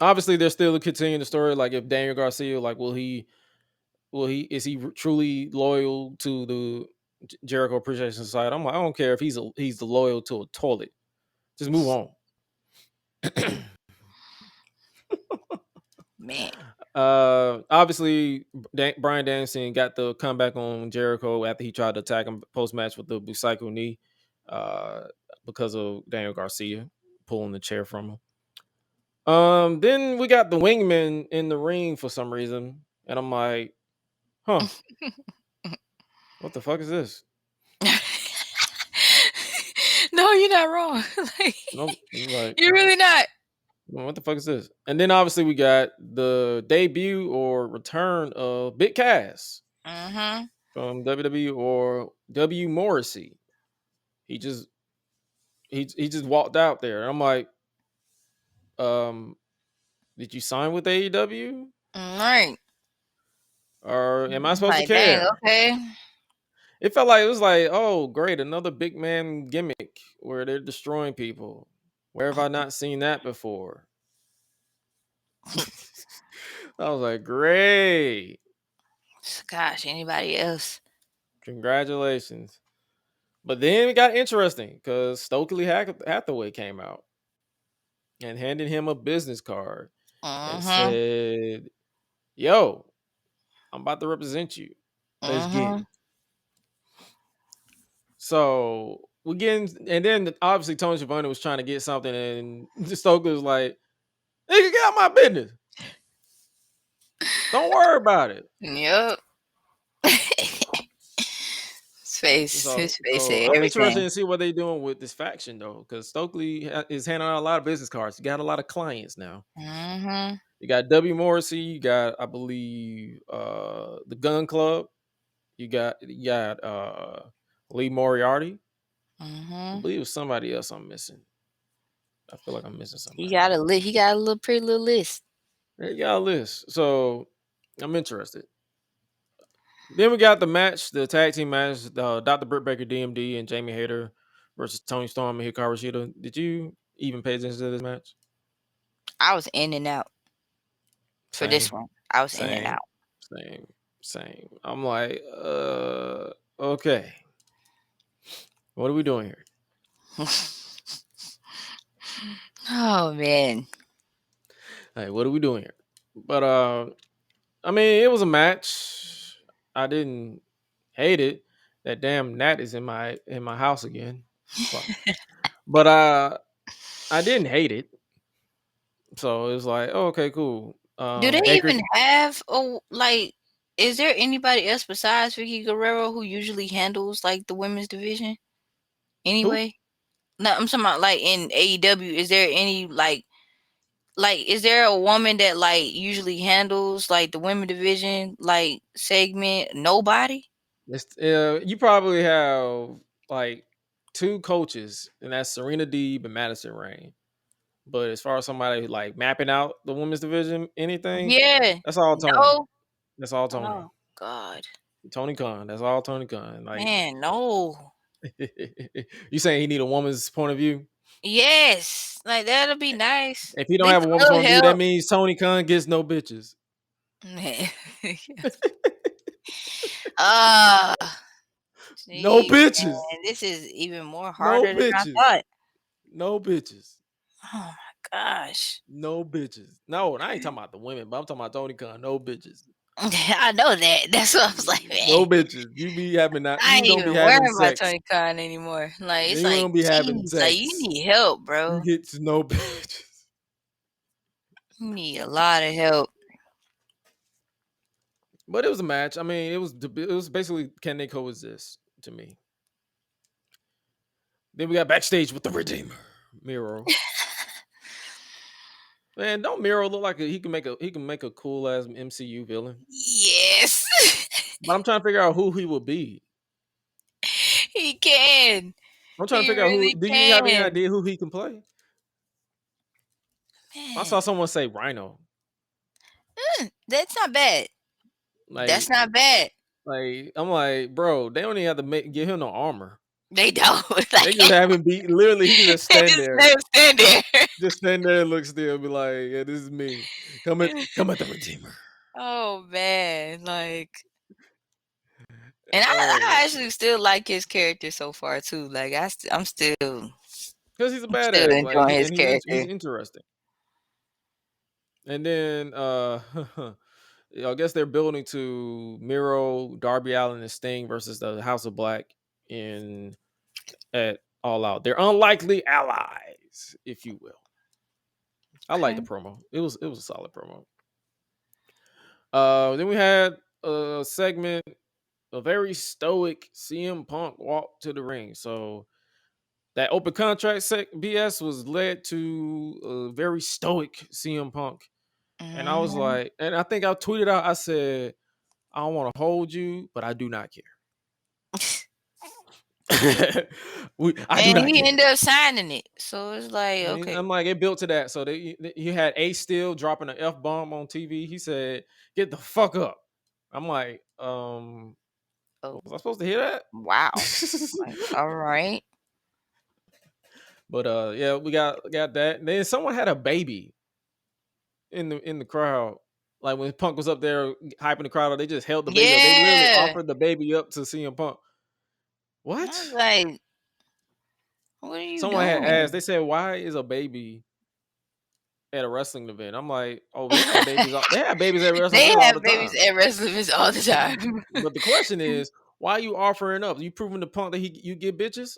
Obviously, they're still continuing the story. Like, if Daniel Garcia, like, is he truly loyal to the Jericho Appreciation Society? I'm like, I don't care if he's loyal to a toilet. Just move on. Man. Obviously, Brian Danielson got the comeback on Jericho after he tried to attack him post match with the Busaiku knee, because of Daniel Garcia pulling the chair from him. Then we got the Wingman in the ring for some reason, and I'm like, huh, what the fuck is this? No, you're not wrong. Like, No, like, you're really not. what the fuck is this? And then obviously we got the debut or return of Big Cass Mm-hmm. from WWE or W Morrissey. He just walked out there. I'm like, did you sign with AEW? Right. Or am I supposed to Like, dang, care? okay. It felt like it was like, oh, great, another big man gimmick where they're destroying people. Where have I not seen that before? I was like, great. Gosh, anybody else? Congratulations. But then it got interesting because Stokely Hathaway came out and handed him a business card and Mm-hmm. said, yo, I'm about to represent you. Let's get Mm-hmm. it. So we getting, and then obviously Tony Schiavone was trying to get something, and Stokely was like, nigga, get out my business. Don't worry about it. Yep. His face said I'm interested everything. to see what they're doing with this faction though, because Stokely is handing out a lot of business cards. You got a lot of clients now. Mm-hmm. You got W Morrissey. You got, I believe, the Gun Club. You got Lee Moriarty. I Mm-hmm. believe it was somebody else I'm missing. I feel like I'm missing somebody. He got a little pretty little list. There you got a list. So I'm interested. Then we got the match, the tag team match, Dr. Britt Baker, DMD, and Jamie Hayter versus Tony Storm and Hikaru Shida. Did you even pay attention to this match? I was in and out for this one. I was in and Same. out. Same. I'm like, okay. What are we doing here? Oh man. Hey, what are we doing here? But I mean, it was a match. I didn't hate it. That damn gnat is in my house again. Fuck. But I didn't hate it. So it was like, oh, okay, cool. Do they Baker, even have is there anybody else besides Vicky Guerrero who usually handles like the women's division? Anyway? No, I'm talking about like in AEW, is there any is there a woman that like usually handles like the women division like segment? Nobody? you probably have like two coaches, and that's Serena Deeb and Madison Rain. But as far as somebody like mapping out the women's division, anything, Yeah. that's all Tony. No. That's all Tony. Oh God. Tony Khan. That's all Tony Khan. Like, Man, no. you saying he need a woman's point of view? Yes. Like that'll be nice. If he don't They have a woman's could point of view, that help. means Tony Khan gets no bitches. Man. Ah, No See, bitches. man, this is even more No harder than I bitches. thought. No bitches. Oh my gosh. No bitches. No, and I ain't talking about the women, but I'm talking about Tony Khan. No bitches. I know that. That's what I was like, No man. bitches. You be having that. I You ain't don't be even having worried about sex. Tony Khan anymore. Like it's You like, don't be having geez, like you sex. need help, You bro. get to no bitches. You need a lot of help. But it was a match. I mean, it was basically can they coexist to me. Then we got backstage with the Redeemer, Miro. Man, don't Miro look like he can make a cool ass MCU villain? Yes. But I'm trying to figure out who he would be. He can. I'm trying to He figure out who. really Do you have any can. idea who he can play? I saw Man, someone say Rhino. that's not bad. That's Like, not bad. I'm like, bro, they don't even have to give him no armor. They don't. They Like, just have him beat. Literally, he can just they stand just there, let him stand there. just stand there and look still, and be like, yeah, this is me. Come at the Redeemer. Oh man, like, and Oh, I actually still like his character so far too. Like, I'm still because he's a still badass. Like, enjoying his he's character. interesting. And then, I guess they're building to Miro, Darby Allin, and Sting versus the House of Black in at All Out. They're unlikely allies, if you will. I like the Okay. promo. It was a solid promo. Then we had a segment, a very stoic CM Punk walk to the ring. So that open contract BS was led to a very stoic CM Punk. And I was Hmm. like, and I think I tweeted out, I said, I don't want to hold you, but I do not care. I do And not he care. ended up signing it, so it's like, And okay. I'm like, it built to that. So you had Ace Steel dropping an F bomb on TV. He said, "Get the fuck up." I'm like, Oh was I supposed to hear that? wow. Like, all right. But yeah, we got that. And then someone had a baby in the crowd. Like when Punk was up there hyping the crowd, they just held the baby up. They literally Yeah. offered the baby up to CM Punk. I What? was like, what are you Someone had asked. doing? They said, "Why is a baby at a wrestling event?" I'm like, "Oh, they have babies. They have babies at wrestling They events all have the babies time." at wrestling all the time. But the question is, why are you offering up? You proving to Punk that you get bitches?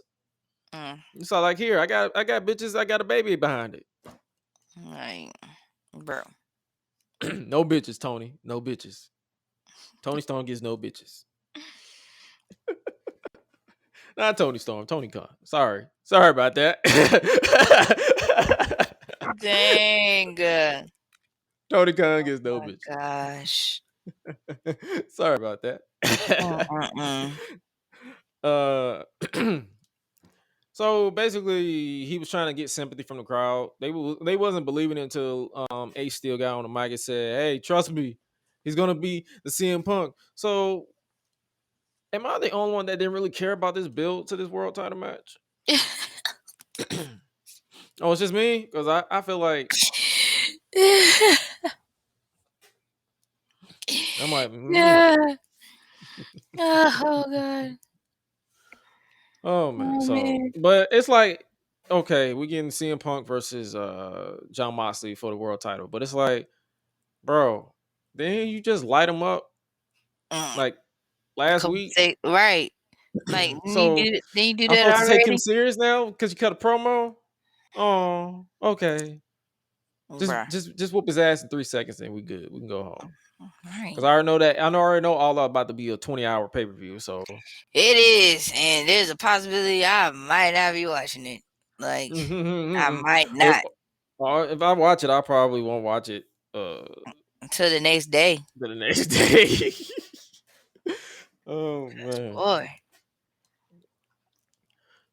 Mm, So like, here, I got bitches. I got a baby behind it. like, bro. No bitches, Tony. No bitches. Tony Storm gets no bitches. Not Tony Storm. Tony Khan. Sorry about that. Dang. Tony Khan gets no My bitches. gosh. Sorry about that. Mm-mm-mm. uh So basically, he was trying to get sympathy from the crowd. They wasn't believing it until Ace Steel got on the mic and said, "Hey, trust me, he's gonna be the CM Punk." So, am I the only one that didn't really care about this build to this world title match? Oh, it's just me because I feel like I'm like, Yeah. Oh god. oh man. Oh So, man. but it's like, okay, we getting CM Punk versus John Moxley for the world title, but it's like, bro, then you just light him up Mm. like last week. Right. Like, So did you do I'm that supposed to take him already? serious now because you cut a promo. Oh, okay. Bruh. Just whoop his ass in 3 seconds and we good. We can go home. Right. Because I already know that. already know all about to be a 20-hour pay-per-view. So It is, and there's a possibility I might not be watching it. Like, I might if not if I watch it, I probably won't watch it until the next day. the next day. Oh man. Boy.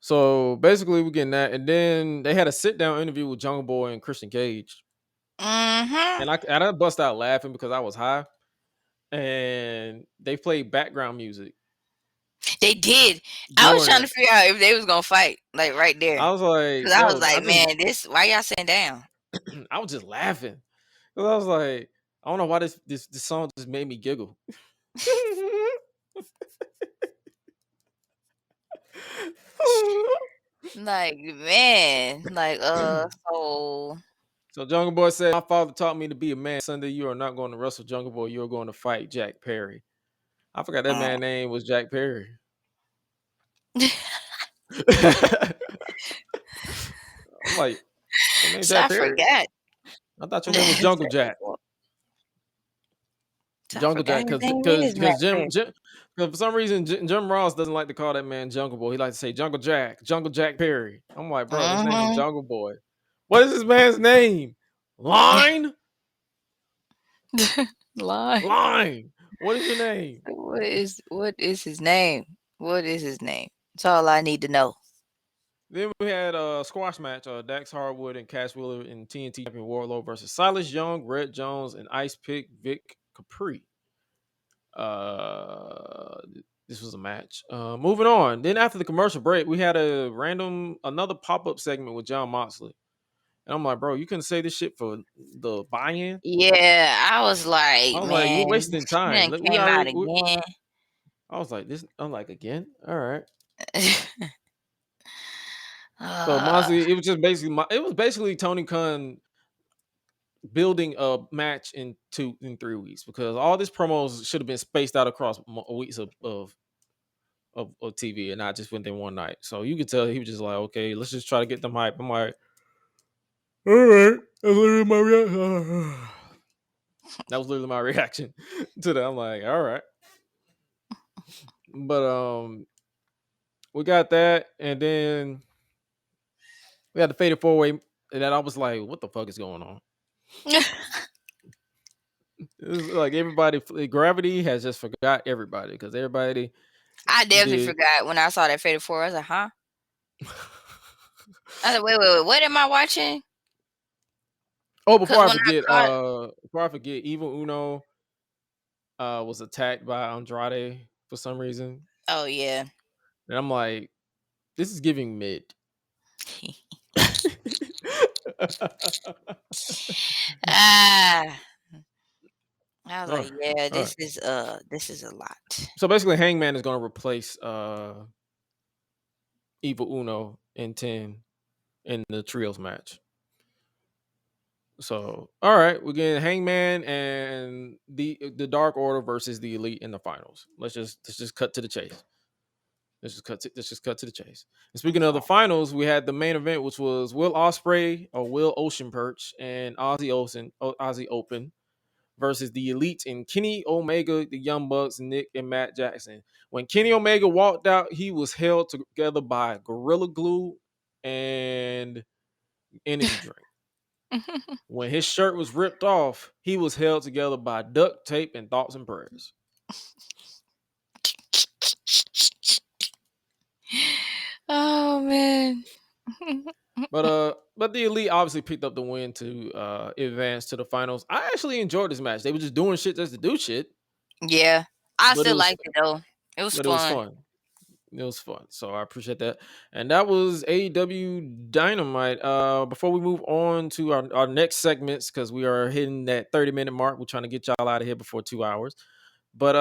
So basically we're getting that. And then they had a sit-down interview with Jungle Boy and Christian Cage. Mm-hmm. And I bust out laughing because I was high. And they played background music. They did. I was During trying to it. figure out if they was gonna fight, like right there. I was like, Cause I was yo, like, man, why y'all sitting down? I was just laughing. Cause I was like, I don't know why this song just made me giggle. Like, man, like, so So Jungle Boy said, "My father taught me to be a man. Sunday, you are not going to wrestle Jungle Boy. You are going to fight Jack Perry." I forgot that mm. man's name was Jack Perry. I'm like, your name So I Jack Perry? forgot. I thought your name was Jungle Jack. So I Jungle forgot Jack, his because name because is Matt because Jim, Perry. Jim 'cause for some reason Jim Ross doesn't like to call that man Jungle Boy. He likes to say Jungle Jack Perry. I'm like, bro, his name is Mhm. Jungle Boy. What is this man's name? Line? Lie. Line. What is your name? What is his name? What is his name? That's all I need to know. Then we had a squash match, Dax Harwood and Cash Wheeler and TNT champion Warlow versus Silas Young, Red Jones, and Ice Pick Vic Capri. Uh, this was a match. Moving on. Then after the commercial break, we had another pop-up segment with John Moxley. And I'm like, bro, you couldn't say this shit for the buy-in? Yeah, I was I like, was like, man, you're wasting he time. done We came out already again. I was like, this I'm like, again? All right. So uh, Moxley, it was just basically Tony Khan building a match in 3 weeks, because all these promos should have been spaced out across weeks of TV and not just within one night. So you could tell he was just like, okay, let's just try to get them hype. I'm like, all right, that's literally my reaction. That was literally my reaction to that. I'm like, all right, but we got that, and then we had the Fated 4-Way, and then I was like, what the fuck is going on? It was like everybody, Gravity has just forgot everybody, because everybody I definitely did. forgot when I saw that Fated 4. I was like, huh? I said, wait, what am I watching? Oh, Because when I saw it, before I forget, Evil Uno was attacked by Andrade for some reason. oh yeah. And I'm like, this is giving mid. Ah, I was All like, right. yeah, All right. this is a lot. So basically Hangman is gonna replace Evil Uno and 10 in the trios match. So all right, we're getting Hangman and the Dark Order versus the Elite in the finals. Let's just cut to the chase. Let's just cut to the chase. And speaking of the finals, we had the main event, which was Will Ospreay or Will Ocean Perch and Ozzy Open versus the Elite and Kenny Omega, the Young Bucks, Nick and Matt Jackson. When Kenny Omega walked out, he was held together by Gorilla Glue and energy drink. When his shirt was ripped off, he was held together by duct tape and thoughts and prayers. Oh man. But the Elite obviously picked up the win to advance to the finals. I actually enjoyed this match. They were just doing shit just to do shit, Yeah, I but it still was liked it though. It was but it was fun. fun. It was fun. So I appreciate that. And that was AEW Dynamite. Before we move on to our next segments, because we are hitting that 30-minute mark. We're trying to get y'all out of here before 2 hours. But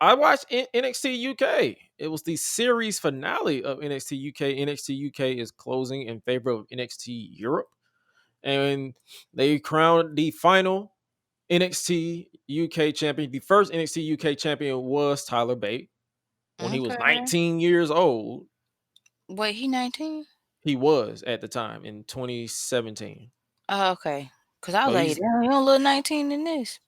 I watched NXT UK. It was the series finale of NXT UK. NXT UK is closing in favor of NXT Europe. And they crowned the final NXT UK champion. The first NXT UK champion was Tyler Bate when he was Okay. 19 years old. Wait, he 19? He was at the time in 2017. Oh, okay. Cause I So was like, he's damn, you don't look 19 in this.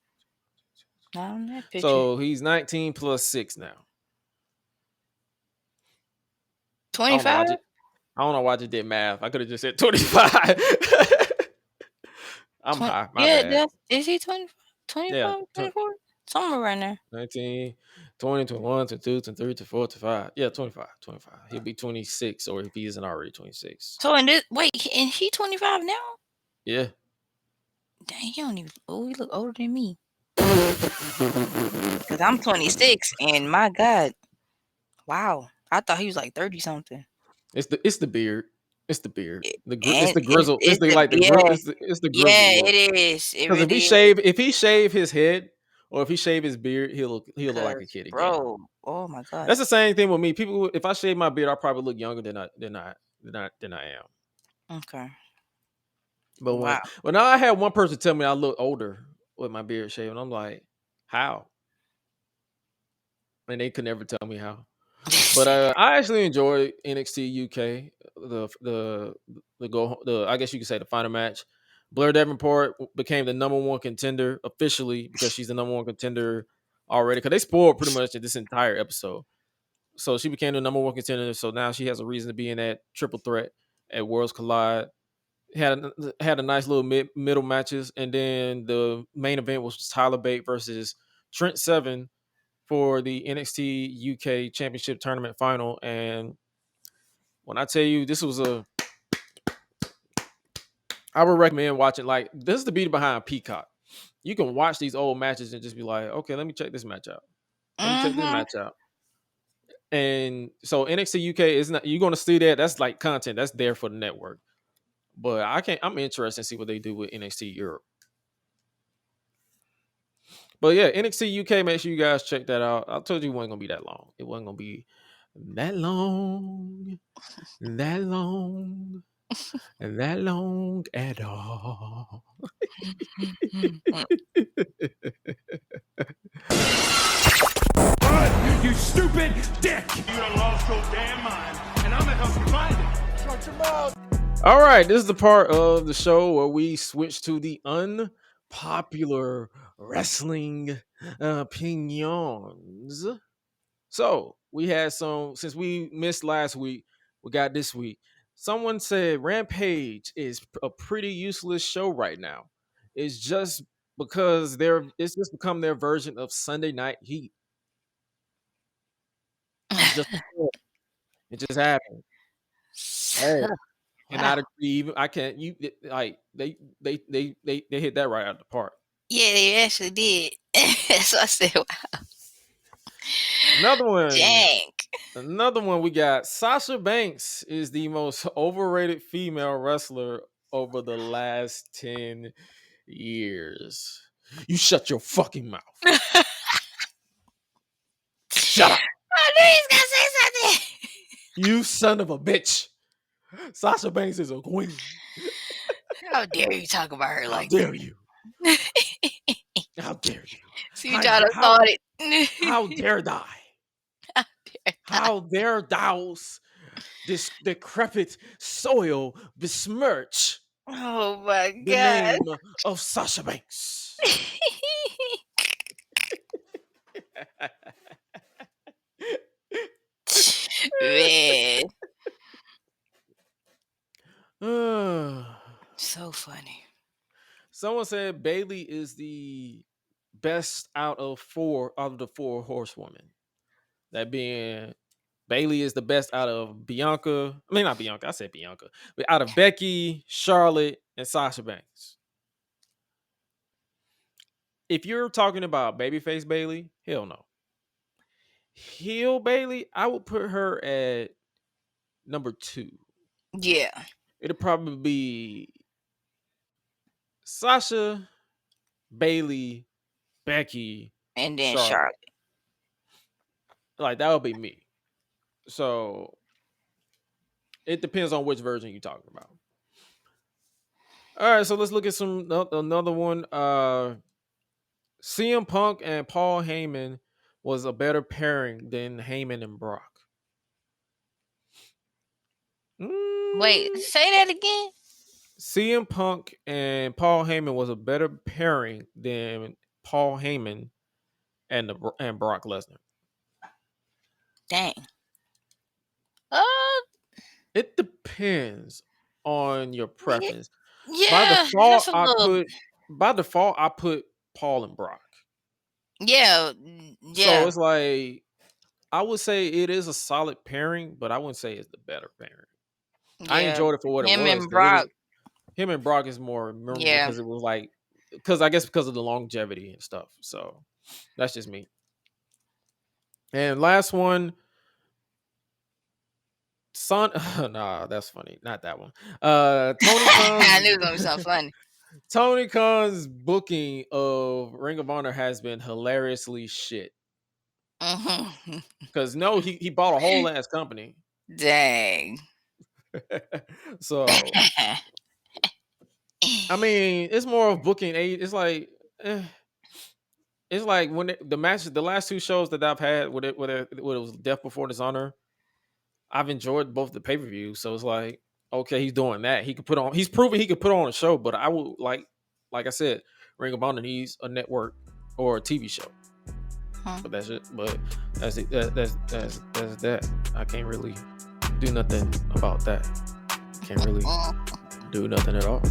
Not on that picture. so he's 19 plus 6 now. I don't know why 25? I don't know why I just did math. I could have just said 25. I'm high. My Yeah, bad. is he 20, Yeah. 25, 24? Somewhere around there. 19, 20, 21, 22, 23, 24, 25. Yeah, 25. 25. He'll be 26, or if he isn't already 26. So in this, wait, and he 25 now? Yeah. Dang, he don't even. Oh, he look older than me. Cause I'm 26, and my God, wow, I thought he was like 30 something. It's the beard. It's the beard. It's And the grizzle. it's the It's the grizzle yeah, look. it is. It Because really is. if he shave his head or if he shave his beard, he'll look like a kid again. Bro, oh my God. That's the same thing with me. People, if I shave my beard, I probably look younger than I than I am. Okay. But Wow. now I had one person tell me I look older with my beard shaved, and I'm like, how? And they could never tell me how. But I actually enjoyed NXT UK. The I guess you could say the final match. Blair Davenport became the number one contender officially because she's the number one contender already. Because they spoiled pretty much this entire episode. So she became the number one contender. So now she has a reason to be in that triple threat at Worlds Collide. Had a nice little middle matches, and then the main event was Tyler Bate versus Trent Seven for the NXT UK Championship Tournament final. And when I tell you this was I would recommend watching, like, this is the beauty behind Peacock. You can watch these old matches and just be like, okay, let me check this match out. Let me check this match out. And so NXT UK is not, you're gonna see that. That's like content that's there for the network. But I'm interested to see what they do with NXT Europe. But yeah, NXT UK, make sure you guys check that out. I told you it wasn't gonna be that long. It wasn't gonna be that long, that long, that long at all. You stupid dick! You done lost your damn mind, and I'm gonna help you find it. Shut your mouth. All right, this is the part of the show where we switch to the unpopular wrestling opinions. So we had some, since we missed last week, we got this week. Someone said Rampage is a pretty useless show right now. It's just because it's just become their version of Sunday Night Heat. Just it just happened. Hey, and I'd agree. Even I can't. You like they hit that right out of the park. Yeah, they actually did. So I said, wow. Another one. Dang. Another one we got. Sasha Banks is the most overrated female wrestler over the last 10 years. You shut your fucking mouth. Shut up. I knew he was gonna say something. You son of a bitch. Sasha Banks is a queen. How dare you talk about her like How dare you? How dare you? So you try to start it. How dare thou? How dare thou this decrepit soil besmirch Oh my the god. name of Sasha Banks? Man. So funny. Someone said Bailey is the best out of the four horsewomen. That being, Bailey is the best out of Bianca. I mean, not Bianca. I said Bianca. But out of Becky, Charlotte, and Sasha Banks. If you're talking about babyface Bailey, hell no. Heel Bailey, I would put her at number 2. Yeah. It'd probably be Sasha, Bailey, Becky, And then Charlotte. Like, that would be me. So it depends on which version you're talking about. All right, so let's look at another one. CM Punk and Paul Heyman was a better pairing than Heyman and Brock. Wait, say that again. CM Punk and Paul Heyman was a better pairing than Paul Heyman and Brock Lesnar. Dang. It depends on your preference. Yeah. By default, I put Paul and Brock. Yeah. So it's like, I would say it is a solid pairing, but I wouldn't say it's the better pairing. Yeah. I enjoyed it for what it was. Him and Brock is more memorable because it was like, because of the longevity and stuff. So that's just me. And last one, nah, that's funny. Not that one. Tony Khan. I knew it was gonna be something funny. Tony Khan's booking of Ring of Honor has been hilariously shit. Because he bought a whole ass company. Dang. So I mean, it's more of booking aid. It's like, it's like when the matches, the last two shows that I've had with it was Death Before Dishonor. I've enjoyed both the pay per views, so it's like, okay, he's doing that. He could put on. He's proven he could put on a show, but I would like I said, Ring of Honor needs a network or a TV show. But that's it. But that's it. That's that. I can't really do nothing about that. Can't really do nothing at all.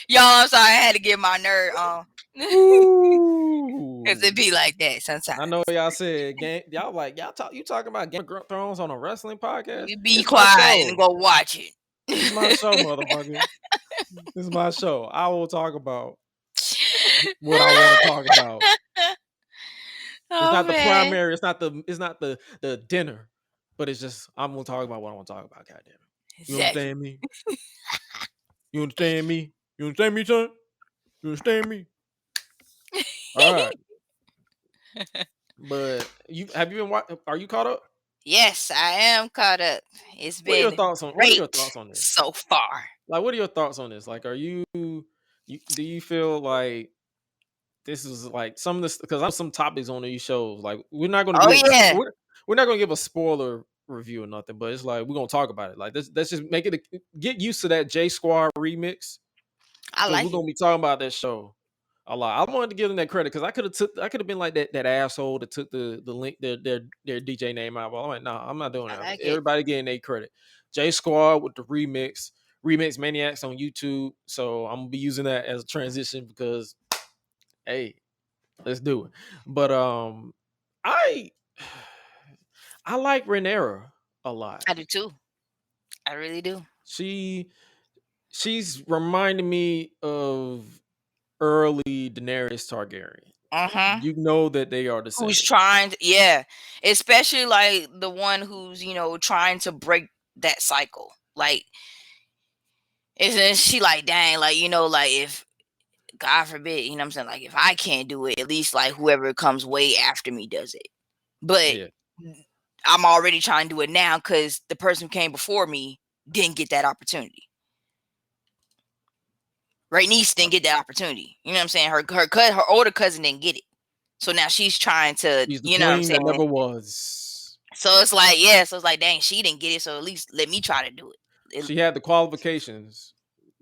Y'all, I'm sorry, I had to get my nerd on. Cause it be like that sometimes. I know y'all said y'all like you talking about Game of Thrones on a wrestling podcast. You be quiet and go watch it. This is my show, motherfucker. This is my show. I will talk about what I want to talk about. It's not the primary. It's not the dinner, but it's just I'm gonna talk about what I want to talk about. Goddamn it! You understand me? You understand me? You understand me, son? You understand me? All right. But have you been watching? Are you caught up? Yes, I am caught up. It's been What are your thoughts on this so far? Like, what are your thoughts on this? Like, do you feel like this is like some of this, because I have some topics on these shows. Like, we're not going to we're not going to give a spoiler review or nothing, but it's like we're going to talk about it. Like, let's just make it get used to that J Squad remix. I like. We're going to be talking about that show a lot. I wanted to give them that credit because I could have been like that asshole that took the link their DJ name out. But I'm like, nah, I'm not doing that. Like everybody getting their credit. J Squad with the remix Maniacs on YouTube. So I'm gonna be using that as a transition because, hey, let's do it. But I like Rhaenyra a lot. I do too. I really do. She's reminding me of early Daenerys Targaryen. You know that they are the same. Who's trying to, especially like the one who's, trying to break that cycle. Like, isn't she like, dang, like, like if God forbid, what I'm saying, like if I can't do it, at least like whoever comes way after me does it. But I'm already trying to do it now because the person who came before me didn't get that opportunity. Right, niece didn't get that opportunity. You know what I'm saying? Her older cousin didn't get it. So now she's trying to, she's the you know what I'm saying? That never was. So it's like, dang, she didn't get it. So at least let me try to do it. She had the qualifications,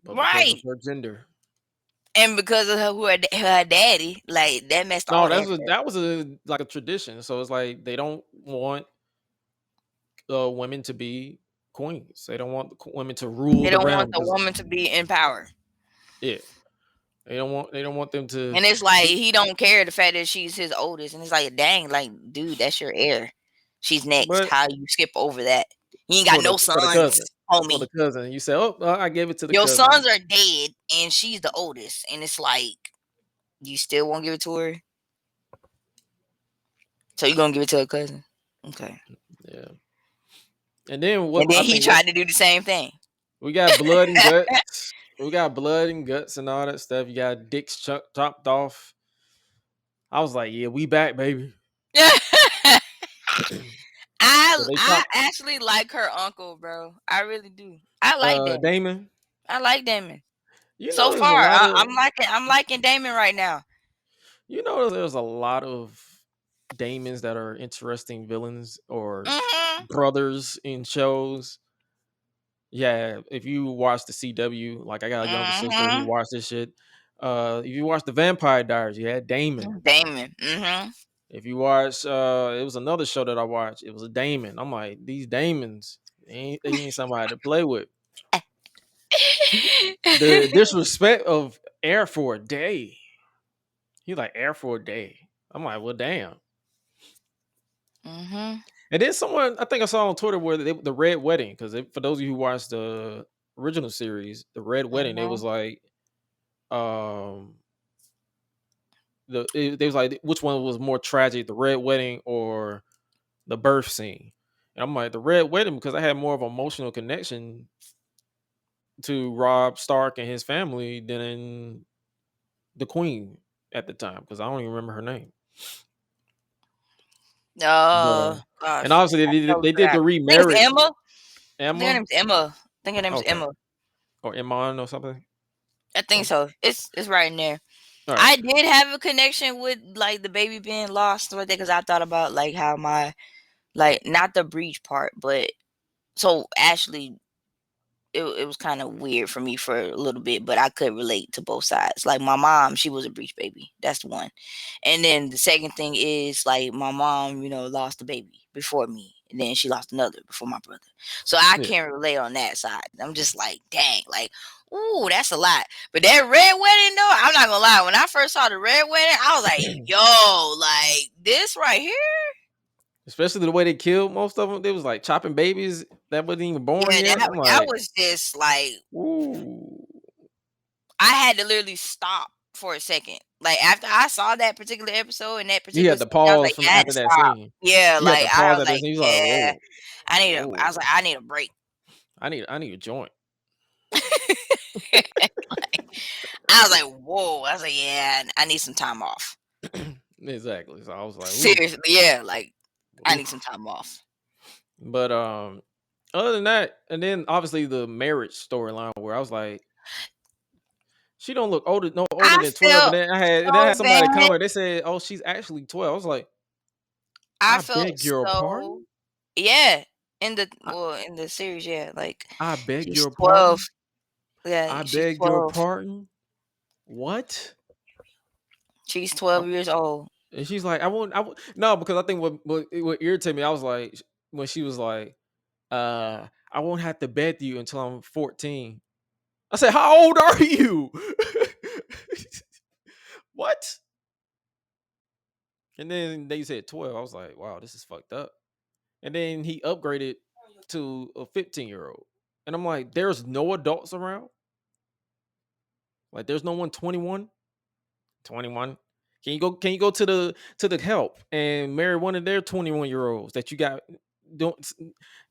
but because of her gender. And because of her daddy, like that messed all that. That was a tradition. So it's like they don't want women to be queens. They don't want women to rule. They don't want the woman to be in power. Yeah, they don't want them to. And it's like he don't care the fact that she's his oldest, and it's like, dang, like dude, that's your heir. She's next. But how you skip over that? You ain't got no sons, homie. For the cousin, you say, "Oh, I gave it to the your cousin." sons are dead, and she's the oldest, and it's like, you still won't give it to her. So you gonna give it to her cousin? Okay. Yeah. And then he tried to do the same thing. We got blood and guts. We got blood and guts and all that stuff. You got dicks chopped off. I was like, yeah, we back, baby. I actually like her uncle, bro. I really do. I like Damon. I like Damon. So far, I'm liking Damon right now. You know, there's a lot of Damons that are interesting villains or brothers in shows. Yeah, if you watch the CW, like I got a younger sister who watched this shit. If you watch the Vampire Diaries, you had Damon. If you watch, it was another show that I watched. It was a Damon. I'm like, these Damons, they ain't somebody to play with. The disrespect of air for a day. He like air for a day. I'm like, well, damn. Mm-hmm. And then someone, I think I saw on Twitter where the Red Wedding, because for those of you who watched the original series, the Red Wedding, it was like, they was like, which one was more tragic, the Red Wedding or the birth scene? And I'm like, the Red Wedding, because I had more of an emotional connection to Rob Stark and his family than the Queen at the time, because I don't even remember her name. Oh But, and gosh, obviously they did the I think it's remarriage. Emma. I think her Emma, name's Emma. I think her name's okay, Emma. or Iman or something. I think so. It's right in there. All right. I did have a connection with like the baby being lost right there because I thought about like how my like not the breach part, but so actually it was kind of weird for me for a little bit, but I could relate to both sides. Like my mom, she was a breech baby. That's the one. And then the second thing is like my mom, lost a baby before me. And then she lost another before my brother. So I Yeah. can't relate on that side. I'm just like, dang, like, ooh, that's a lot. But that red wedding though, I'm not gonna lie. When I first saw the red wedding, I was like, yo, like this right here. Especially the way they killed most of them. They was like chopping babies that wasn't even born Yeah, yet. I'm that like, was just like ooh. I had to literally stop for a second. Like after I saw that particular episode and that You particular had to scene, I was pause like, from yeah, I had to after that stop. scene. Yeah, You had like to I pause was after that like, scene. You was like, yeah, whoa, I whoa. was like, I need a break. I need a joint. I was like, whoa. I was like, yeah, I need some time off. Exactly. So I was like, ooh, Seriously, yeah, like I need some oof. time off. But other than that, and then obviously the marriage storyline where I was like, she don't look no older I than 12. And felt then I had so somebody bad. comment. They said, oh, she's actually 12. I was like, I I felt beg your so pardon. yeah. In the I, in the series, yeah, like I beg she's your 12. pardon. Yeah, I she's beg your 12. pardon. What? She's 12 years old. And she's like, I won't. No, because I think what irritated me, I was like, when she was like, I won't have to bed you until I'm 14. I said, how old are you? What? And then they said 12. I was like, wow, this is fucked up. And then he upgraded to a 15-year-old. And I'm like, there's no adults around. Like, there's no one 21. 21. Can you go to the help and marry one of their 21-year-olds that you don't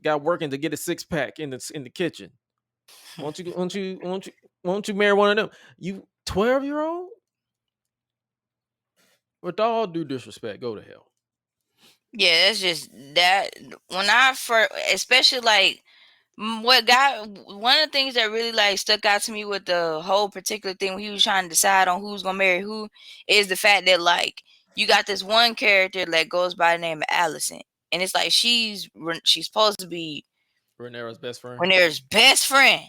got working to get a six-pack in the kitchen? Won't you marry one of them? You 12-year-old? With all due disrespect, go to hell. Yeah, that's just that. When I first, especially like one of the things that really like stuck out to me with the whole particular thing when he was trying to decide on who's gonna marry who is the fact that like you got this one character that goes by the name of Allison, and it's like she's supposed to be Rhaenyra's best friend. Rhaenyra's best friend,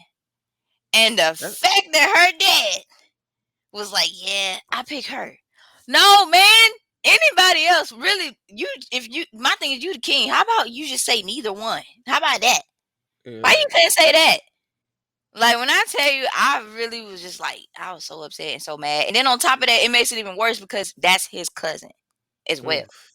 and the That, fact that her dad was like, "Yeah, I pick her." No, man. Anybody else really? My thing is you the king. How about you just say neither one? How about that? Why you can't say that? Like when I tell you, I really was just like, I was so upset and so mad. And then on top of that, it makes it even worse because that's his cousin as well. oof.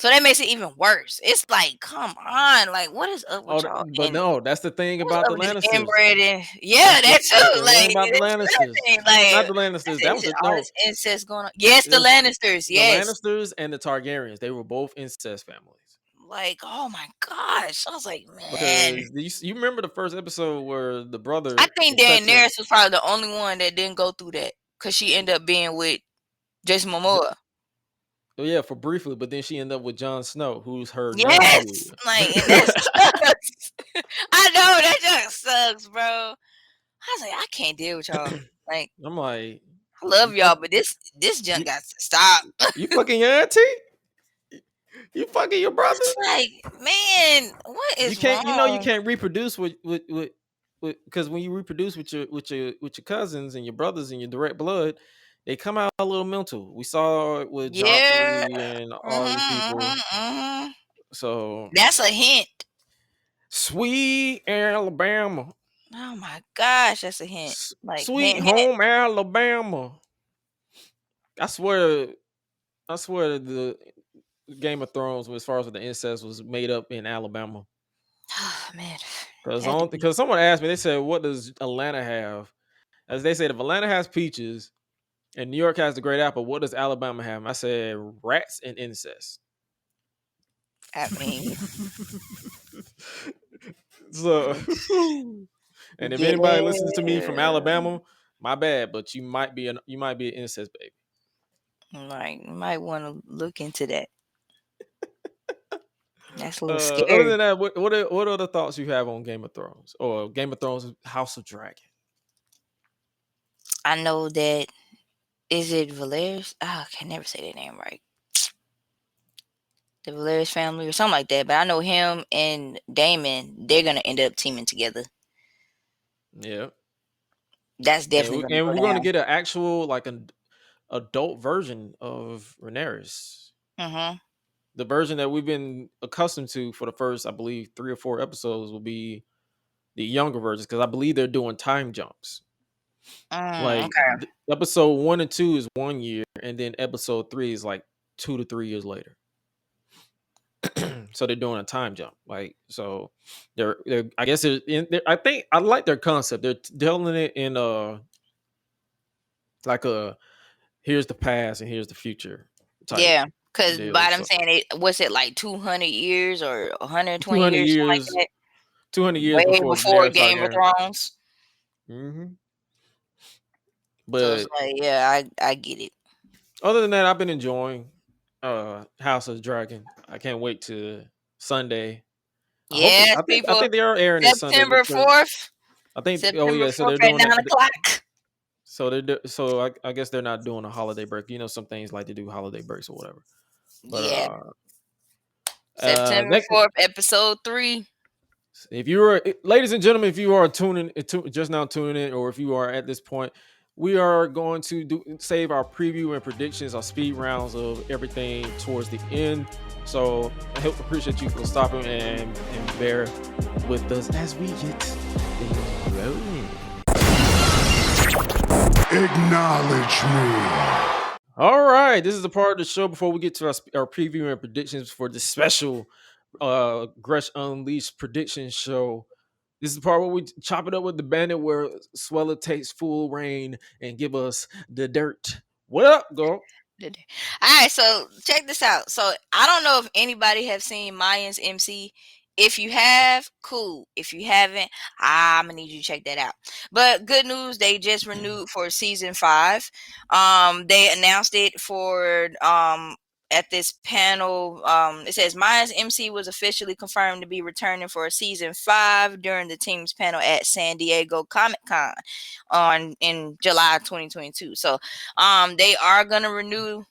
So that makes it even worse. It's like, come on, like what is up with y'all? But And no, that's the thing what's about up the with this Lannisters. inbred and yeah, that That's too. the thing Like about the that's another Lannisters. thing. Like Not the Lannisters. That was is it the all no. this incest going on? Yes, It the was Lannisters. the Yes. Lannisters and the Targaryens. They were both incest families. Like, oh my gosh. I was like, man. Because you remember the first episode where the I brother think touched it. Daenerys was probably the only one that didn't go through that because she ended up being with Jason Momoa. Oh yeah, for briefly, but then she ended up with Jon Snow, who's her Yes, nephew. like and that sucks. I know that just sucks, bro. I was like, I can't deal with y'all. Like, I'm like, I love you fuck, y'all, but this junk you, got to stop. you fucking your auntie? You fucking your brother? It's like, man, what You is can't. You wrong? can't reproduce with because when you reproduce with your cousins and your brothers and your direct blood, they come out a little mental. We saw it with Yeah. Joffrey and all these people. Mm-hmm. So That's a hint. sweet Alabama, Oh my gosh, that's a hint. Like sweet hint, hint. home Alabama. I swear the Game of Thrones, as far as the incest, was made up in Alabama. Oh man, Because someone asked me, they said, "What does Atlanta have?" As they said, if Atlanta has peaches and New York has the Great Apple, what does Alabama have? I said, rats and incest. I mean, So, and if anybody listens to me from yeah, Alabama, my bad, but you might be an incest baby. like you might want to look into that. That's a little Other scary. than that, what other thoughts you have on Game of Thrones or Game of Thrones House of Dragon? I know that is it Valerius? Oh, I can never say that name right. The Valerius family or something like that. But I know him and Damon, they're gonna end up teaming together. Yeah, That's definitely gonna and go we're going to down. get an actual like an adult version of Rhaenyra. Mm-hmm. The version that we've been accustomed to for the first, I believe, 3 or 4 episodes will be the younger versions because I believe they're doing time jumps. Like Okay. episode 1 and 2 is 1 year, and then episode 3 is like 2 to 3 years later. So they're doing a time jump. Like so, they're I guess I think I like their concept. They're telling it in like a here's the past and here's the future type Yeah, because deal. by them So saying it, what's it like 200 years or 120 200 years, something years, like that, 200 years way before before Daenerys Game of Targaryen. Thrones. Hmm So it's But like, yeah, I get it. other than that, I've been enjoying House of Dragon. I can't wait to Sunday. Yes, I people. think they are airing it Sunday September because 4th. I think oh September yeah, so 4th they're at doing 9 o'clock. so I guess they're not doing a holiday break. You know, some things like to do holiday breaks or whatever. But Yeah, September that 4th, episode 3. if you are, ladies and gentlemen, if you are just now tuning in, or if you are at this point, we are going to save our preview and predictions, our speed rounds of everything towards the end. So I hope appreciate you for stopping and bear with us as we get things rolling. Acknowledge me. All right, this is the part of the show before we get to our preview and predictions for this special Gresh Unleashed prediction show. This is the part where we chop it up with the bandit, where Suela takes full reign and give us the dirt. What up, girl? All right, so check this out. So I don't know if anybody have seen Mayans MC. If you have, cool. If you haven't, I'm gonna need you to check that out. But good news, they just renewed for season 5. They announced it for at this panel. It says Mayans MC was officially confirmed to be returning for season 5 during the team's panel at San Diego Comic Con in July 2022. So they are gonna renew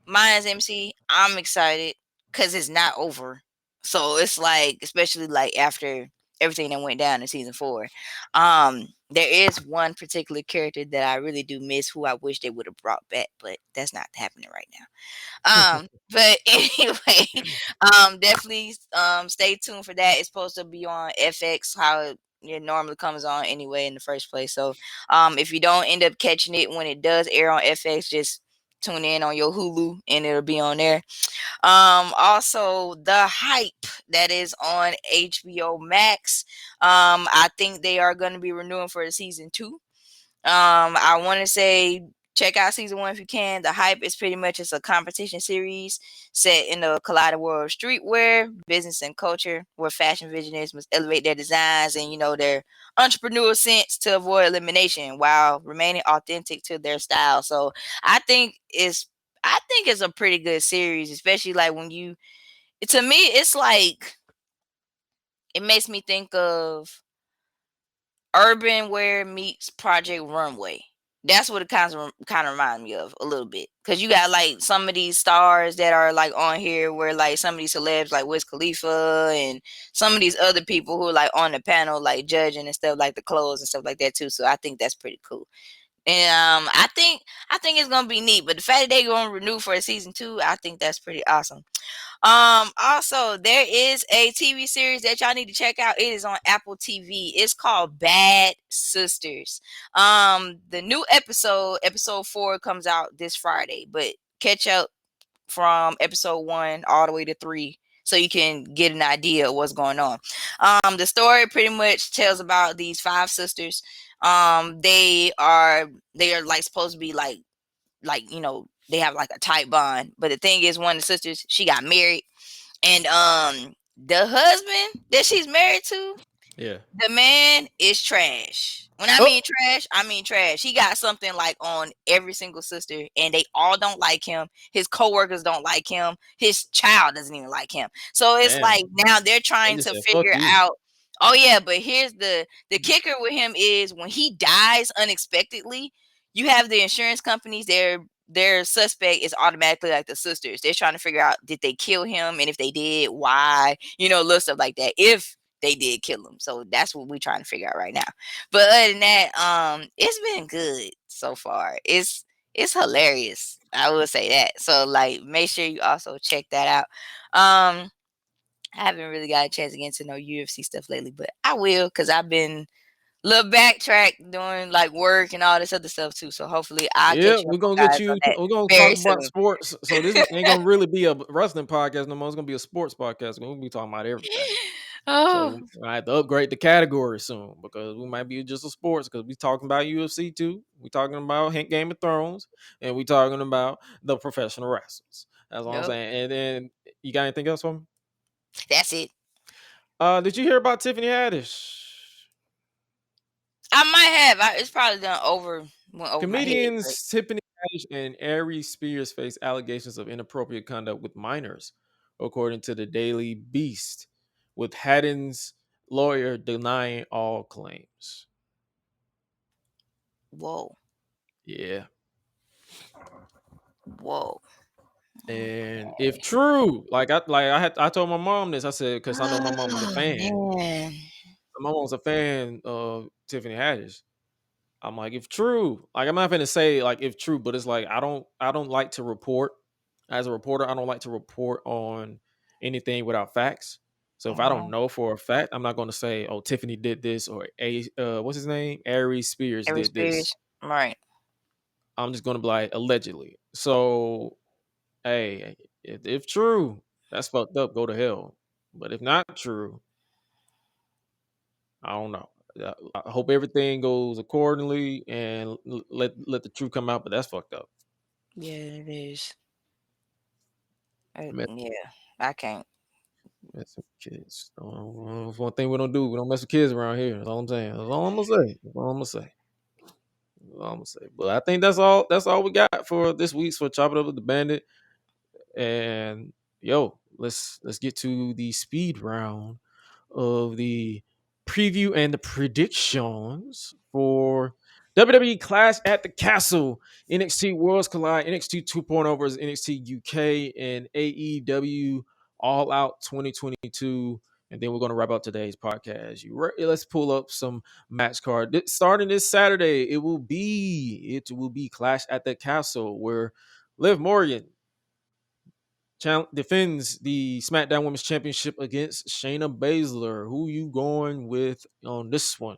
Mayans MC. I'm excited because it's not over. So it's like, especially like after everything that went down in season 4. There is one particular character that I really do miss, who I wish they would have brought back, but that's not happening right now. But anyway, definitely stay tuned for that. It's supposed to be on FX, how it normally comes on anyway in the first place. So if you don't end up catching it when it does air on FX, just tune in on your Hulu and it'll be on there. Also The Hype, that is on HBO Max. I think they are going to be renewing for the season 2. I want to say check out season 1 if you can. The Hype is pretty much just a competition series set in the colliding world of streetwear, business, and culture, where fashion visionaries must elevate their designs and their entrepreneurial sense to avoid elimination while remaining authentic to their style. So I think it's a pretty good series, especially like when to me, it's like it makes me think of urban wear meets Project Runway. That's what it kind of reminds me of a little bit, because you got like some of these stars that are like on here, where like some of these celebs like Wiz Khalifa and some of these other people who are like on the panel like judging and stuff, like the clothes and stuff like that too. So I think that's pretty cool. And I think it's gonna be neat. But the fact that they're gonna renew for a season 2, I think that's pretty awesome. Also, there is a TV series that y'all need to check out. It is on Apple TV. It's called Bad Sisters. The new episode 4, comes out this Friday, but catch up from episode 1 all the way to 3 so you can get an idea of what's going on. The story pretty much tells about these 5 sisters. They are like supposed to be like they have like a tight bond, but the thing is, one of the sisters, she got married, and the husband that she's married to, Yeah. the man is trash. When I Oh, mean trash, I mean trash. He got something like on every single sister, and they all don't like him. His coworkers don't like him. His child doesn't even like him. So it's damn. like now they're They trying just to said fuck figure you. out. Oh yeah, but here's the kicker with him is when he dies unexpectedly, you have the insurance companies. Their suspect is automatically like the sisters. They're trying to figure out, did they kill him, and if they did, why? Little stuff like that. If they did kill him. So that's what we're trying to figure out right now. But other than that, it's been good so far. It's hilarious. I will say that. So like make sure you also check that out. I haven't really got a chance to get into no UFC stuff lately, but I will because I've been little backtrack doing like work and all this other stuff too. So hopefully I'll Yeah, catch you up we're on gonna get guys on you. that We're gonna talk very about soon. sports. So this ain't gonna really be a wrestling podcast no more. It's gonna be a sports podcast. We're gonna be talking about everything. Oh, So I have to upgrade the category soon because we might be just a sports because we talking about UFC too. We talking about Game of Thrones and we talking about the professional wrestlers. That's what I'm yep. saying. And then you got anything else for me? That's it. Did you hear about Tiffany Haddish? I might have. It's probably went over my head. But Comedians Tiffany Haddish and Ari Spears face allegations of inappropriate conduct with minors, according to the Daily Beast, with Haddon's lawyer denying all claims. whoa, Yeah. whoa. And if true, I told my mom this. I said because I know my mom was a Oh fan. man. My mom was a fan of Tiffany Haddish. I'm like, if true, like I'm not gonna say like if true, but it's like I don't like to report as a reporter. I don't like to report on anything without facts. So if I don't Uh-huh. know for a fact, I'm not going to say, "Oh, Tiffany did this," or what's his name, Ari Spears Every did this. Spears. Right. I'm just going to be like allegedly. So hey, if true, that's fucked up. Go to hell. But if not true, I don't know. I hope everything goes accordingly and let the truth come out. But that's fucked up. Yeah, it is. Mess, Yeah, I can't. mess with kids. That's one thing we don't do. We don't mess with kids around here. That's all I'm saying. That's all I'm gonna say. That's all I'm gonna say. That's all I'm gonna say. But I think that's all. That's all we got for this week's for Chop It Up with the Bandit. And yo, let's get to the speed round of the preview and the predictions for WWE Clash at the Castle, NXT Worlds Collide, NXT 2.0 versus NXT UK, and AEW All Out 2022. And then we're going to wrap up today's podcast. Let's pull up some match card. Starting this Saturday, it will be Clash at the Castle where Liv Morgan defends the SmackDown Women's Championship against Shayna Baszler. Who you going with on this one?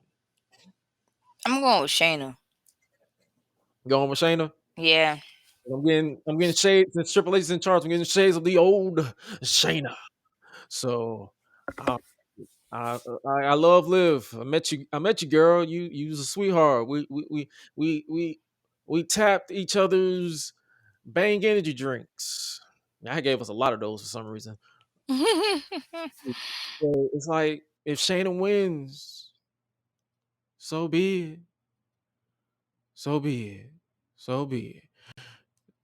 I'm going with Shayna. Going with Shayna? Yeah. I'm getting shades since Triple H is in charge. I'm getting shades of the old Shayna. So uh, I love Liv. I met you, girl. You was a sweetheart. We tapped each other's Bang energy drinks. I gave us a lot of those for some reason. So it's like if Shayna wins, so be it. So be it. So be it.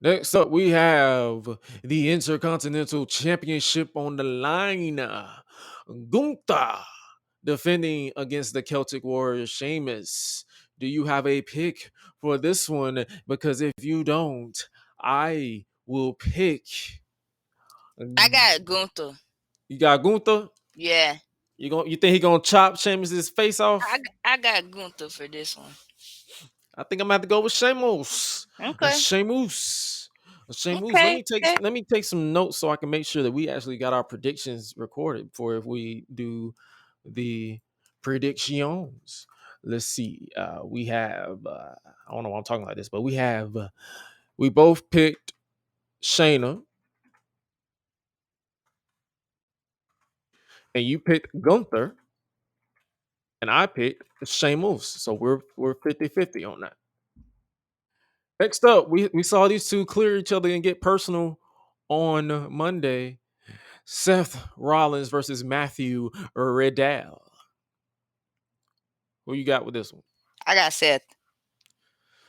Next up, we have the Intercontinental Championship on the line. Gunther defending against the Celtic Warrior Sheamus. Do you have a pick for this one? Because if you don't, I will pick. I got Gunther. You got Gunther? Yeah. You think he gonna chop Sheamus's face off? I got Gunther for this one. I think I'm gonna have to go with Sheamus. Okay. Sheamus. Sheamus. Okay. Okay. Let me take some notes so I can make sure that we actually got our predictions recorded for if we do the predictions. Let's see. We have I don't know why I'm talking like this, but we have we both picked Shayna and you picked Gunther and I picked Sheamus. So we're 50-50 on that. Next up, we saw these two clear each other and get personal on Monday. Seth Rollins versus Matthew Riddle. Who you got with this one? I got Seth.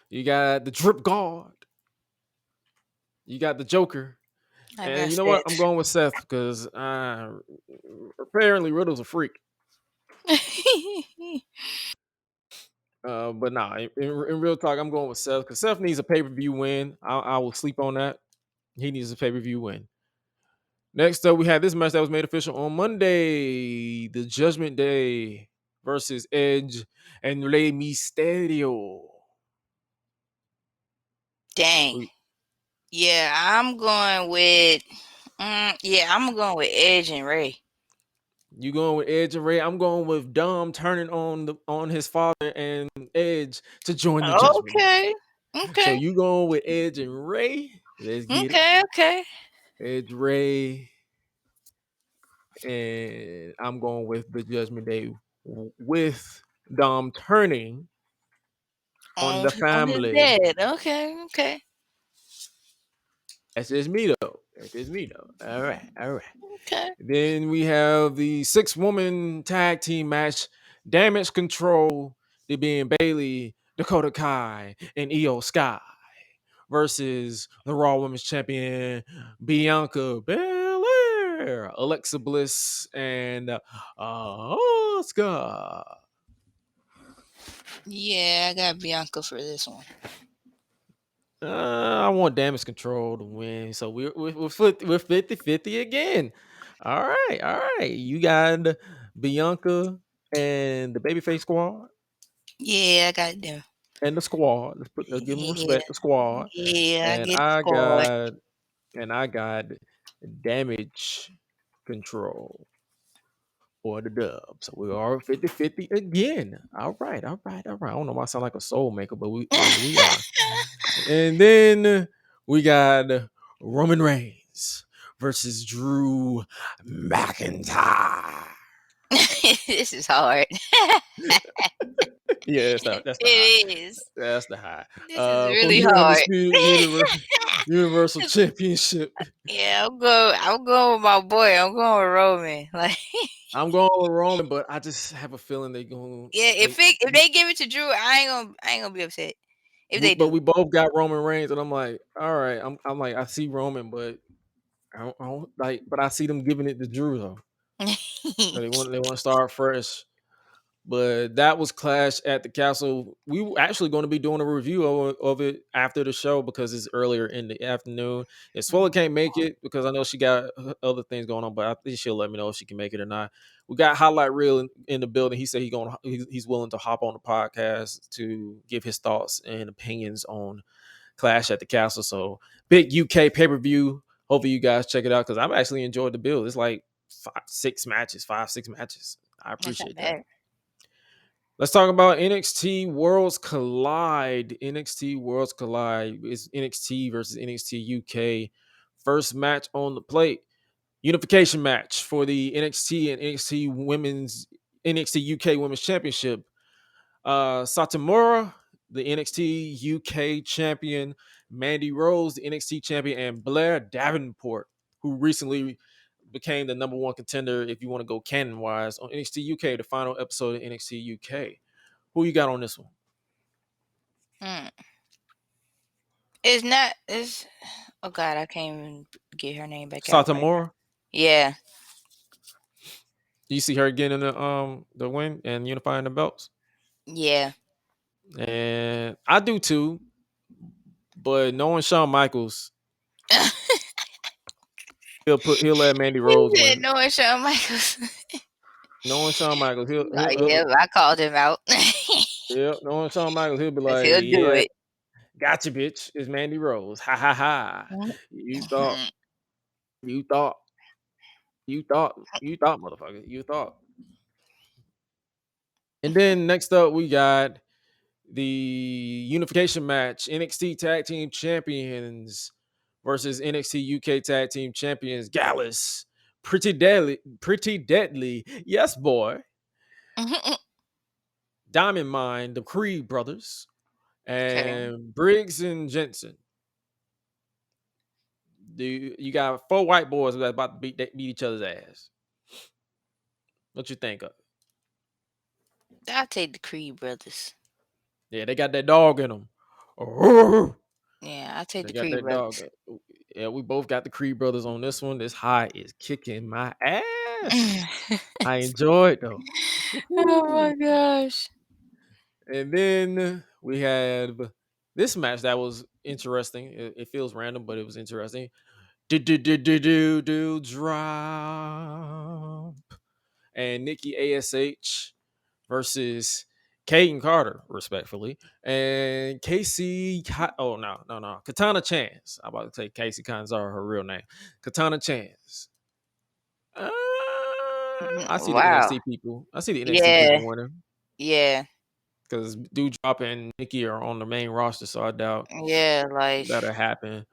You got the drip guard. You got the Joker. I And got you know what? I'm Seth. going with Seth because apparently Riddle's a freak. But nah, in real talk, I'm going with Seth because Seth needs a pay-per-view win. I will sleep on that. He needs a pay-per-view win. Next up, we had this match that was made official on Monday. The Judgment Day versus Edge and Rey Mysterio. Dang. Yeah, I'm going with. I'm going with Edge and Ray. You going with Edge and Rey? I'm going with Dom turning on his father and Edge to join the Judgment Day. Okay. So you going with Edge and Rey? Let's get it. Okay. Edge, Rey, and I'm going with the Judgment Day with Dom turning on the On his family. dad. Okay. That's just me though. All right. Okay. Then we have the 6-woman tag team match. Damage Control, they being Bailey, Dakota Kai, and Io Sky versus the Raw Women's Champion Bianca Belair, Alexa Bliss, and Asuka. Yeah, I got Bianca for this one. I want Damage Control to win, so we're 50-50 again. All right. You got Bianca and the Babyface Squad Yeah, I got them. and the Squad. Let's give them respect, the Squad. Yeah, I And get the squad. I got Damage Control or the dub. So we are 50-50 again. All right. I don't know why I sound like a soul maker, but we are. And then we got Roman Reigns versus Drew McIntyre. This is hard. Yeah, that's the high. It is. That's the high. This is For really the hard. Undisputed Universal Championship. Yeah, I'm going with my boy. I'm going with Roman. Like, I'm going with Roman, but I just have a feeling they're going. yeah, if they give it to Drew, I ain't gonna be upset. If they do. But we both got Roman Reigns, and I'm like, all right. I'm like, I see Roman, but I don't like. But I see them giving it to Drew though. So they want to start fresh. But that was Clash at the Castle. We were actually going to be doing a review of it after the show because it's earlier in the afternoon. And Swella can't make it because I know she got other things going on, but I think she'll let me know if she can make it or not. We got Highlight Reel in the building. He said he's willing to hop on the podcast to give his thoughts and opinions on Clash at the Castle. So big UK pay-per-view. Hopefully you guys check it out because I've actually enjoyed the build. It's like 5-6 matches. I appreciate that. Let's talk about NXT Worlds Collide. NXT Worlds Collide is NXT versus NXT UK. First match on the plate. Unification match for the NXT and NXT UK Women's Championship. Satomura, the NXT UK champion, Mandy Rose, the NXT champion, and Blair Davenport, who recently became the number one contender, if you want to go canon wise, on NXT UK, the final episode of NXT UK. Who you got on this one? It's oh God, I can't even get her name back out. Satomura. Right. Yeah. You see her getting the win and unifying the belts? Yeah. And I do too. But knowing Shawn Michaels, he'll let Mandy Rose win. Knowing Shawn Michaels. Knowing Shawn Michaels, I called him out. Yeah, knowing Shawn Michaels, he'll be 'Cause like, he'll do "Yeah, it. gotcha, bitch. It's Mandy Rose. Ha ha ha. You thought, you thought, you thought, motherfucker. You thought." And then next up, we got the unification match: NXT Tag Team Champions versus NXT UK Tag Team Champions Gallus, pretty deadly. Yes, boy. Diamond Mine, the Creed brothers, Okay. and Briggs and Jensen. You got 4 white boys that about to beat each other's ass. What you think of? I'll take the Creed brothers. Yeah, they got that dog in them. Yeah, I'll take They the got Creed that dog. brothers. Yeah, we both got the Creed brothers on this one. This high is kicking my ass. I enjoyed though. Oh my gosh. And then we have this match that was interesting. It feels random, but it was interesting. Do drop and Nikki ASH versus Caden Carter, respectfully, and Casey. Oh no, Katana Chance. I'm about to say Casey Kanzara, her real name, Katana Chance. I see the Wow. NXT people. I see the NXT Yeah. people winning Yeah. because Drop and Nikki are on the main roster, so I doubt Yeah. Like, that'll happen.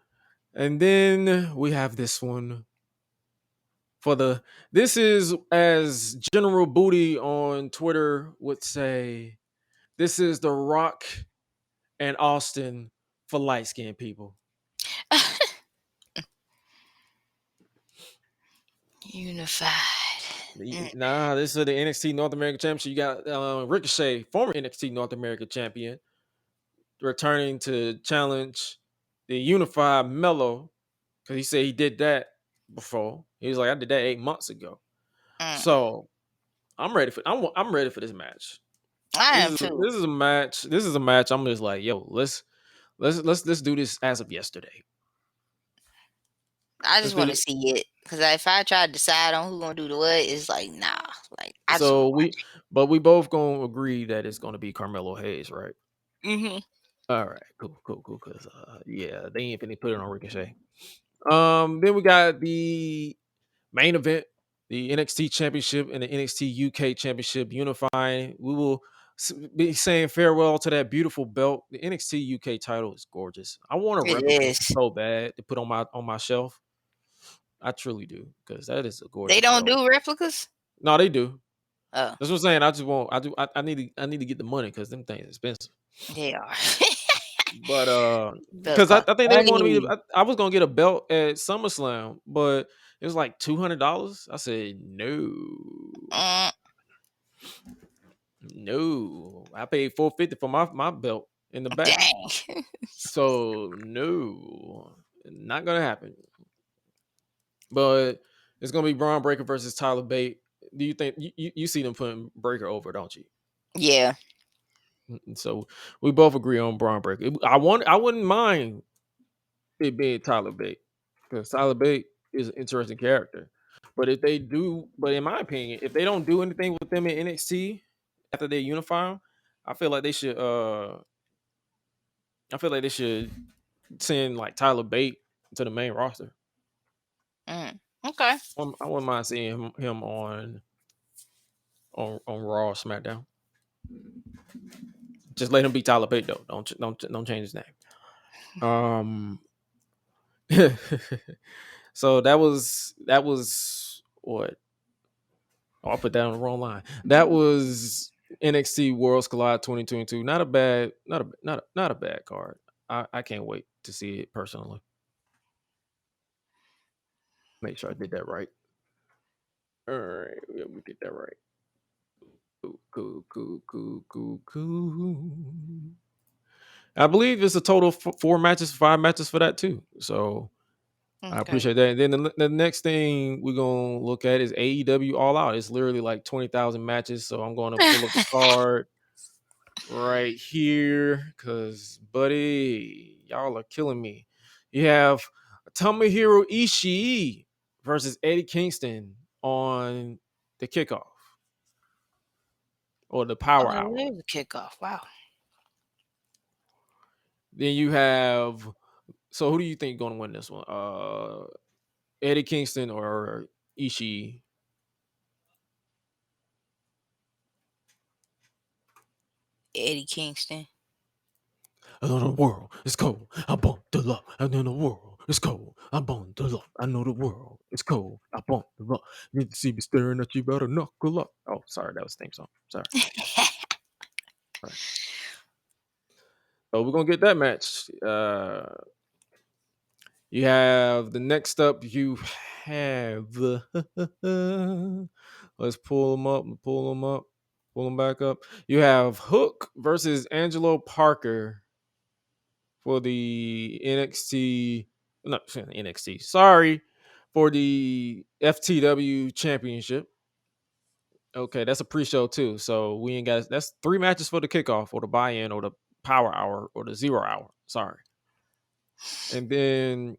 And then we have this one for the. This is as General Booty on Twitter would say. This is the Rock and Austin for light skinned people. unified. Nah, this is the NXT North American Championship. You got Ricochet, former NXT North American champion, returning to challenge the unified Mello because he said he did that before. He was like, I did that 8 months ago. Mm. So I'm ready for this match. I am too. This is a match. This is a match. I'm just like, yo, let's do this as of yesterday. I Let's just do want to this. see it because if I try to decide on who's gonna do the what, it's like nah. Like I just want So to watch we both gonna agree that it's gonna be Carmelo Hayes, right? it. Mm-hmm. All right, cool. Cause yeah, they ain't finna put it on Ricochet. Then we got the main event, the NXT Championship and the NXT UK Championship unifying. We will be saying farewell to that beautiful belt. The NXT UK title is gorgeous. I want a It replica is. so bad to put on my shelf. I truly do because that is a They gorgeous don't belt. do replicas. No, they do. Oh, That's what I'm saying. I just want. I do. I need to get the money because them things expensive. they are. But Belt because cost I think they wanted me money. to, I was gonna get a belt at SummerSlam, but it was like $200. I said no, Mm, no. I paid $450 for my belt in the back, dang. so no, not gonna happen. But it's gonna be Braun Breaker versus Tyler Bate. Do you think you see them putting Breaker over, don't you? Yeah. So we both agree on Braun Breaker. I wouldn't mind it being Tyler Bate because Tyler Bate is an interesting character. But in my opinion, if they don't do anything with them in NXT after they unify them, I feel like they should. I feel like they should send like Tyler Bate to the main roster. Mm. Okay. I wouldn't mind seeing him on Raw or SmackDown. Just let him be Tyler Bate though. Don't change his name. So that was what. Oh, I put that on the wrong line. That was NXT Worlds Collide 2022. Not a bad card. I can't wait to see it personally. Make sure I did that right. All right, yeah, we did that right. Cool. I believe it's a total of 4 matches, 5 matches for that too. So I Okay. appreciate that. And then the next thing we're gonna look at is AEW All Out. It's literally like 20,000 matches. So I'm gonna pull up the card right here because, buddy, y'all are killing me. You have Tomohiro Ishii versus Eddie Kingston on the kickoff. or the Power Oh, Hour. there's a kickoff. Wow. Then you have. So who do you think going to win this one? Eddie Kingston or Ishii? Eddie Kingston. I know the world is cold. I bump the luck. I know the world is cold. I bump the luck. I know the world is cold. I bump the luck. You need to see me staring at you, better knuckle up. Oh, sorry, that was the theme song. Sorry. So we're gonna get that match. You have the next up. You have let's pull them up. Pull them up. Pull them back up. You have Hook versus Angelo Parker for the NXT. No, NXT. Sorry, for the FTW Championship. Okay, that's a pre-show too. So we ain't got. That's 3 matches for the kickoff, or the buy-in, or the Power Hour, or the 0 Hour. Sorry, and then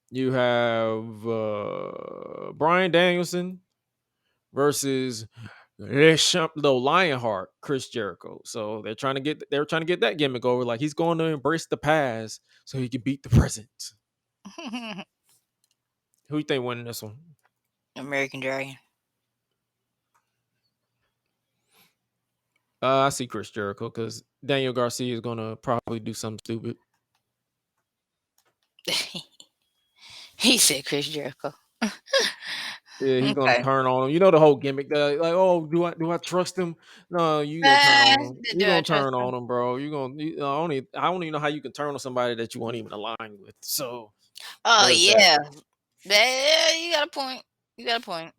you have Brian Danielson versus the Lionheart, Chris Jericho. So they're trying to get that gimmick over. Like, he's going to embrace the past so he can beat the present. Who you think winning this one? American Dragon. I see Chris Jericho because Daniel Garcia is gonna probably do something stupid. He said Chris Jericho. Yeah, he's gonna Okay. turn on him. You know the whole gimmick, like, oh, do I trust him? No, you gonna turn on him. You Do I gonna trust turn him? on him, bro. I don't even know how you can turn on somebody that you won't even align with. So Oh there's that. yeah. You got a point. You got a point.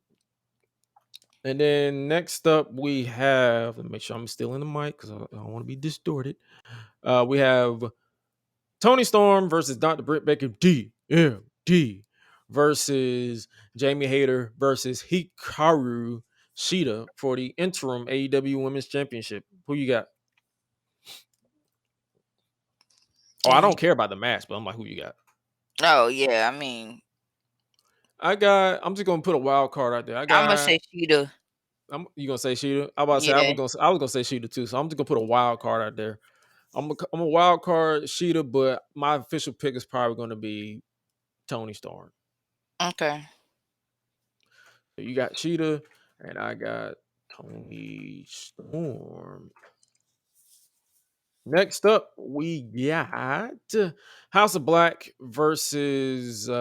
And then next up we have. Let me make sure I'm still in the mic because I don't want to be distorted. We have Tony Storm versus Dr. Britt Baker DMD versus Jamie Hayter versus Hikaru Shida for the interim AEW Women's Championship. Who you got? Oh, I Mm. don't care about the match, but I'm like, who you got? Oh yeah. I mean, I'm just gonna put a wild card out there. I'm gonna say Sheeta. You gonna say Shida? I about to say Yeah. I was gonna say Shida too. So I'm just gonna put a wild card out there. I'm a wild card Shida, but my official pick is probably gonna be Tony Storm. Okay. So you got Cheetah, and I got Tony Storm. Next up, we got House of Black versus House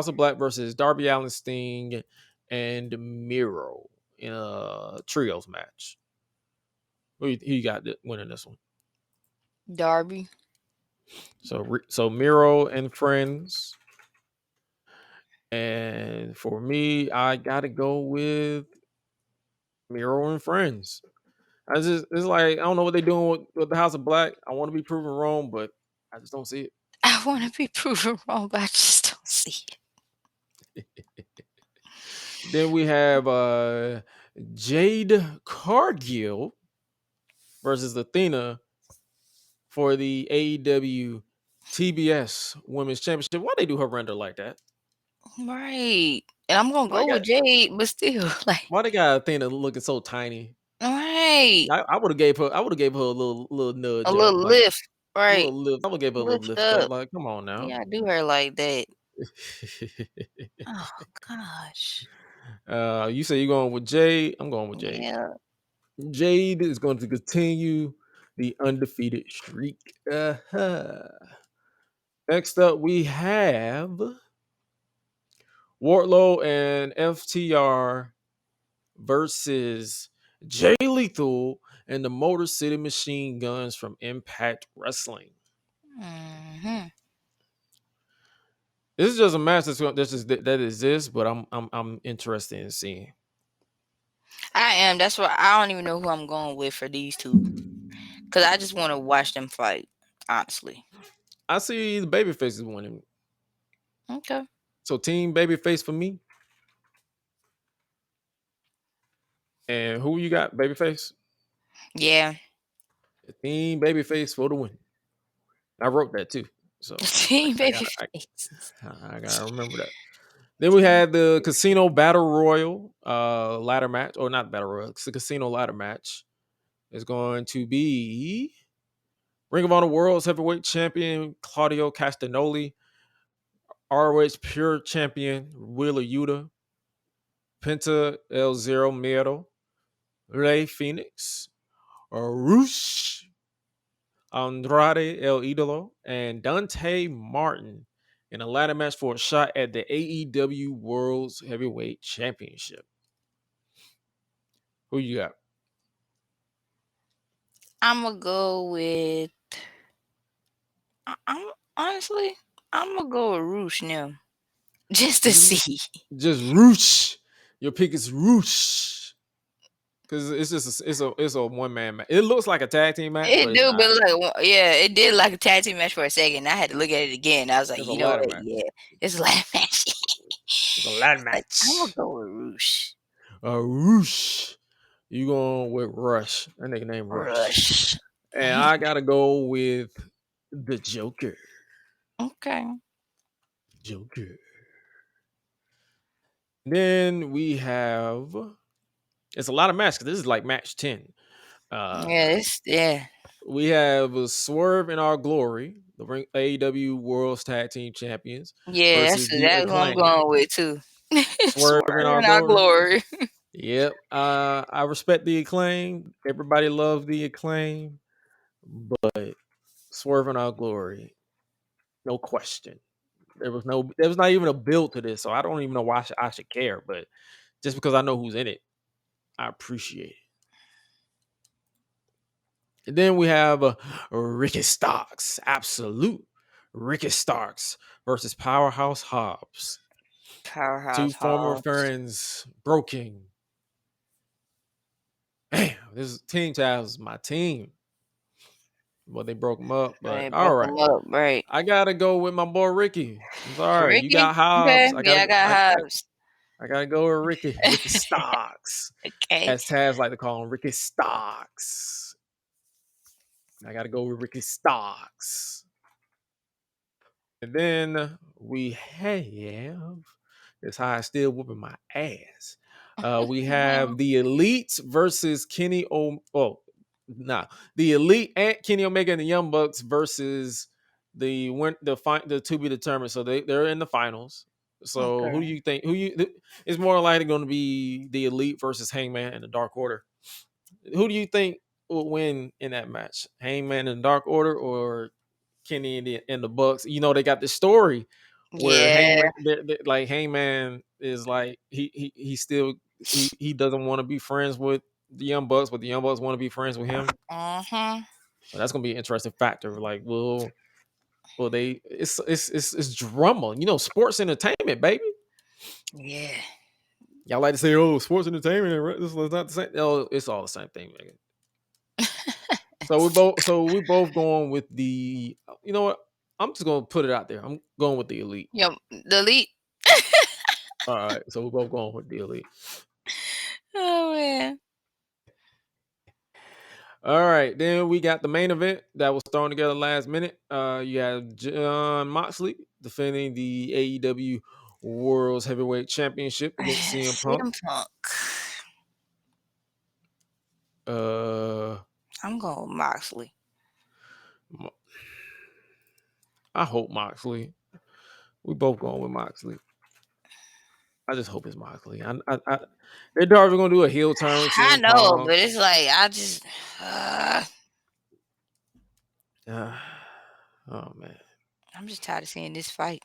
of Black versus Darby Allin, Sting, and Miro in a trios match. Who you got winning this one? Darby. So Miro and friends. And for me, I gotta go with Miro and friends. It's like I don't know what they're doing with the House of Black. I want to be proven wrong, but I just don't see it. I want to be proven wrong, but I just don't see it. Then we have Jade Cargill versus Athena for the AEW TBS Women's Championship. Why they do her render like that? Right. And I'm gonna Why go with Jade, but still, like, why they got Athena looking so tiny? right. I would have gave her a little A nudge up, little like lift. a Right. little lift. I would give her a little Lift lift up. up. Like, come on now. Yeah, I do her like that. Oh gosh. You say you're going with Jade. I'm going with Jade. Yeah. Jade is going to continue the undefeated streak. Next up, we have Wardlow and FTR versus Jay Lethal and the Motor City Machine Guns from Impact Wrestling. Hmm. This is just a match that exists, but I'm interested in seeing. I am. That's why I don't even know who I'm going with for these two. Cause I just want to watch them fight. Honestly. I see the babyface is winning. Okay. So team babyface for me. And who you got, babyface? Yeah. Team babyface for the win. I wrote that too. So Team I baby gotta faces. I gotta remember that. Then we had the Casino Battle Royal ladder match, or not Battle Royal, it's the Casino ladder match. It's going to be Ring of Honor World's Heavyweight Champion Claudio Castagnoli, ROH Pure Champion Wheeler Yuta, Penta El Zero Miedo, Rey Phoenix, Roosh, Andrade El Idolo, and Dante Martin in a ladder match for a shot at the AEW World's Heavyweight Championship. Who you got? I'm gonna go with. I'm honestly, I'm gonna go with Roosh now, just to see. Just Roosh. Your pick is Roosh. Because it's a one man match. It looks like a tag team match, It but it's do, not. but like, yeah, it did like a tag team match for a second. I had to look at it again. I was like, It's a you know ladder what? match. Yeah, it's a ladder match. It's a ladder Like, I'm gonna match. go with Roosh. Roosh. You going with Rush? That nigga named Rush. Rush. And I gotta go with the Joker. Okay. Joker. Then we have. It's a lot of matches. This is like match 10. Yeah. We have Swerve in Our Glory, the AEW World's Tag Team Champions, Yeah, versus the that's what I'm Acclaim. going with too. Swerve in Our Swerving our glory. Yep. I respect the Acclaim. Everybody loves the Acclaim, but Swerve in Our Glory, no question. There was not even a build to this, so I don't even know why I should care. But just because I know who's in it, I appreciate it. And then we have Ricky Starks, absolute Ricky Starks versus Powerhouse Hobbs. Powerhouse Two former Hobbs. friends broken. Damn, this team tab is my team. Well, they broke them up, but They all broke right. them up, right? I gotta go with my boy Ricky. I'm sorry, you Ricky? got Hobbs. Okay. Yeah, I got Hobbs. I gotta go with Ricky. Ricky Starks. Okay. As Taz like to call him, Ricky Starks. I gotta go with Ricky Starks. And then we have this high still whooping my ass. We have the Elite versus the Elite and Kenny Omega and the Young Bucks versus the to be determined. So they're in the finals. So Okay. who do you think? It's more likely going to be the Elite versus Hangman and the Dark Order. Who do you think will win in that match? Hangman and the Dark Order or Kenny and the Bucks? You know they got this story where Yeah. Hangman is like he still he doesn't want to be friends with the Young Bucks, but the Young Bucks want to be friends with him. Uh-huh. So that's gonna be an interesting factor. Like, will they? It's drama. You know, sports entertainment, baby. Yeah. Y'all like to say, "Oh, sports entertainment, this is not the same." Oh, it's all the same thing, man. So we both going with the. You know what? I'm just gonna put it out there. I'm going with the Elite. Yo, the Elite. All right, so we're both going with the Elite. Oh man. All right, then we got the main event that was thrown together last minute. You have John Moxley defending the AEW World's Heavyweight Championship against CM Punk. CM Punk. I'm going with Moxley. I hope Moxley. We both going with Moxley. I just hope it's Moxley. They're probably gonna do a heel turn with CM I know, Punk. but it's like I just. Oh man. I'm just tired of seeing this fight.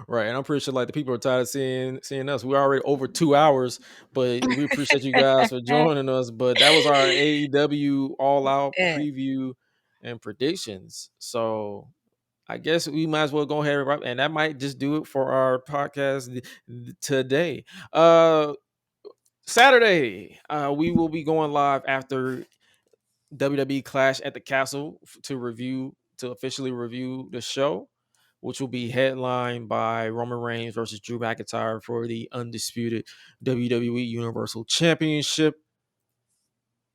Right, and I'm pretty sure like the people are tired of seeing us. We're already over 2 hours, but we appreciate you guys for joining us. But that was our AEW All Out preview and predictions. So I guess we might as well go ahead and that might just do it for our podcast today. Saturday, we will be going live after WWE Clash at the Castle to officially review the show, which will be headlined by Roman Reigns versus Drew McIntyre for the undisputed WWE Universal Championship.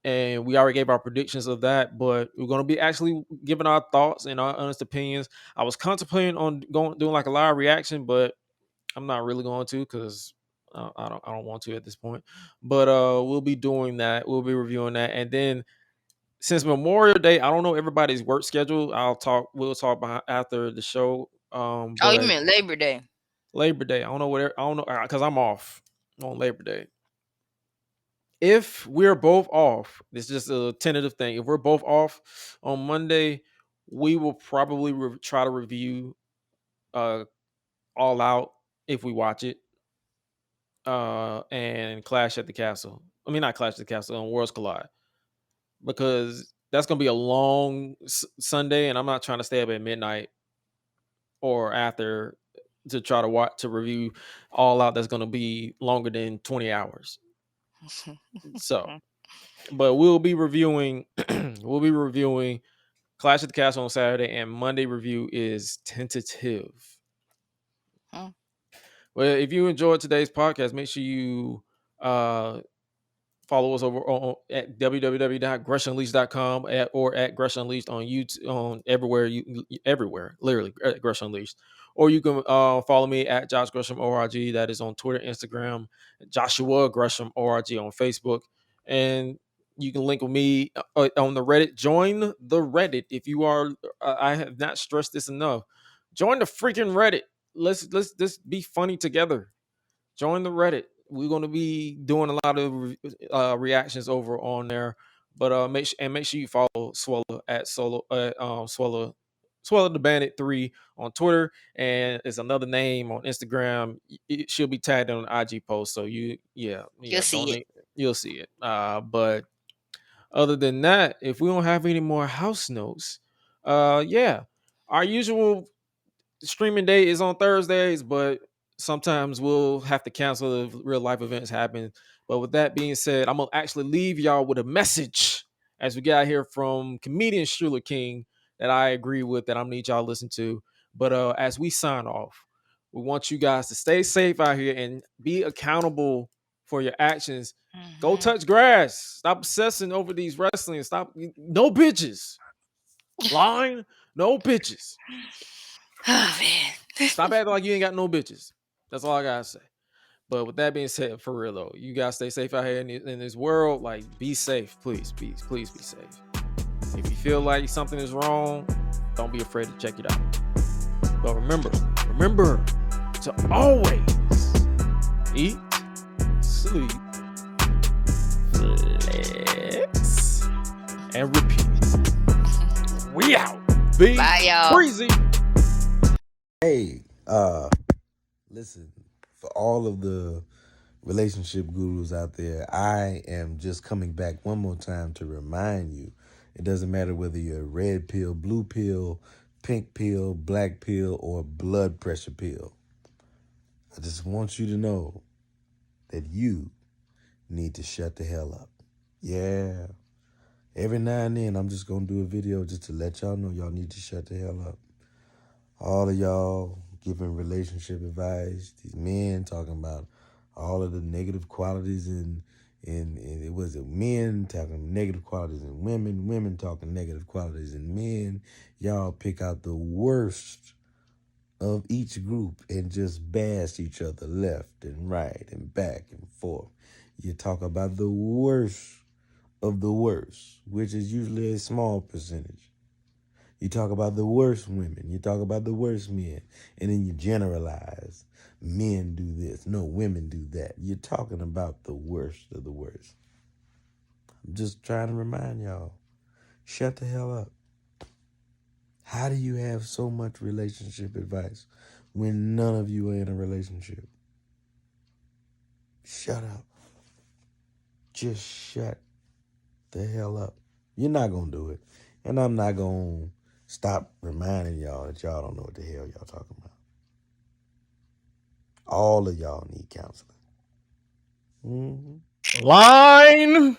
and we already gave our predictions of that. But we're going to be actually giving our thoughts and our honest opinions. I was contemplating on doing like a live reaction, but I'm not really going to because I don't want to at this point. But we'll be doing that. We'll be reviewing that, and then since Memorial Day, I don't know everybody's work schedule. We'll talk about after the show. Oh, you But meant Labor Day. Labor Day, I don't know because I'm off on Labor Day. If we're both off, this is just a tentative thing. If we're both off on Monday, we will probably try to review All Out if we watch it, and Clash at the Castle. I mean, not Clash at the Castle, and Worlds Collide, because that's gonna be a long Sunday, and I'm not trying to stay up at midnight or after to try to review All Out. That's gonna be longer than 20 hours. So, but we'll be reviewing Clash at the Castle on Saturday, and Monday review is tentative. Huh. Well, if you enjoyed today's podcast, make sure you follow us over at www.greshandunleashed.com or at Gresh Unleashed on YouTube, on everywhere, literally at Gresh Unleashed. Or you can follow me at Josh Gresham ORG. That is on Twitter, Instagram, Joshua Gresham ORG on Facebook. And you can link with me on the Reddit. Join the Reddit if you are. I have not stressed this enough. Join the freaking Reddit. Let's be funny together. Join the Reddit. We're going to be doing a lot of reactions over on there. But make sure you follow Suela at Suela the Bandit 3 on Twitter, and it's another name on Instagram. She'll be tagged on an IG post, so you'll see it. You'll see it. But other than that, if we don't have any more house notes, our usual streaming day is on Thursdays, but sometimes we'll have to cancel if real life events happen. But with that being said, I'm gonna actually leave y'all with a message as we get out here from comedian Schuler King that I agree with, that I'm gonna need y'all to listen to. But as we sign off, we want you guys to stay safe out here and be accountable for your actions. Go touch grass. Stop obsessing over these wrestling. Stop. No bitches. Line. No bitches. Oh man. Stop acting like you ain't got no bitches. That's all I gotta say. But with that being said, for real though, you guys stay safe out here in this world. Like, be safe, please be safe. If you feel like something is wrong, don't be afraid to check it out. But remember to always eat, sleep, flex, and repeat. We out. Be Bye, y'all. crazy. Hey, listen, for all of the relationship gurus out there, I am just coming back one more time to remind you, it doesn't matter whether you're a red pill, blue pill, pink pill, black pill, or blood pressure pill. I just want you to know that you need to shut the hell up. Yeah. Every now and then, I'm just going to do a video just to let y'all know y'all need to shut the hell up. All of y'all giving relationship advice, these men talking about all of the negative qualities in it was men talking negative qualities in women talking negative qualities in men. Y'all pick out the worst of each group and just bash each other left and right and back and forth. You talk about the worst of the worst, which is usually a small percentage. You talk about the worst women. You talk about the worst men. And then you generalize. Men do this. No, women do that. You're talking about the worst of the worst. I'm just trying to remind y'all, shut the hell up. How do you have so much relationship advice when none of you are in a relationship? Shut up. Just shut the hell up. You're not going to do it. And I'm not going to stop reminding y'all that y'all don't know what the hell y'all talking about. All of y'all need counseling. Line.